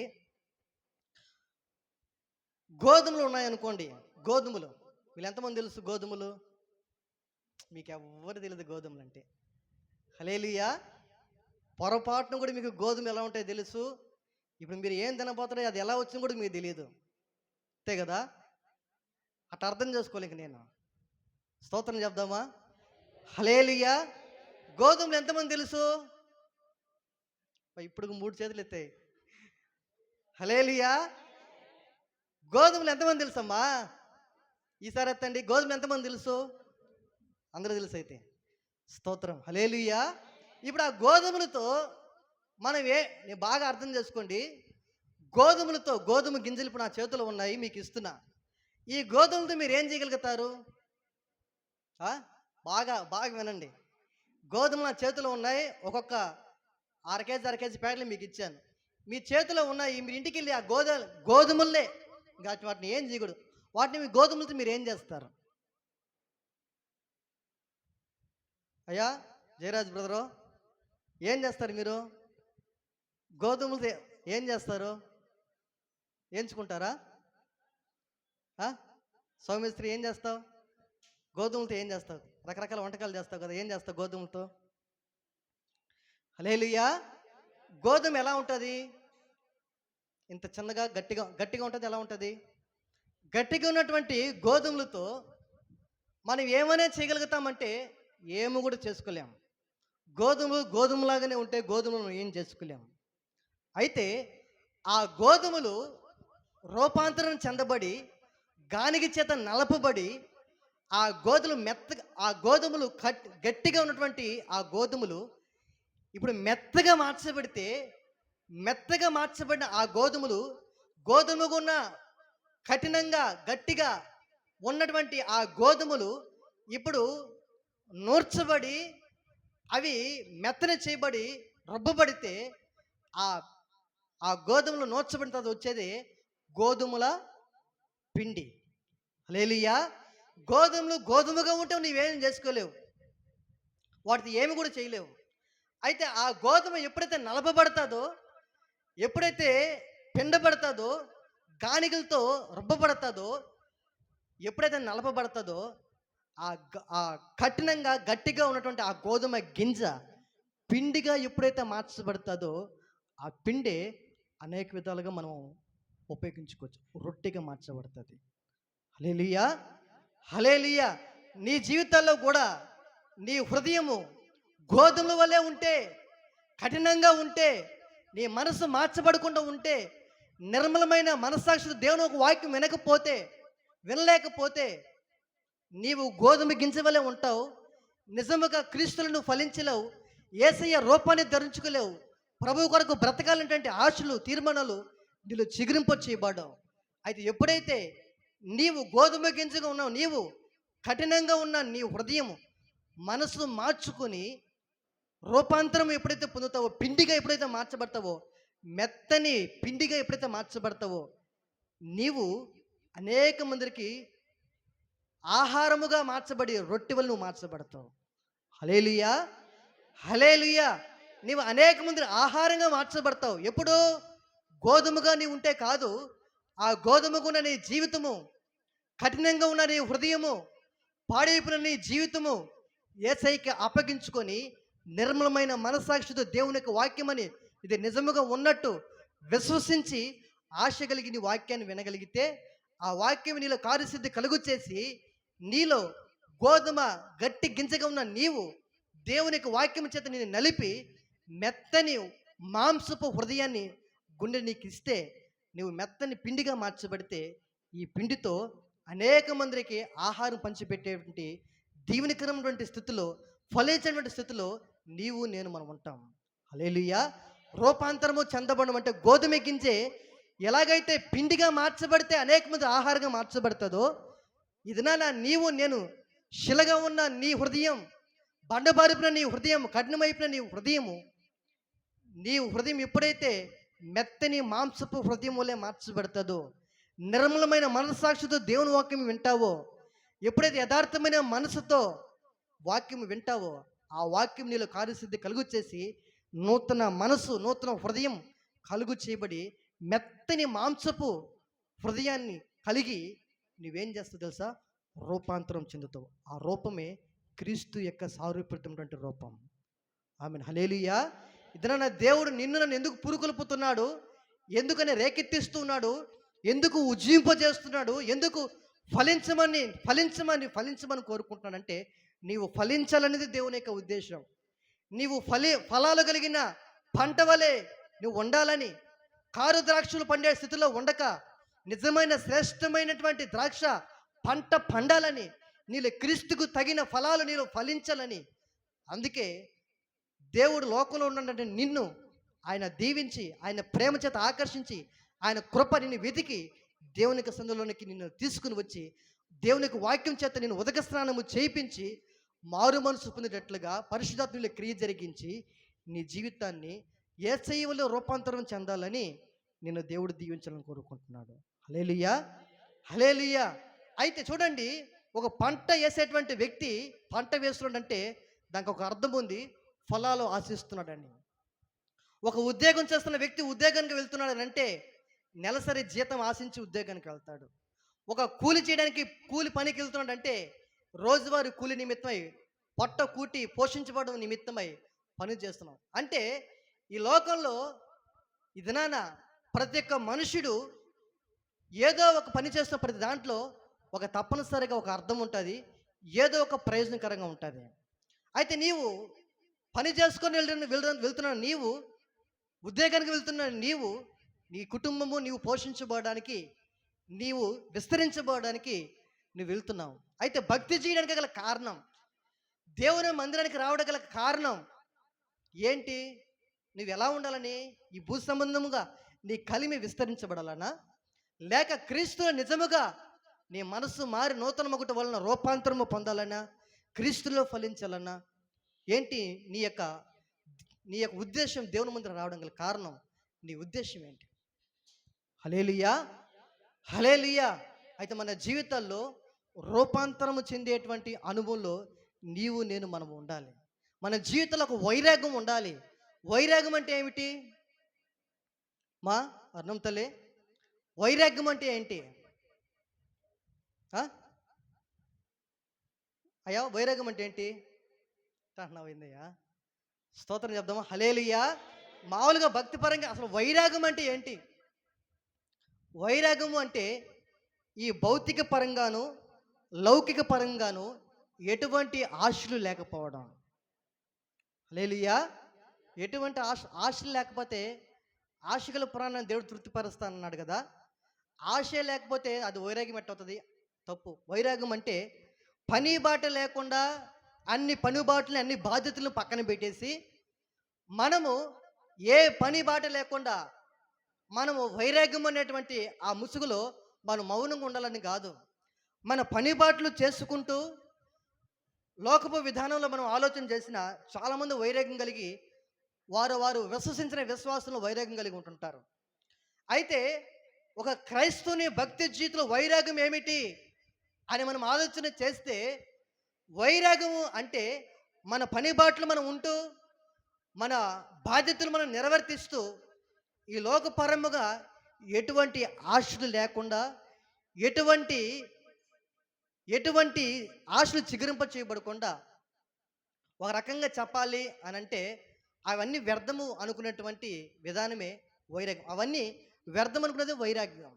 గోధుమలు ఉన్నాయనుకోండి. గోధుమలు, వీళ్ళు ఎంతమంది తెలుసు గోధుమలు? మీకు ఎవ్వరు తెలియదు గోధుమలు అంటే. హల్లెలూయా. పొరపాటును కూడా మీకు గోధుమలు ఎలా ఉంటాయో తెలుసు. ఇప్పుడు మీరు ఏం తినబోతారో అది ఎలా వచ్చిందో కూడా మీకు తెలియదు, అంతే కదా? అట్లా అర్థం చేసుకోలేక నేను స్తోత్రం చెప్దామా? హల్లెలూయా. గోధుమలు ఎంతమంది తెలుసు? ఇప్పుడు 3 చేతులు ఎత్తాయి. హల్లెలూయా. గోధుమలు ఎంతమంది తెలుసమ్మా? ఈసారి ఎత్తండి. గోధుమలు ఎంతమంది తెలుసు? అందరూ తెలుసు అయితే. స్తోత్రం, హల్లెలూయా. ఇప్పుడు ఆ గోధుమలతో మనం నేను బాగా అర్థం చేసుకోండి. గోధుమలతో, గోధుమ గింజలు ఇప్పుడు నా చేతిలో ఉన్నాయి, మీకు ఇస్తున్నా. ఈ గోధుమలతో మీరు ఏం చేయగలుగుతారు? బాగా బాగా వినండి. గోధుమలు నా చేతిలో ఉన్నాయి, ఒక్కొక్క 1/2 కేజీ ప్యాకెట్లు మీకు ఇచ్చాను. మీ చేతిలో ఉన్న మీరు ఇంటికి వెళ్ళి ఆ గోధుమలే ఇంకా వాటిని ఏం చేయకూడదు. వాటిని మీ గోధుమలతో మీరు ఏం చేస్తారు? అయ్యా జయరాజ్ బ్రదరు, ఏం చేస్తారు మీరు? గోధుమలతో ఏం చేస్తారు? ఎంచుకుంటారా? సౌమిస్త్రి ఏం చేస్తావు? గోధుమలతో ఏం చేస్తావు? రకరకాల వంటకాలు చేస్తావు కదా, ఏం చేస్తావు గోధుమలతో? హల్లెలూయా. గోధుమ ఎలా ఉంటుంది? ఇంత చిన్నగా గట్టిగా గట్టిగా ఉంటుంది. ఎలా ఉంటుంది? గట్టిగా ఉన్నటువంటి గోధుమలతో మనం ఏమైనా చేయగలుగుతామంటే ఏమి కూడా చేసుకోలేము. గోధుమలాగానే ఉంటే గోధుమలను ఏం చేసుకోలేము. అయితే ఆ గోధుమలు రూపాంతరం చెందబడి గానికి చేత నలపబడి ఆ గోధుమలు గట్టిగా ఉన్నటువంటి ఆ గోధుమలు ఇప్పుడు మెత్తగా మార్చబడిన ఆ గోధుమగున్న కఠినంగా గట్టిగా ఉన్నటువంటి ఆ గోధుమలు ఇప్పుడు నూర్చబడి అవి మెత్తన చేయబడి రుబ్బబడితే ఆ గోధుమలు నూర్చబడిన తర్వాత వచ్చేది గోధుమల పిండి. హల్లెలూయా. గోధుమగా ఉంటే నీవేం చేసుకోలేవు, వాటితో ఏమి కూడా చేయలేవు. అయితే ఆ గోధుమ ఎప్పుడైతే నలపబడతాదో, ఎప్పుడైతే పిండబడతాదో, గానికలతో రుబ్బబడతాదో, ఎప్పుడైతే నలపబడతాదో ఆ కఠినంగా గట్టిగా ఉన్నటువంటి ఆ గోధుమ గింజ పిండిగా ఎప్పుడైతే మార్చబడతాదో ఆ పిండి అనేక విధాలుగా మనం ఉపయోగించుకోవచ్చు. రొట్టెగా మార్చబడుతుంది. హల్లెలూయా. హల్లెలూయా. నీ జీవితాల్లో కూడా నీ హృదయము గోధుమల వల్లే ఉంటే, కఠినంగా ఉంటే, నీ మనసు మార్చబడకుండా ఉంటే, నిర్మలమైన మనస్సాక్షితో దేవుని ఒక వాక్యం వినలేకపోతే నీవు గోధుమ గింజ వల్లే ఉంటావు. నిజముగా క్రీస్తులను ఫలించలేవు. యేసయ్య రూపాన్ని ధరించుకోలేవు. ప్రభు కొరకు బ్రతకాలంటే ఆశలు, తీర్మానాలు నీళ్ళు చిగురింప చేయబడ్డావు. అయితే ఎప్పుడైతే నీవు గోధుమ గింజగా ఉన్నావు, నీవు కఠినంగా ఉన్న నీ హృదయం మనసు మార్చుకొని రూపాంతరం ఎప్పుడైతే పొందుతావో, పిండిగా ఎప్పుడైతే మార్చబడతావో, మెత్తని పిండిగా ఎప్పుడైతే మార్చబడతావో, నీవు అనేక మందికి ఆహారముగా మార్చబడి రొట్టె వల్ల నువ్వు మార్చబడతావు. హల్లెలూయా. హల్లెలూయా. నీవు అనేక మంది ఆహారంగా మార్చబడతావు. ఎప్పుడు? గోధుమగా నీవు ఉంటే కాదు. ఆ గోధుమగా ఉన్న నీ జీవితము, కఠినంగా ఉన్న నీ హృదయము, పాడైపోయిన నీ జీవితము యేసయ్యకి అప్పగించుకొని నిర్మలమైన మనస్సాక్షితో దేవుని యొక్క వాక్యమని ఇది నిజముగా ఉన్నట్టు విశ్వసించి ఆశ కలిగి నీ వాక్యాన్ని వినగలిగితే, ఆ వాక్యం నీలో కార్యసిద్ధి కలుగు చేసి నీలో గోధుమ గట్టి గింజగా ఉన్న నీవు దేవుని యొక్క వాక్యం చేత నేను నలిపి మెత్తని మాంసపు హృదయాన్ని గుండె నీకు ఇస్తే, నువ్వు మెత్తని పిండిగా మార్చబడితే ఈ పిండితో అనేక మందికి ఆహారం పంచిపెట్టేటువంటి దీవెనకరమైనటువంటి స్థితిలో, ఫలించినటువంటి స్థితిలో నీవు నేను మనం ఉంటాం. హల్లెలూయా. రూపాంతరము చెందబడడం అంటే గోధుమ గింజే ఎలాగైతే పిండిగా మార్చబడితే అనేక మంది ఆహారంగా మార్చబడుతుందో, ఇదినా నీవు నేను శిలగా ఉన్న నీ హృదయం, బండబారిపిన నీ హృదయం, కఠినమైపోయిన నీ హృదయం ఎప్పుడైతే మెత్తని మాంసపు హృదయం వల్లే మార్చబడుతుందో, నిర్మలమైన మనస్సాక్షితో దేవుని వాక్యం వింటావో, ఎప్పుడైతే యథార్థమైన మనసుతో వాక్యం వింటావో, ఆ వాక్యం నీలో కార్యసిద్ధి కలుగు చేసి నూతన మనసు, నూతన హృదయం కలుగు చేయబడి మెత్తని మాంసపు హృదయాన్ని కలిగి నువ్వేం చేస్తావు తెలుసా? రూపాంతరం చెందుతావు. ఆ రూపమే క్రీస్తు యొక్క సారూప్యమైనటువంటి రూపం. ఆమేన్. హల్లెలూయా. ఇదన దేవుడు నన్ను ఎందుకు పురుకొల్పుతున్నాడు, ఎందుకని రేకెత్తిస్తూ ఉన్నాడు, ఎందుకు ఉజ్జింపజేస్తున్నాడు, ఎందుకు ఫలించమని కోరుకుంటున్నాడంటే, నీవు ఫలించాలనేది దేవుని యొక్క ఉద్దేశం. నీవు ఫలాలు కలిగిన పంట వలె నువ్వు ఉండాలని, కారు ద్రాక్షలు పండే స్థితిలో ఉండక నిజమైన శ్రేష్టమైనటువంటి ద్రాక్ష పంట పండాలని, నీళ్ళు క్రీస్తుకు తగిన ఫలాలు నీలో ఫలించాలని, అందుకే దేవుడు లోకంలో ఉన్నటువంటి నిన్ను ఆయన దీవించి, ఆయన ప్రేమ చేత ఆకర్షించి, ఆయన కృప నిన్ను వెతికి దేవునికి సందులోనికి నిన్ను తీసుకుని వచ్చి దేవునికి వాక్యం చేత నేను ఉదక స్నానము చేయించి మారు మనసు పొందేటట్లుగా పరిశుద్ధాత్మలో క్రియ జరిగించి నీ జీవితాన్ని యేసయ్యలో రూపాంతరం చెందాలని నిన్ను దేవుడు దీవించాలని కోరుకుంటున్నాడు. హల్లెలూయా, హల్లెలూయా. అయితే చూడండి, ఒక పంట వేసేటువంటి వ్యక్తి పంట వేస్తున్నాడంటే దానికి ఒక అర్థం ఉంది, ఫలాలు ఆశిస్తున్నాడని. ఒక ఉద్యోగం చేస్తున్న వ్యక్తి ఉద్యోగానికి వెళ్తున్నాడు అంటే నెలసరి జీతం ఆశించి ఉద్యోగానికి వెళ్తాడు. ఒక కూలి చేయడానికి కూలి పనికి వెళ్తున్నాడంటే రోజువారీ కూలి నిమిత్తమై పొట్ట కూటి పోషించబడడం నిమిత్తమై పని చేస్తున్నాం. అంటే ఈ లోకంలో ఈ దినాన ప్రతి ఒక్క మనుషుడు ఏదో ఒక పని చేస్తున్న ప్రతి దాంట్లో ఒక తప్పనిసరిగా ఒక అర్థం ఉంటుంది, ఏదో ఒక ప్రయోజనకరంగా ఉంటుంది. అయితే నీవు పని చేసుకొని వెళ్తున్న నీవు, ఉద్యోగానికి వెళ్తున్న నీవు, నీ కుటుంబము నీవు పోషించబడడానికి, నీవు విస్తరించబడడానికి నువ్వు వెళ్తున్నావు. అయితే భక్తి చేయడానికి గల కారణం, దేవుని మందిరానికి రావడం గల కారణం ఏంటి? నువ్వు ఎలా ఉండాలని? ఈ భూ సంబంధముగా నీ కలిమి విస్తరించబడాలనా, లేక క్రీస్తులో నిజముగా నీ మనస్సు మారి నూతన మొగుట వలన రూపాంతరము పొందాలన్నా, క్రీస్తులో ఫలించాలన్నా? ఏంటి నీ యొక్క ఉద్దేశం? దేవుని ముందర రావడం గల కారణం, నీ ఉద్దేశం ఏంటి? హల్లెలూయా, హల్లెలూయా. అయితే మన జీవితాల్లో రూపాంతరము చెందేటువంటి అనుభవంలో నీవు నేను మనము ఉండాలి. మన జీవితంలో ఒక వైరాగ్యం ఉండాలి. వైరాగ్యం అంటే ఏమిటి మా అన్నం తల్లి? వైరాగ్యం అంటే ఏంటి అయ్యా? వైరాగ్యం అంటే ఏంటి అన్నావుందయ్యా? స్తోత్రం చెప్దామా? హల్లెలూయా. మామూలుగా భక్తిపరంగా అసలు వైరాగ్యం అంటే ఏంటి? వైరాగ్యము అంటే ఈ భౌతిక పరంగాను లౌకిక పరంగాను ఎటువంటి ఆశలు లేకపోవడం. హల్లెలూయా. ఎటువంటి ఆశలు లేకపోతే ఆశగల పురాణాన్ని దేవుడు తృప్తిపరుస్తానన్నాడు కదా. ఆశ లేకపోతే అది వైరాగ్యం ఎట్టవుతుంది? తప్పు. వైరాగ్యం అంటే పని బాట లేకుండా అన్ని పనిబాటులు అన్ని బాధ్యతలను పక్కన పెట్టేసి మనము ఏ పని బాట లేకుండా మనము వైరాగ్యం అనేటువంటి ఆ ముసుగులో మనం మౌనంగా ఉండాలని కాదు. మన పని బాటలు చేసుకుంటూ లోకపు విధానంలో మనం ఆలోచన చేసిన చాలామంది వైరాగ్యం కలిగి వారు విశ్వసించిన విశ్వాసంలో వైరాగ్యం కలిగి ఉంటుంటారు. అయితే ఒక క్రైస్తవుని భక్తి జీవితంలో వైరాగ్యం ఏమిటి అని మనం ఆలోచన చేస్తే, వైరాగ్యము అంటే మన పని బాటలు మనం ఉంటూ మన బాధ్యతలు మనం నిర్వర్తిస్తూ ఈ లోకపరముగా ఎటువంటి ఆశలు లేకుండా ఎటువంటి ఆశలు చిగురింప చేయబడకుండా, ఒక రకంగా చెప్పాలి అని అంటే అవన్నీ వ్యర్థము అనుకునేటువంటి విధానమే వైరాగ్యం. అవన్నీ వ్యర్థం అనుకునేది వైరాగ్యం.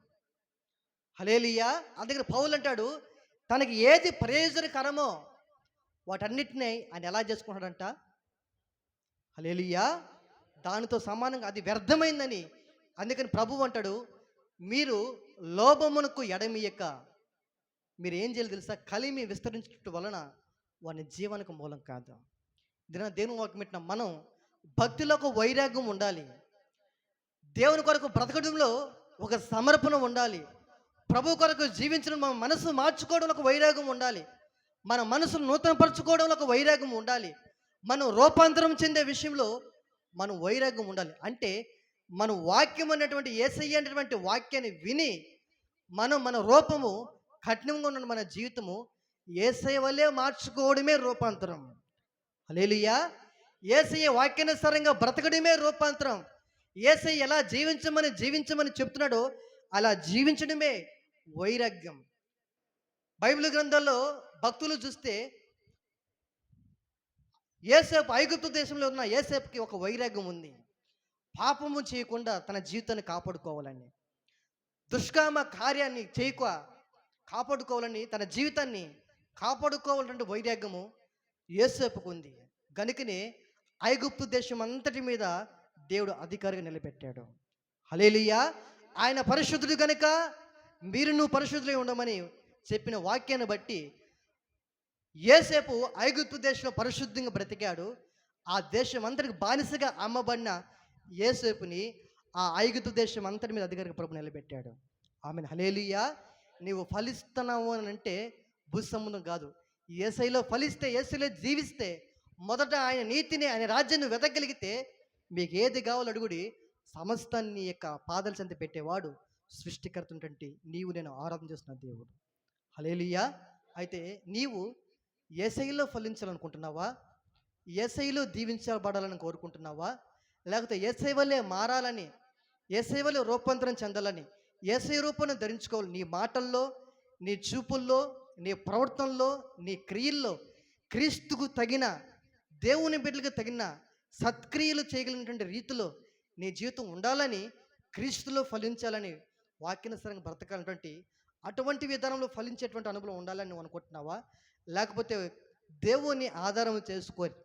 హల్లెలూయా. అందుకని పౌలు అంటాడు, తనకి ఏది ప్రయోజనకరమో వాటన్నిటినీ ఆయన ఎలా చేసుకుంటాడంట? హల్లెలూయా. దానితో సమానంగా అది వ్యర్థమైందని. అందుకని ప్రభువు అంటాడు, మీరు లోభమునకు ఎడమియక మీరు ఏం చేయాలి తెలుసా? కలిమి విస్తరించడం వలన వాని జీవనకు మూలం కాదు. దేవుని వాక్యం పెట్టిన మనం భక్తిలో ఒక వైరాగ్యం ఉండాలి. దేవుని కొరకు బ్రతకడంలో ఒక సమర్పణ ఉండాలి. ప్రభు కొరకు జీవించడం, మన మనసు మార్చుకోవడంలో ఒక వైరాగ్యం ఉండాలి. మన మనసును నూతనపరచుకోవడంలో ఒక వైరాగ్యం ఉండాలి. మనం రూపాంతరం చెందే విషయంలో మనం వైరాగ్యం ఉండాలి. అంటే మన వాక్యం అనేటువంటి యేసయ్య అనేటువంటి వాక్యాన్ని విని మన రూపము కఠినంగా ఉన్న మన జీవితము యేసయ్య వల్లే మార్చుకోవడమే రూపాంతరం. హల్లెలూయా. యేసయ్య వాక్యానుసారంగా బ్రతకడమే రూపాంతరం. యేసయ్య ఎలా జీవించమని చెప్తున్నాడో అలా జీవించడమే వైరాగ్యం. బైబిల్ గ్రంథాల్లో భక్తులు చూస్తే యోసేపు, ఐగుప్తు దేశంలో ఉన్న యోసేపుకి ఒక వైరాగ్యం ఉంది. పాపము చేయకుండా తన జీవితాన్ని కాపాడుకోవాలని, దుష్కామ కార్యాన్ని చేయక కాపాడుకోవాలని, తన జీవితాన్ని కాపాడుకోవాలంటే వైరాగ్యము యోసేపుకు ఉంది. గనుకనే ఐగుప్తు దేశం అంతటి మీద దేవుడు అధికారిగా నిలబెట్టాడు. హల్లెలూయా. ఆయన పరిశుద్ధుడు గనుక మీరు పరిశుద్ధులై ఉండమని చెప్పిన వాక్యాన్ని బట్టి యోసేపు ఐగుప్తు దేశంలో పరిశుద్ధంగా బ్రతికాడు. ఆ దేశం అంతటికి బానిసగా అమ్మబడిన యోసేపుని ఆ ఐగుప్తు దేశం అంతటి మీద అధికారిగా ప్రభు నిలబెట్టాడు. ఆమెను. హల్లెలూయా. నీవు ఫలిస్తున్నావు అని అంటే భూసంబంధం కాదు. యేసయ్యలో ఫలిస్తే, యేసయ్యలో జీవిస్తే, మొదట ఆయన నీతిని ఆయన రాజ్యాన్ని వెతకగలిగితే మీకు ఏది కావాలో అడుగుడి, సమస్తాన్ని నీ యొక్క పాదాల చెంత పెట్టేవాడు సృష్టికర్త ఉన్నటువంటి నీవు నేను ఆరాధన చేస్తున్న దేవుడు. హల్లెలూయా. అయితే నీవు యేసయ్యలో ఫలించాలనుకుంటున్నావా? యేసయ్యలో దీవించబడాలని కోరుకుంటున్నావా? లేకపోతే యేసయ్య వల్లే మారాలని, యేసయ్య వల్లే రూపాంతరం చెందాలని, యేసయ్య రూపాన్ని ధరించుకోవాలి నీ మాటల్లో, నీ చూపుల్లో, నీ ప్రవర్తనలో, నీ క్రియల్లో క్రీస్తుకు తగిన, దేవుని బిడ్డలకు తగిన సత్క్రియలు చేయగలిగినటువంటి రీతిలో నీ జీవితం ఉండాలని, క్రీస్తులో ఫలించాలని, వాక్యానుసారంగా బ్రతకాలన్నటువంటి అటువంటి విధానంలో ఫలించేటువంటి అనుభవం ఉండాలని నువ్వు అనుకుంటున్నావా? లేకపోతే దేవుని ఆధారం చేసుకొని,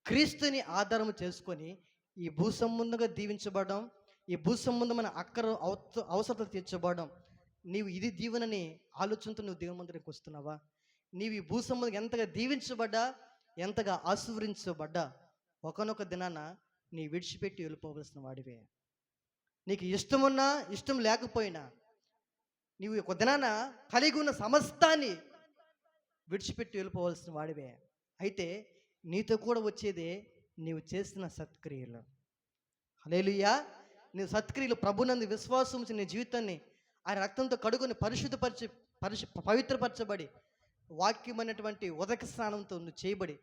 క్రీస్తుని ఆధారం చేసుకొని ఈ భూసంబంధంగా దీవించబడడం, ఈ భూసంబంధమైన అవసరతలు తీర్చబడడం, నీవు ఇది దీవెనని ఆలోచనతో నువ్వు దేవుని మందిరానికి వస్తున్నావా? నీవు ఈ భూసంబంధం ఎంతగా దీవించబడ్డా, ఎంతగా ఆశీర్వదించబడ్డా ఒకనొక దినాన నీ విడిచిపెట్టి వెళ్ళిపోవలసిన వాడివే. నీకు ఇష్టమున్నా ఇష్టం లేకపోయినా నీవు ఒక దినాన కలిగి ఉన్న సమస్తాన్ని విడిచిపెట్టి వెళ్ళిపోవలసిన వాడివే. అయితే నీతో కూడా వచ్చేదే నీవు చేసిన సత్క్రియలు. హల్లెలూయా. నీ సత్క్రియలు ప్రభునందు విశ్వాసం ఉంచి నీ జీవితాన్ని ఆయన రక్తంతో కడుగుని పవిత్రపరచబడి వాక్యం అనేటువంటి ఉదక స్నానంతో నువ్వు చేయబడి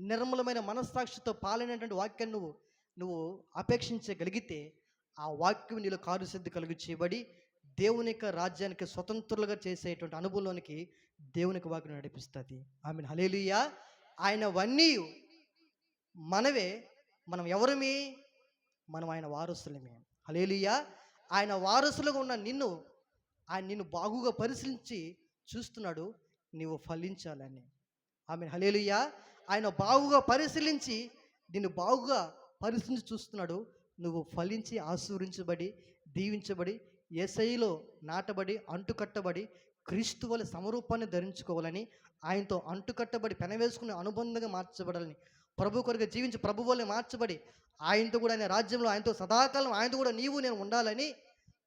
నిర్మలమైన మనస్సాక్షితో పాలైనటువంటి వాక్యాన్ని నువ్వు అపేక్షించగలిగితే ఆ వాక్యం నీలో కారుసిద్ధి కలిగి చేయబడి దేవుని యొక్క రాజ్యానికి స్వతంత్రులుగా చేసేటువంటి అనుభవంలోనికి దేవునికి వాక్యం నడిపిస్తుంది. ఆమేన్. హల్లెలూయా. ఆయనవన్నీ మనవే. మనం ఎవరమే? మనం ఆయన వారసులమే. హల్లెలూయా. ఆయన వారసులుగా ఉన్న ఆయన నిన్ను బాగుగా పరిశీలించి చూస్తున్నాడు, నీవు ఫలించాలని. ఆమేన్. హల్లెలూయా. ఆయన బాగుగా పరిశీలించి నిన్ను బాగుగా పరిశీలించి చూస్తున్నాడు, నువ్వు ఫలించి ఆశీర్వించబడి దీవించబడి యేసయ్యలో నాటబడి అంటుకట్టబడి క్రీస్తు వలె సమరూపాన్ని ధరించుకోవాలని, ఆయనతో అంటుకట్టబడి పెనవేసుకునే అనుబంధంగా మార్చబడాలని, ప్రభు కొరకు జీవించి ప్రభు వలె మార్చబడి ఆయనతో కూడా ఆయన రాజ్యంలో ఆయనతో సదాకాలం ఆయనతో కూడా నీవు నేను ఉండాలని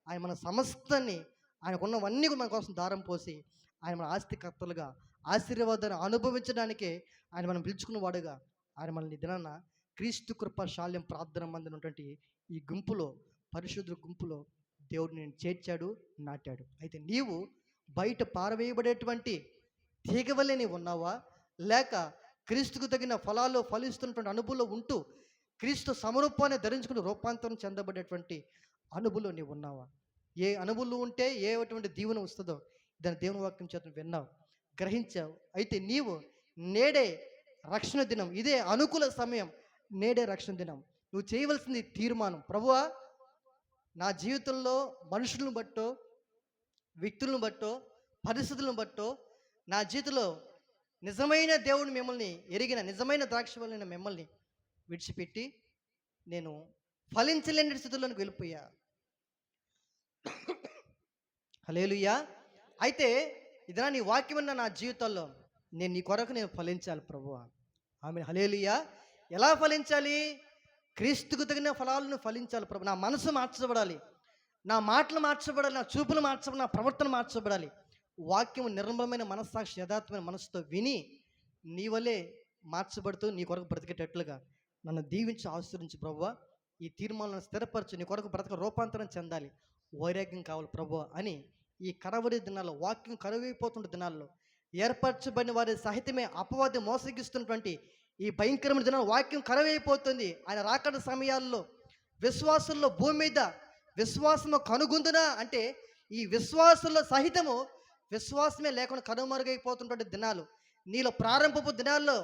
ఆయన మన సమస్తాన్ని ఆయనకున్నవన్నీ కూడా మన కోసం దారం పోసి ఆయన మన ఆస్తికర్తలుగా ఆశీర్వాదాన్ని అనుభవించడానికే ఆయన మనం పిలుచుకున్న వాడుగా ఆయన మనల్ని దినాన క్రీస్తు కృప శాల్యం ప్రార్థన మందిరం ఉన్నటువంటి ఈ గుంపులో, పరిశుద్ధుల గుంపులో దేవుడు నేను చేర్చాడు, నాటాడు. అయితే నీవు బయట పారవేయబడేటువంటి తీగ వల్లే నీవు ఉన్నావా? లేక క్రీస్తుకు తగిన ఫలాలు ఫలిస్తున్నటువంటి అనుభవంలో ఉంటూ క్రీస్తు సమరూపాన్ని ధరించుకుని రూపాంతరం చెందబడేటువంటి అనుభవంలో నీవు ఉన్నావా? ఏ అనుభవంలో ఉంటే ఏటువంటి దీవెన వస్తుందో దాని దేవుని వాక్యం చేత విన్నావు, గ్రహించావు. అయితే నీవు నేడే రక్షణ దినం, ఇదే అనుకూల సమయం, నేడే రక్షణ దినం. నువ్వు చేయవలసింది తీర్మానం. ప్రభువా, నా జీవితంలో మనుషులను బట్టో, వ్యక్తులను బట్టో, పరిస్థితులను బట్టో నా జీవితంలో నిజమైన దేవుడు మిమ్మల్ని ఎరిగిన నిజమైన ద్రాక్షవల్లిన మిమ్మల్ని విడిచిపెట్టి నేను ఫలించలేని స్థితిలోనికి వెళ్ళిపోయా. హల్లెలూయా. అయితే ఇదనా నీ వాక్యం ఉన్న నా జీవితంలో నేను నీ కొరకు నేను ఫలించాలి ప్రభువా. ఆమేన్. హల్లెలూయా. ఎలా ఫలించాలి? క్రీస్తుకు తగిన ఫలాలను ఫలించాలి ప్రభు. నా మనసు మార్చబడాలి, నా మాటలు మార్చబడాలి, నా చూపులు మార్చబడాలి, నా ప్రవర్తన మార్చబడాలి. వాక్యం నిర్మలమైన మనస్సాక్షి యథార్థమైన మనసుతో విని నీ వలే మార్చబడుతూ నీ కొరకు బ్రతికేటట్లుగా నన్ను దీవించి ఆశీర్వించు ప్రభువా. ఈ తీర్మానాలను స్థిరపరచు, నీ కొరకు బ్రతక రూపాంతరం చెందాలి, వైరాగ్యం కావాలి ప్రభు అని ఈ కడవరి దినాల్లో, వాక్యం కరువైపోతున్న దినాల్లో ఏర్పరచబడిన వారి సహితమే అపవాది మోసగిస్తున్నటువంటి ఈ భయంకరమైన దినాల్లో వాక్యం కరువైపోతుంది. ఆయన రాకడ సమయాల్లో విశ్వాసుల్లో భూమి మీద విశ్వాసము కనుగొందునా అంటే ఈ విశ్వాసుల్లో సహితము విశ్వాసమే లేకుండా కనుమరుగైపోతున్నటువంటి దినాలు. నీలో ప్రారంభపు దినాల్లో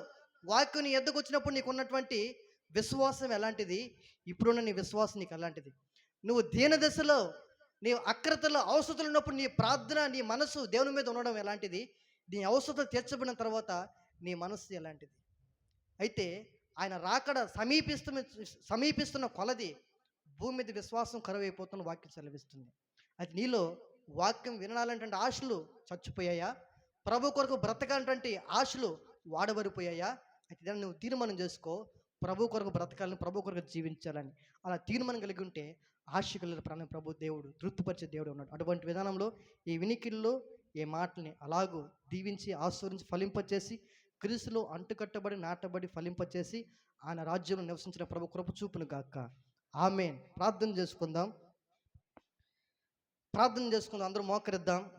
వాక్యం నీ ఎద్దకు వచ్చినప్పుడు నీకు ఉన్నటువంటి విశ్వాసం ఎలాంటిది, ఇప్పుడున్న నీ విశ్వాసం నీకు అలాంటిది. నువ్వు దీన దశలో, నీ అక్రతలో, అవసరతలు ఉన్నప్పుడు నీ ప్రార్థన, నీ మనసు దేవుని మీద ఉండడం ఎలాంటిది, నీ అవసరత తీర్చబడిన తర్వాత నీ మనస్సు ఎలాంటిది. అయితే ఆయన రాకడ సమీపిస్తున్న కొలది భూమి మీద విశ్వాసం కరువైపోతున్న వాక్యం సెలవిస్తుంది. అది నీలో వాక్యం వినాలంటే ఆశలు చచ్చిపోయాయా? ప్రభు కొరకు బ్రతకాలంటే ఆశలు వాడబడిపోయాయా? అయితే దాన్ని నువ్వు తీర్మానం చేసుకో, ప్రభు కొరకు బ్రతకాలని, ప్రభు కొరకు జీవించాలని. అలా తీర్మానం కలిగి ఉంటే ఆశ కలిగిన ప్రాణం ప్రభు దేవుడు తృప్తిపరిచే దేవుడు ఉన్నాడు. అటువంటి విధానంలో ఈ వినికిల్లో ఈ మాటల్ని అలాగూ దీవించి ఆశీర్వదించి ఫలింపచేసి క్రీస్తులో అంటుకట్టబడి నాటబడి ఫలింపచేసి ఆయన రాజ్యంలో నివసించిన ప్రభు కృప చూపును గాక. ఆమేన్. ప్రార్థన చేసుకుందాం. అందరూ మోకరిద్దాం.